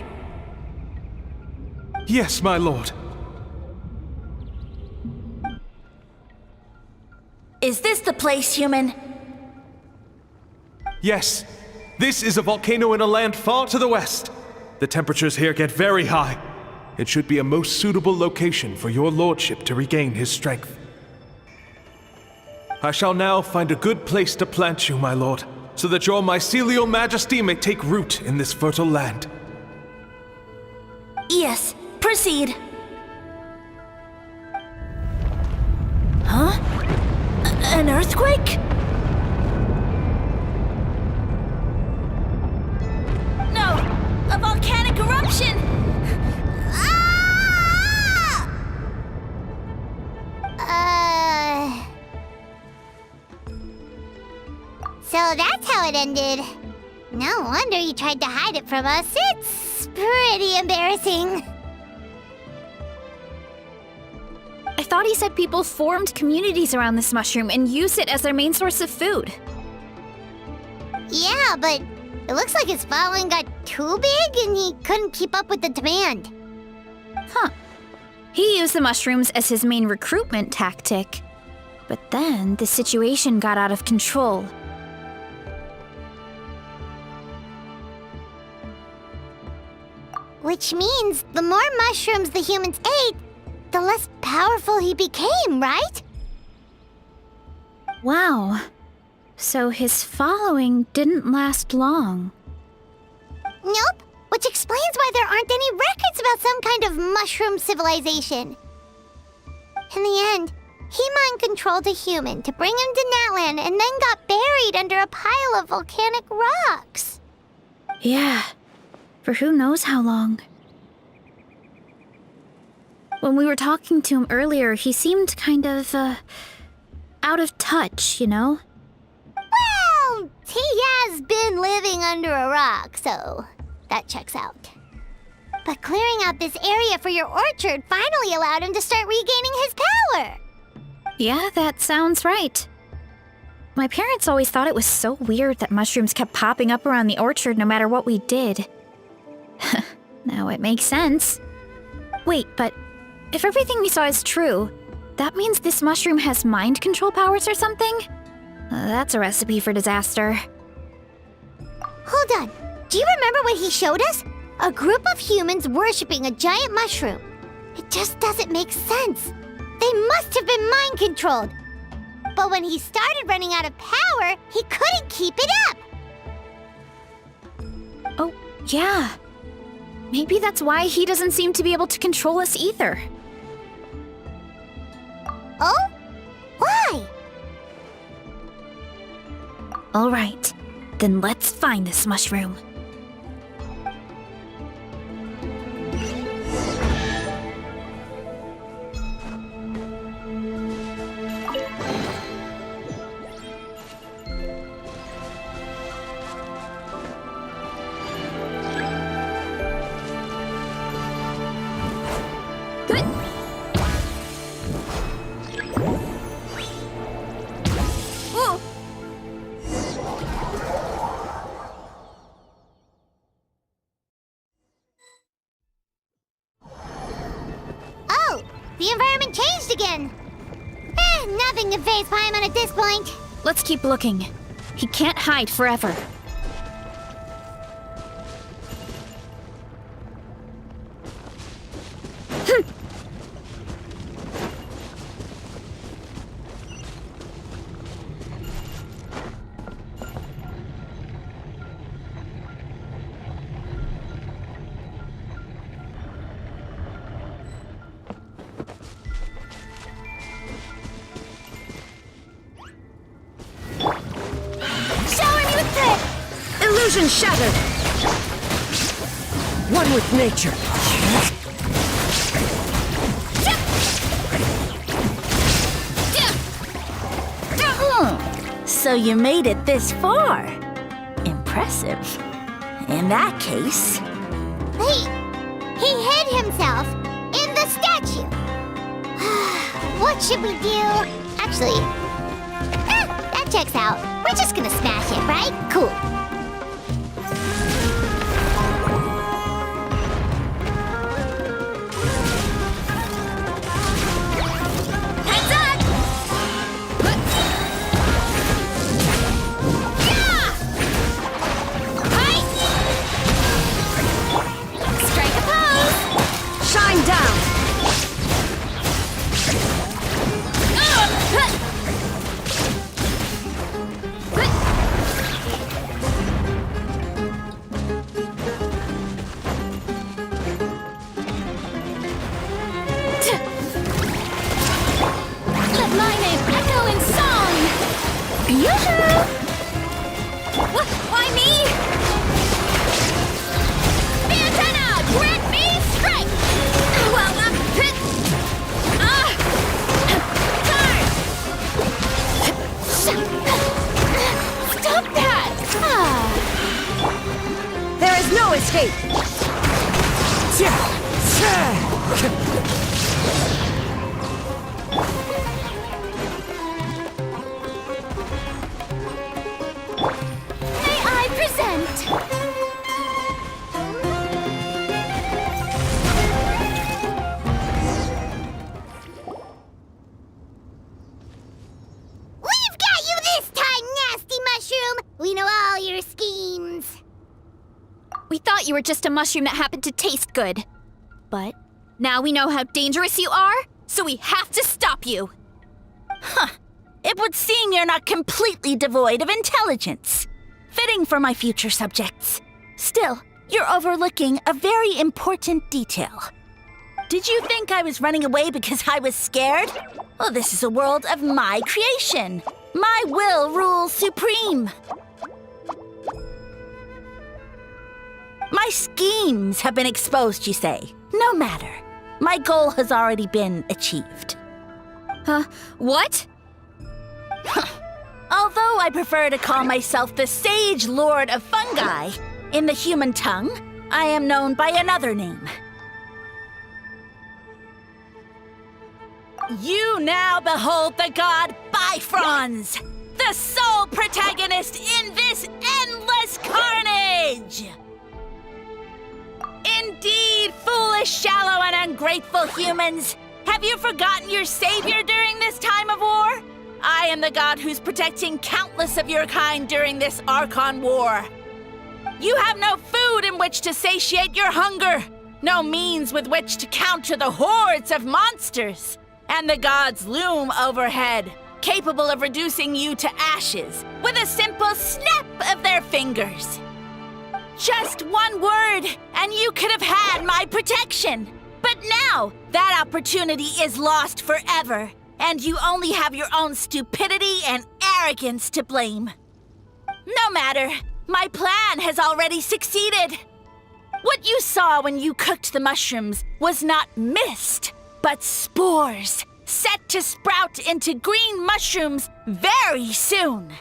Yes, my lord. Is this the place, human? Yes. This is a volcano in a land far to the west. The temperatures here get very high. It should be a most suitable location for your lordship to regain his strength. I shall now find a good place to plant you, my lord, so that your mycelial majesty may take root in this fertile land. Yes, proceed. Huh? An earthquake? No! A volcanic eruption! Ah! So that's how it ended. No wonder you tried to hide it from us. It's pretty embarrassing. I thought he said people formed communities around this mushroom and used it as their main source of food. Yeah, but it looks like his following got too big and he couldn't keep up with the demand. Huh. He used the mushrooms as his main recruitment tactic. But then the situation got out of control. Which means the more mushrooms the humans ate, the less powerful he became, right? Wow. So his following didn't last long. Nope, which explains why there aren't any records about some kind of mushroom civilization. In the end, he mind-controlled a human to bring him to Natland and then got buried under a pile of volcanic rocks. Yeah, for who knows how long. When we were talking to him earlier, he seemed kind of, out of touch, you know? Well, he has been living under a rock, so that checks out. But clearing out this area for your orchard finally allowed him to start regaining his power. Yeah, that sounds right. My parents always thought it was so weird that mushrooms kept popping up around the orchard no matter what we did. Now it makes sense. Wait, but if everything we saw is true, that means this mushroom has mind control powers or something? That's a recipe for disaster. Hold on. Do you remember what he showed us? A group of humans worshipping a giant mushroom. It just doesn't make sense. They must have been mind-controlled. But when he started running out of power, he couldn't keep it up. Oh, yeah. Maybe that's why he doesn't seem to be able to control us either. Oh? Why? All right, then let's find this mushroom. Oh, the environment changed again. Nothing to faze Paimon at this point. Let's keep looking. He can't hide forever. Illusion shattered! One with nature. So you made it this far. Impressive. In that case... He hid himself in the statue. What should we do? Actually, that checks out. We're just gonna smash it, right? Cool. Heads up! Strike a pose! Shine down! Let my name echo in song! Yoo-hoo! Why me? Antenna! Grant me strike! Well, guard! Stop that! There is no escape! May I present? We've got you this time, nasty mushroom! We know all your schemes. We thought you were just a mushroom that happened to taste good. But now we know how dangerous you are, so we have to stop you. It would seem you're not completely devoid of intelligence. Fitting for my future subjects. Still, you're overlooking a very important detail. Did you think I was running away because I was scared? Oh, this is a world of my creation. My will rules supreme. My schemes have been exposed, you say. No matter. My goal has already been achieved. What? Although I prefer to call myself the Sage Lord of Fungi, in the human tongue, I am known by another name. You now behold the god Bifrons, the sole protagonist in this endless carnage! Indeed, foolish, shallow, and ungrateful humans! Have you forgotten your savior during this time of war? I am the god who's protecting countless of your kind during this Archon war. You have no food in which to satiate your hunger, no means with which to counter the hordes of monsters, and the gods loom overhead, capable of reducing you to ashes with a simple snap of their fingers. Just one word, and you could have had my protection. But now, that opportunity is lost forever, and you only have your own stupidity and arrogance to blame. No matter, my plan has already succeeded. What you saw when you cooked the mushrooms was not mist, but spores, set to sprout into green mushrooms very soon.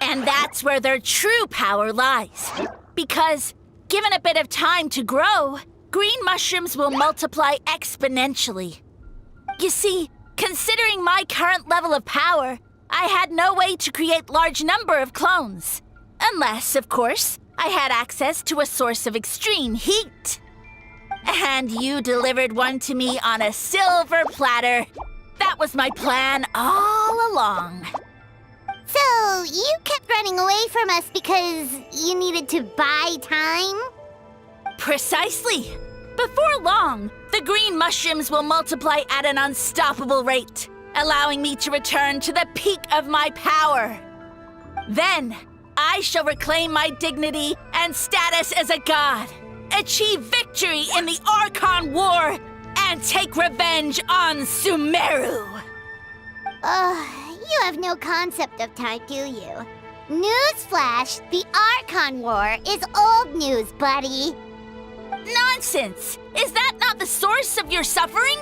And that's where their true power lies. Because, given a bit of time to grow, green mushrooms will multiply exponentially. You see, considering my current level of power, I had no way to create large number of clones. Unless, of course, I had access to a source of extreme heat. And you delivered one to me on a silver platter. That was my plan all along. So, you kept running away from us because you needed to buy time? Precisely. Before long, the green mushrooms will multiply at an unstoppable rate, allowing me to return to the peak of my power. Then, I shall reclaim my dignity and status as a god, achieve victory in the Archon War, and take revenge on Sumeru. You have no concept of time, do you? Newsflash, the Archon War is old news, buddy. Nonsense! Is that not the source of your suffering?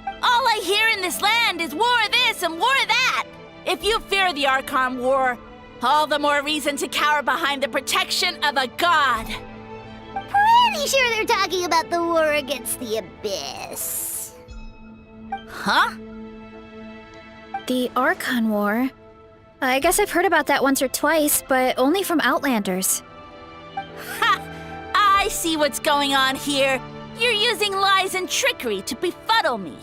All I hear in this land is war this and war that. If you fear the Archon War, all the more reason to cower behind the protection of a god. Pretty sure they're talking about the war against the Abyss. Huh? The Archon War? I guess I've heard about that once or twice, but only from Outlanders. Ha! I see what's going on here. You're using lies and trickery to befuddle me.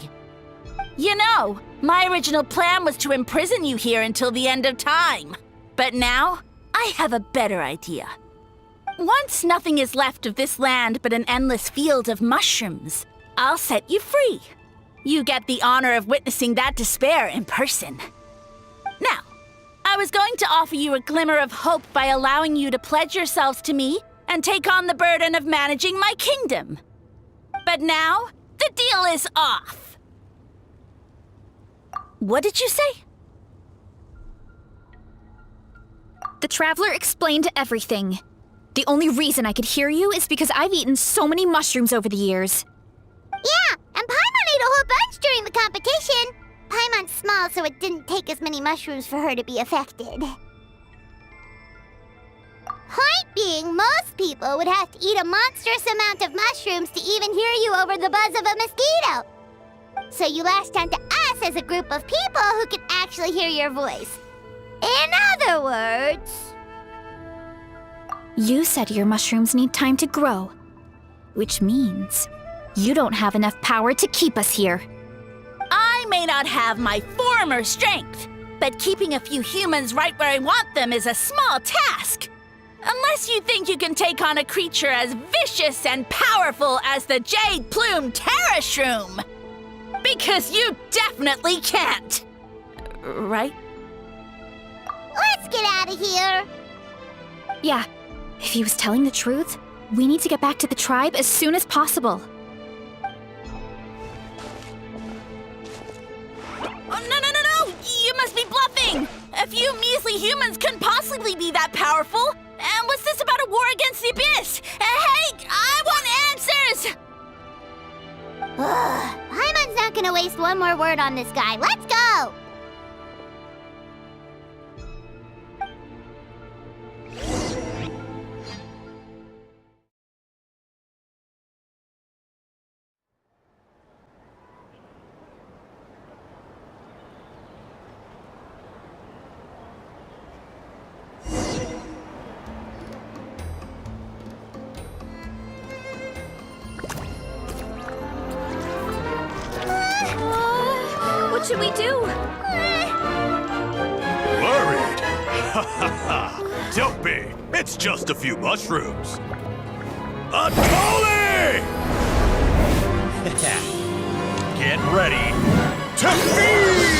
You know, my original plan was to imprison you here until the end of time. But now, I have a better idea. Once nothing is left of this land but an endless field of mushrooms, I'll set you free. You get the honor of witnessing that despair in person. Now, I was going to offer you a glimmer of hope by allowing you to pledge yourselves to me and take on the burden of managing my kingdom. But now, the deal is off. What did you say? The Traveler explained everything. The only reason I could hear you is because I've eaten so many mushrooms over the years. Yeah, and Paimon ate a whole bunch during the competition. Paimon's small, so it didn't take as many mushrooms for her to be affected. Point being, most people would have to eat a monstrous amount of mushrooms to even hear you over the buzz of a mosquito. So you latched onto us as a group of people who can actually hear your voice. In other words... You said your mushrooms need time to grow, which means you don't have enough power to keep us here. I may not have my former strength, but keeping a few humans right where I want them is a small task. Unless you think you can take on a creature as vicious and powerful as the Jade-Plumed Terrashroom. Because you definitely can't. Right? Let's get out of here. Yeah, if he was telling the truth, we need to get back to the tribe as soon as possible. Oh, no! You must be bluffing! A few measly humans couldn't possibly be that powerful! And what's this about a war against the Abyss? Hey, I want answers! Paimon's not gonna waste one more word on this guy. Let's go! What should we do? Worried? Ha ha ha! Don't be! It's just a few mushrooms. Atoli! Get ready to feast!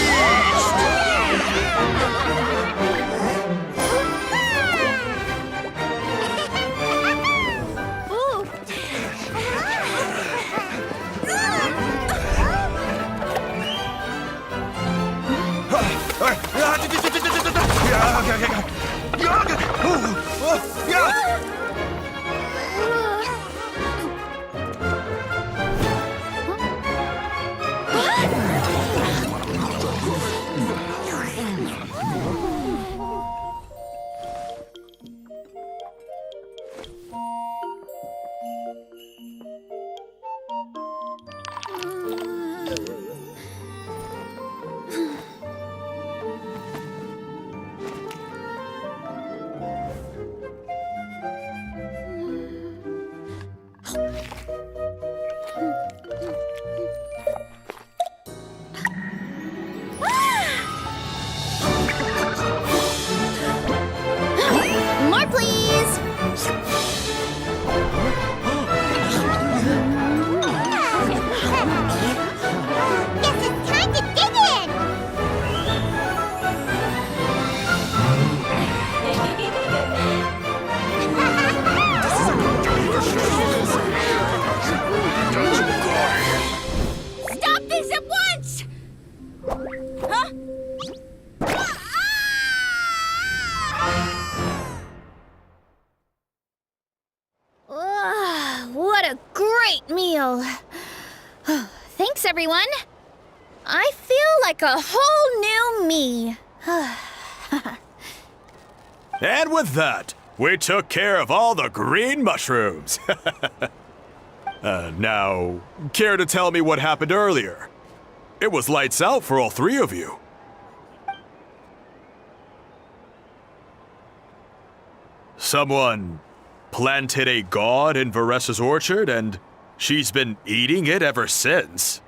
More, please! Guess it's time to dig in! Stop this at once! Huh? Ah! everyone! I feel like a whole new me. And with that, we took care of all the green mushrooms. Now, care to tell me what happened earlier? It was lights out for all three of you. Someone planted a god in Varessa's orchard, and she's been eating it ever since.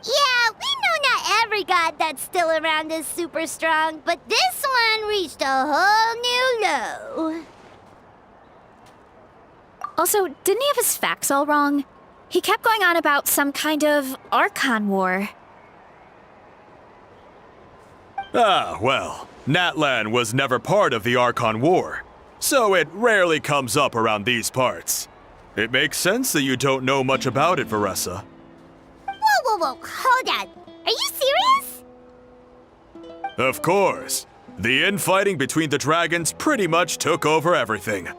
Yeah, we know not every god that's still around is super strong, but this one reached a whole new low. Also, didn't he have his facts all wrong? He kept going on about some kind of Archon war. Ah, well, Natlan was never part of the Archon War, so it rarely comes up around these parts. It makes sense that you don't know much about it, Varessa. Whoa, hold on. Are you serious? Of course. The infighting between the dragons pretty much took over everything.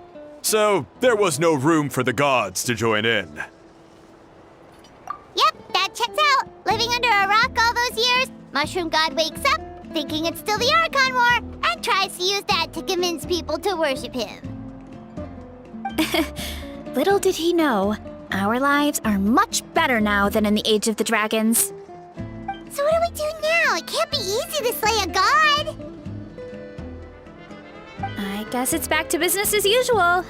So, there was no room for the gods to join in. Yep, that checks out. Living under a rock all those years, Mushroom God wakes up, thinking it's still the Archon War, and tries to use that to convince people to worship him. Little did he know, our lives are much better now than in the Age of the Dragons. So what do we do now? It can't be easy to slay a god. I guess it's back to business as usual.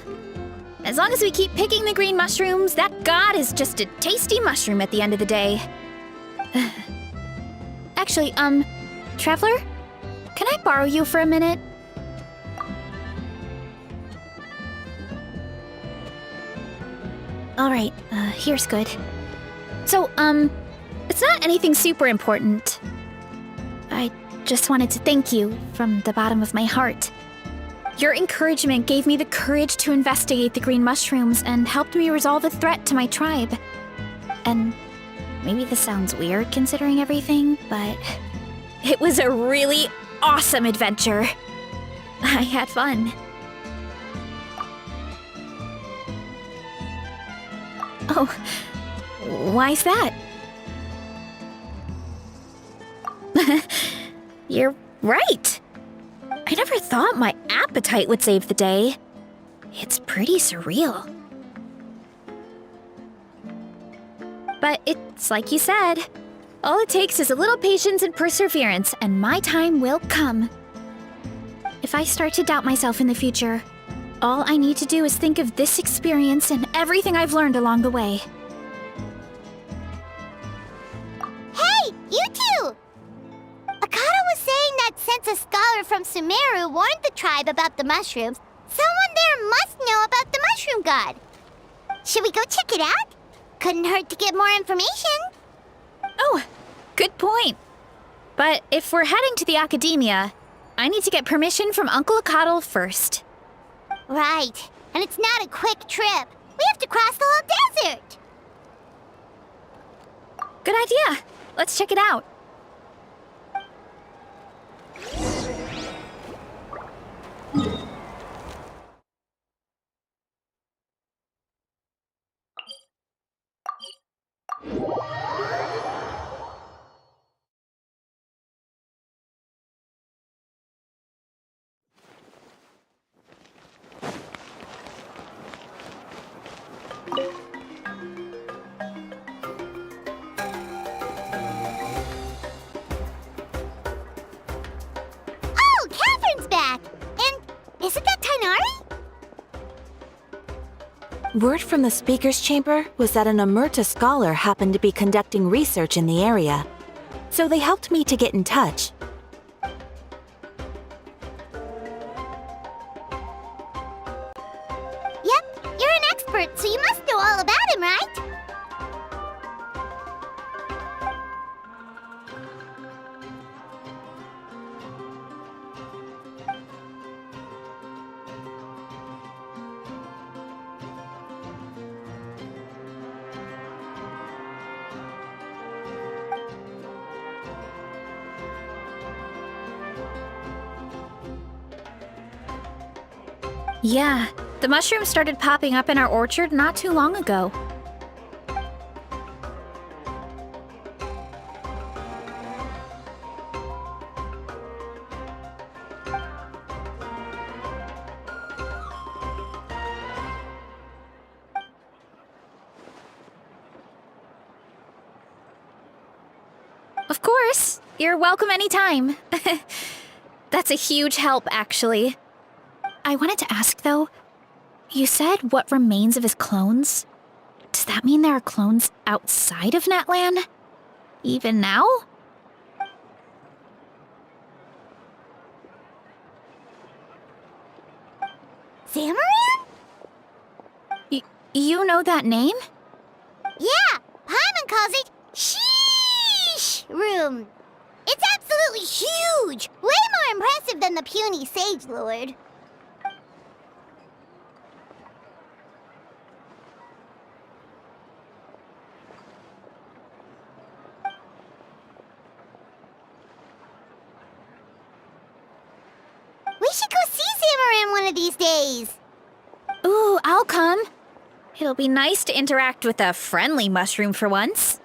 As long as we keep picking the green mushrooms, that god is just a tasty mushroom at the end of the day. Actually, Traveler? Can I borrow you for a minute? Alright, here's good. So, it's not anything super important. I just wanted to thank you from the bottom of my heart. Your encouragement gave me the courage to investigate the green mushrooms and helped me resolve a threat to my tribe. And maybe this sounds weird considering everything, but it was a really awesome adventure. I had fun. Oh, why's that? You're right. I never thought my appetite would save the day. It's pretty surreal. But it's like you said. All it takes is a little patience and perseverance, and my time will come. If I start to doubt myself in the future, all I need to do is think of this experience and everything I've learned along the way. Hey, you two! Akata was saying that since a scholar from Sumeru warned the tribe about the mushrooms, someone there must know about the mushroom god. Should we go check it out? Couldn't hurt to get more information. Oh, good point. But if we're heading to the academia, I need to get permission from Uncle Akatl first. Right, and it's not a quick trip. We have to cross the whole desert. Good idea. Let's check it out. Oh, Catherine's back! And isn't that Tainari? Word from the speaker's chamber was that an Amurta scholar happened to be conducting research in the area. So they helped me to get in touch. Yep, you're an expert, so you must know all about him, right? Yeah, the mushrooms started popping up in our orchard not too long ago. Of course. You're welcome anytime. That's a huge help, actually. I wanted to ask, though, you said what remains of his clones? Does that mean there are clones outside of Natlan? Even now? Zamaran? You know that name? Yeah, Paimon calls it Sheesh Room. It's absolutely huge! Way more impressive than the puny Sage Lord. We should go see Zamaran one of these days. Ooh, I'll come. It'll be nice to interact with a friendly mushroom for once.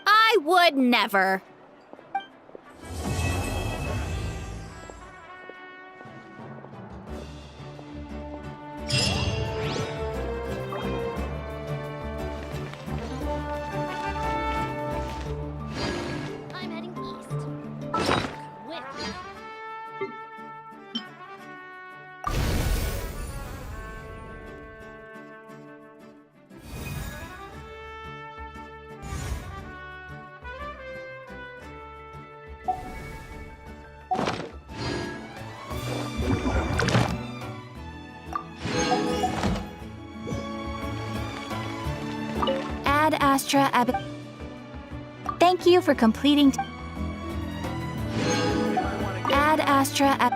I would never. I'm heading east. Come with me. Ad Astra Ab. Thank you for completing. Ad Astra Ab.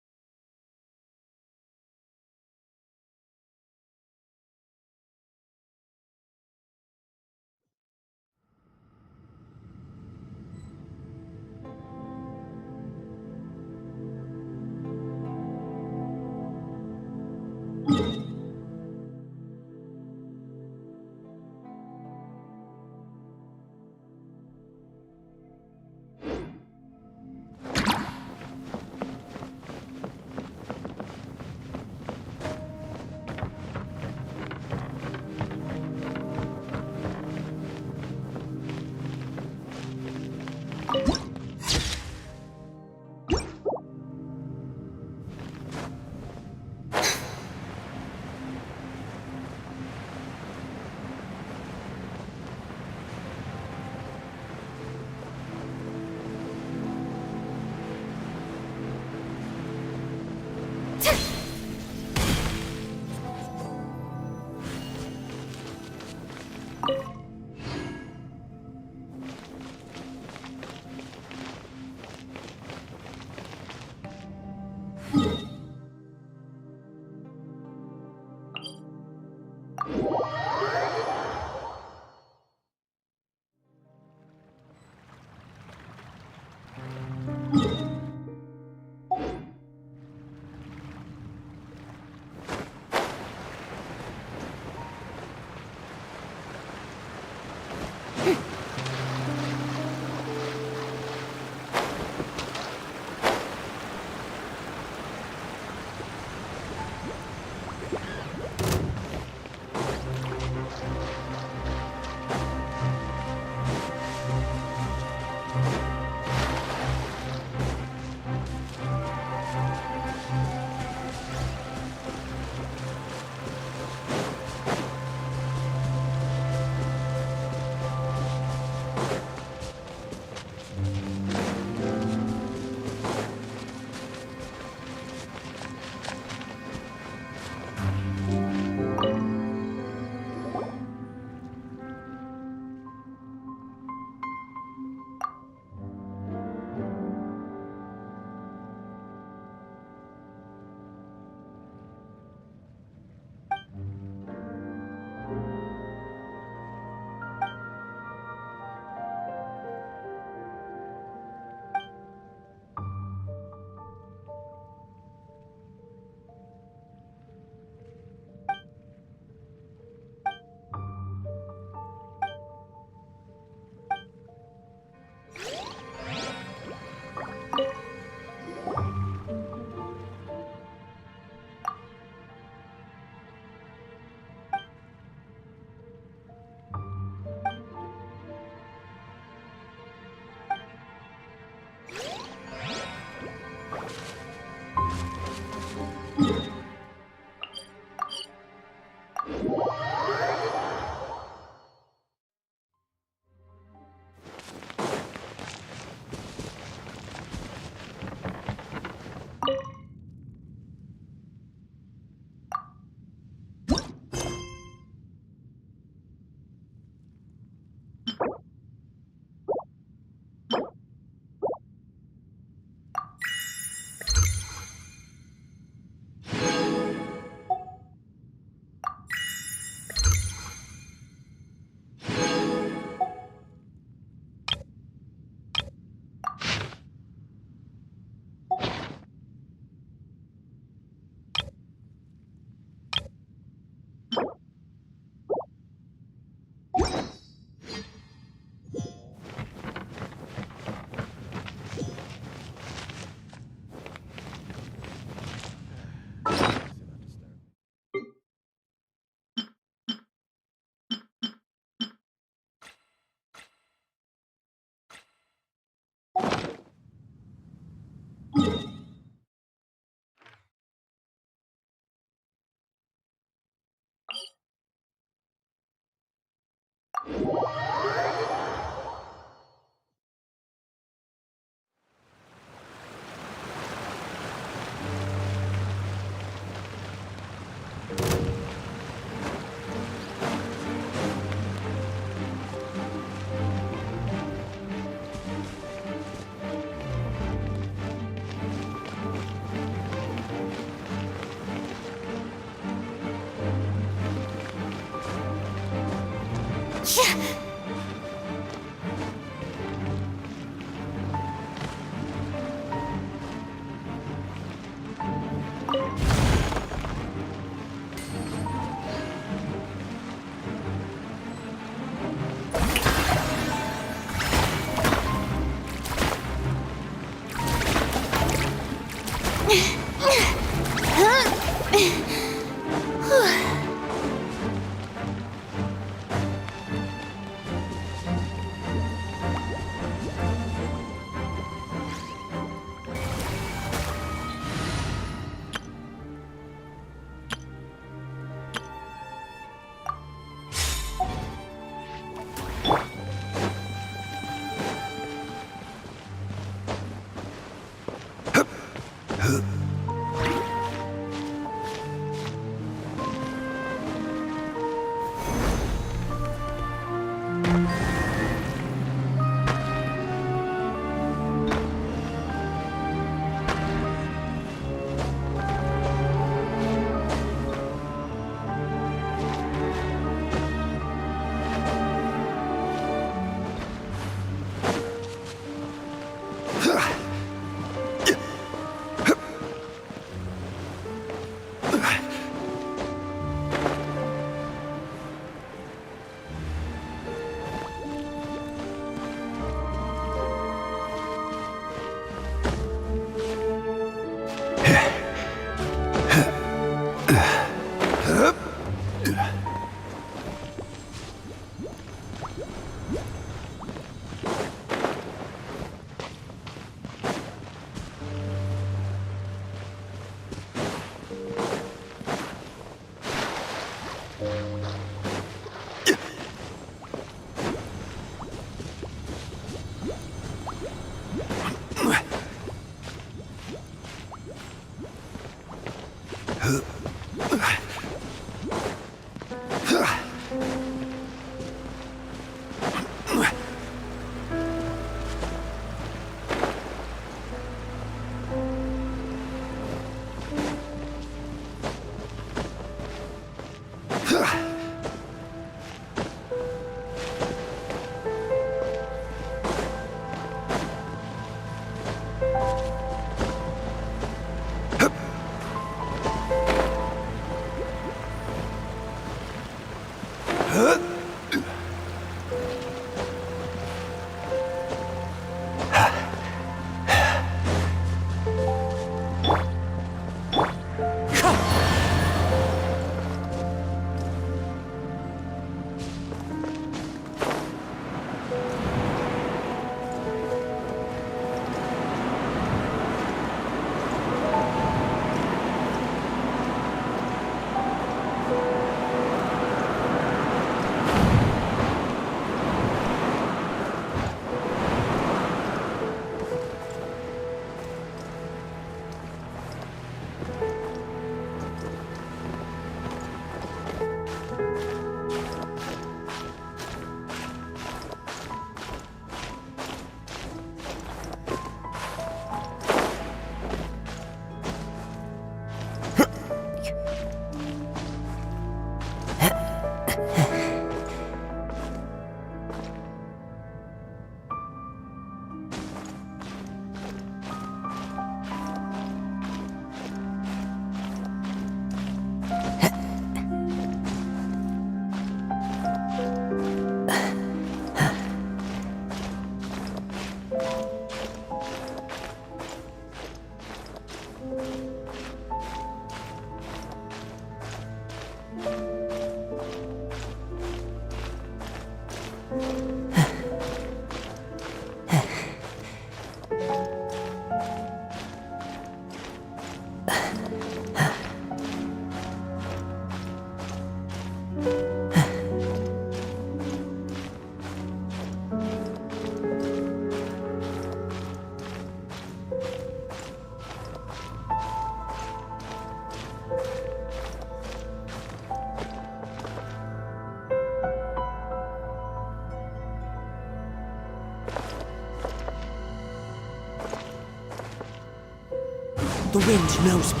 The wind knows me.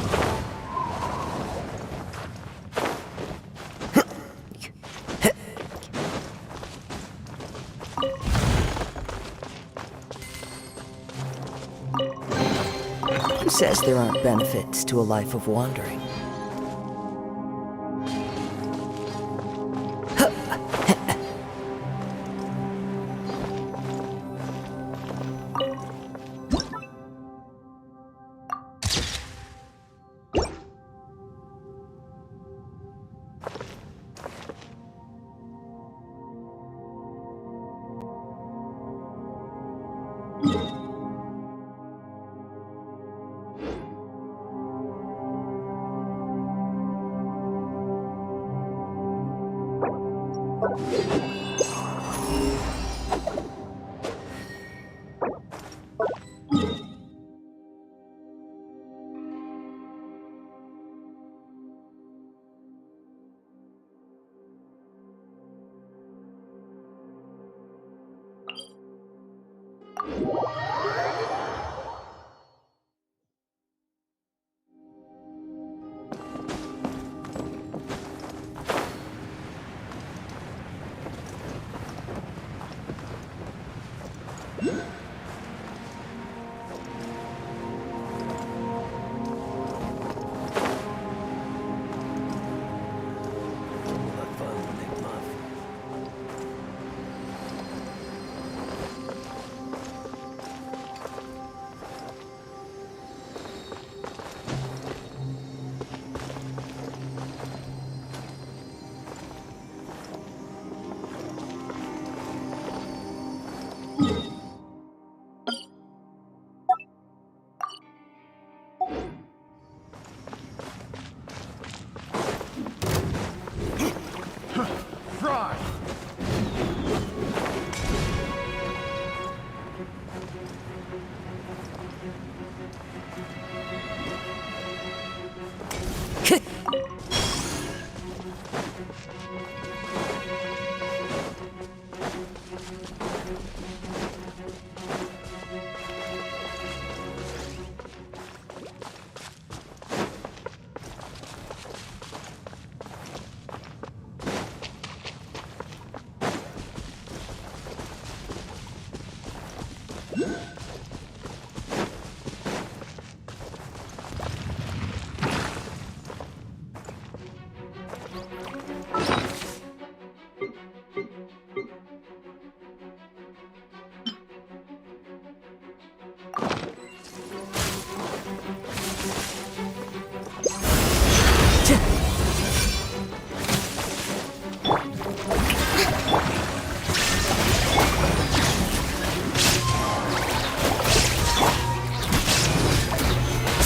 Who says there aren't benefits to a life of wandering?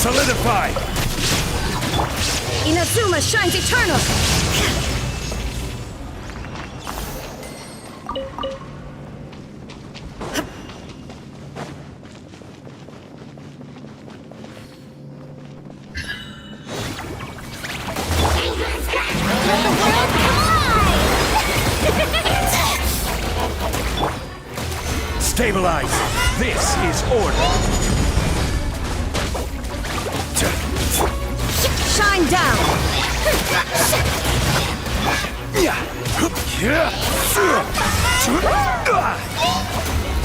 Solidify! Inazuma shines eternal! Stabilize! This is order! Shine down!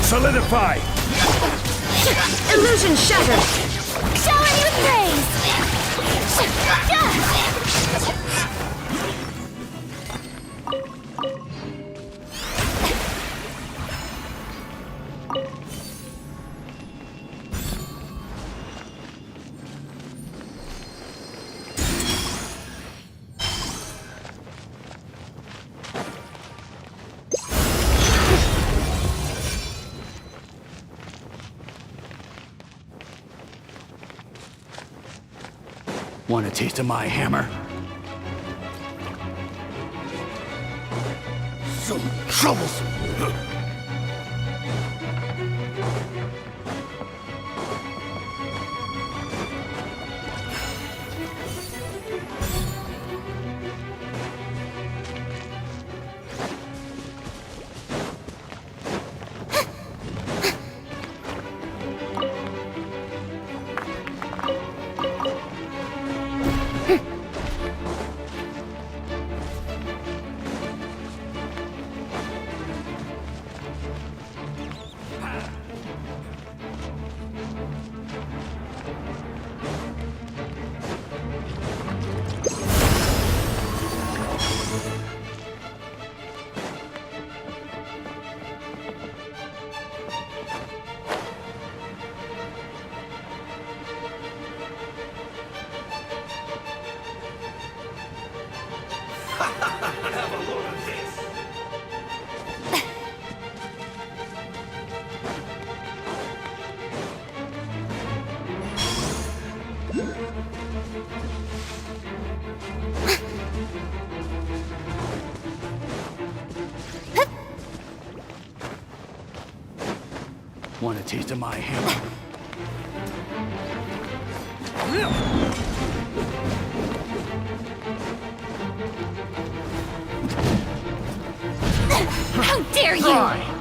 Solidify! Illusion shattered! Showing you praise! Want a taste of my hammer? Some troublesome. Want a taste of my hammer? How dare you!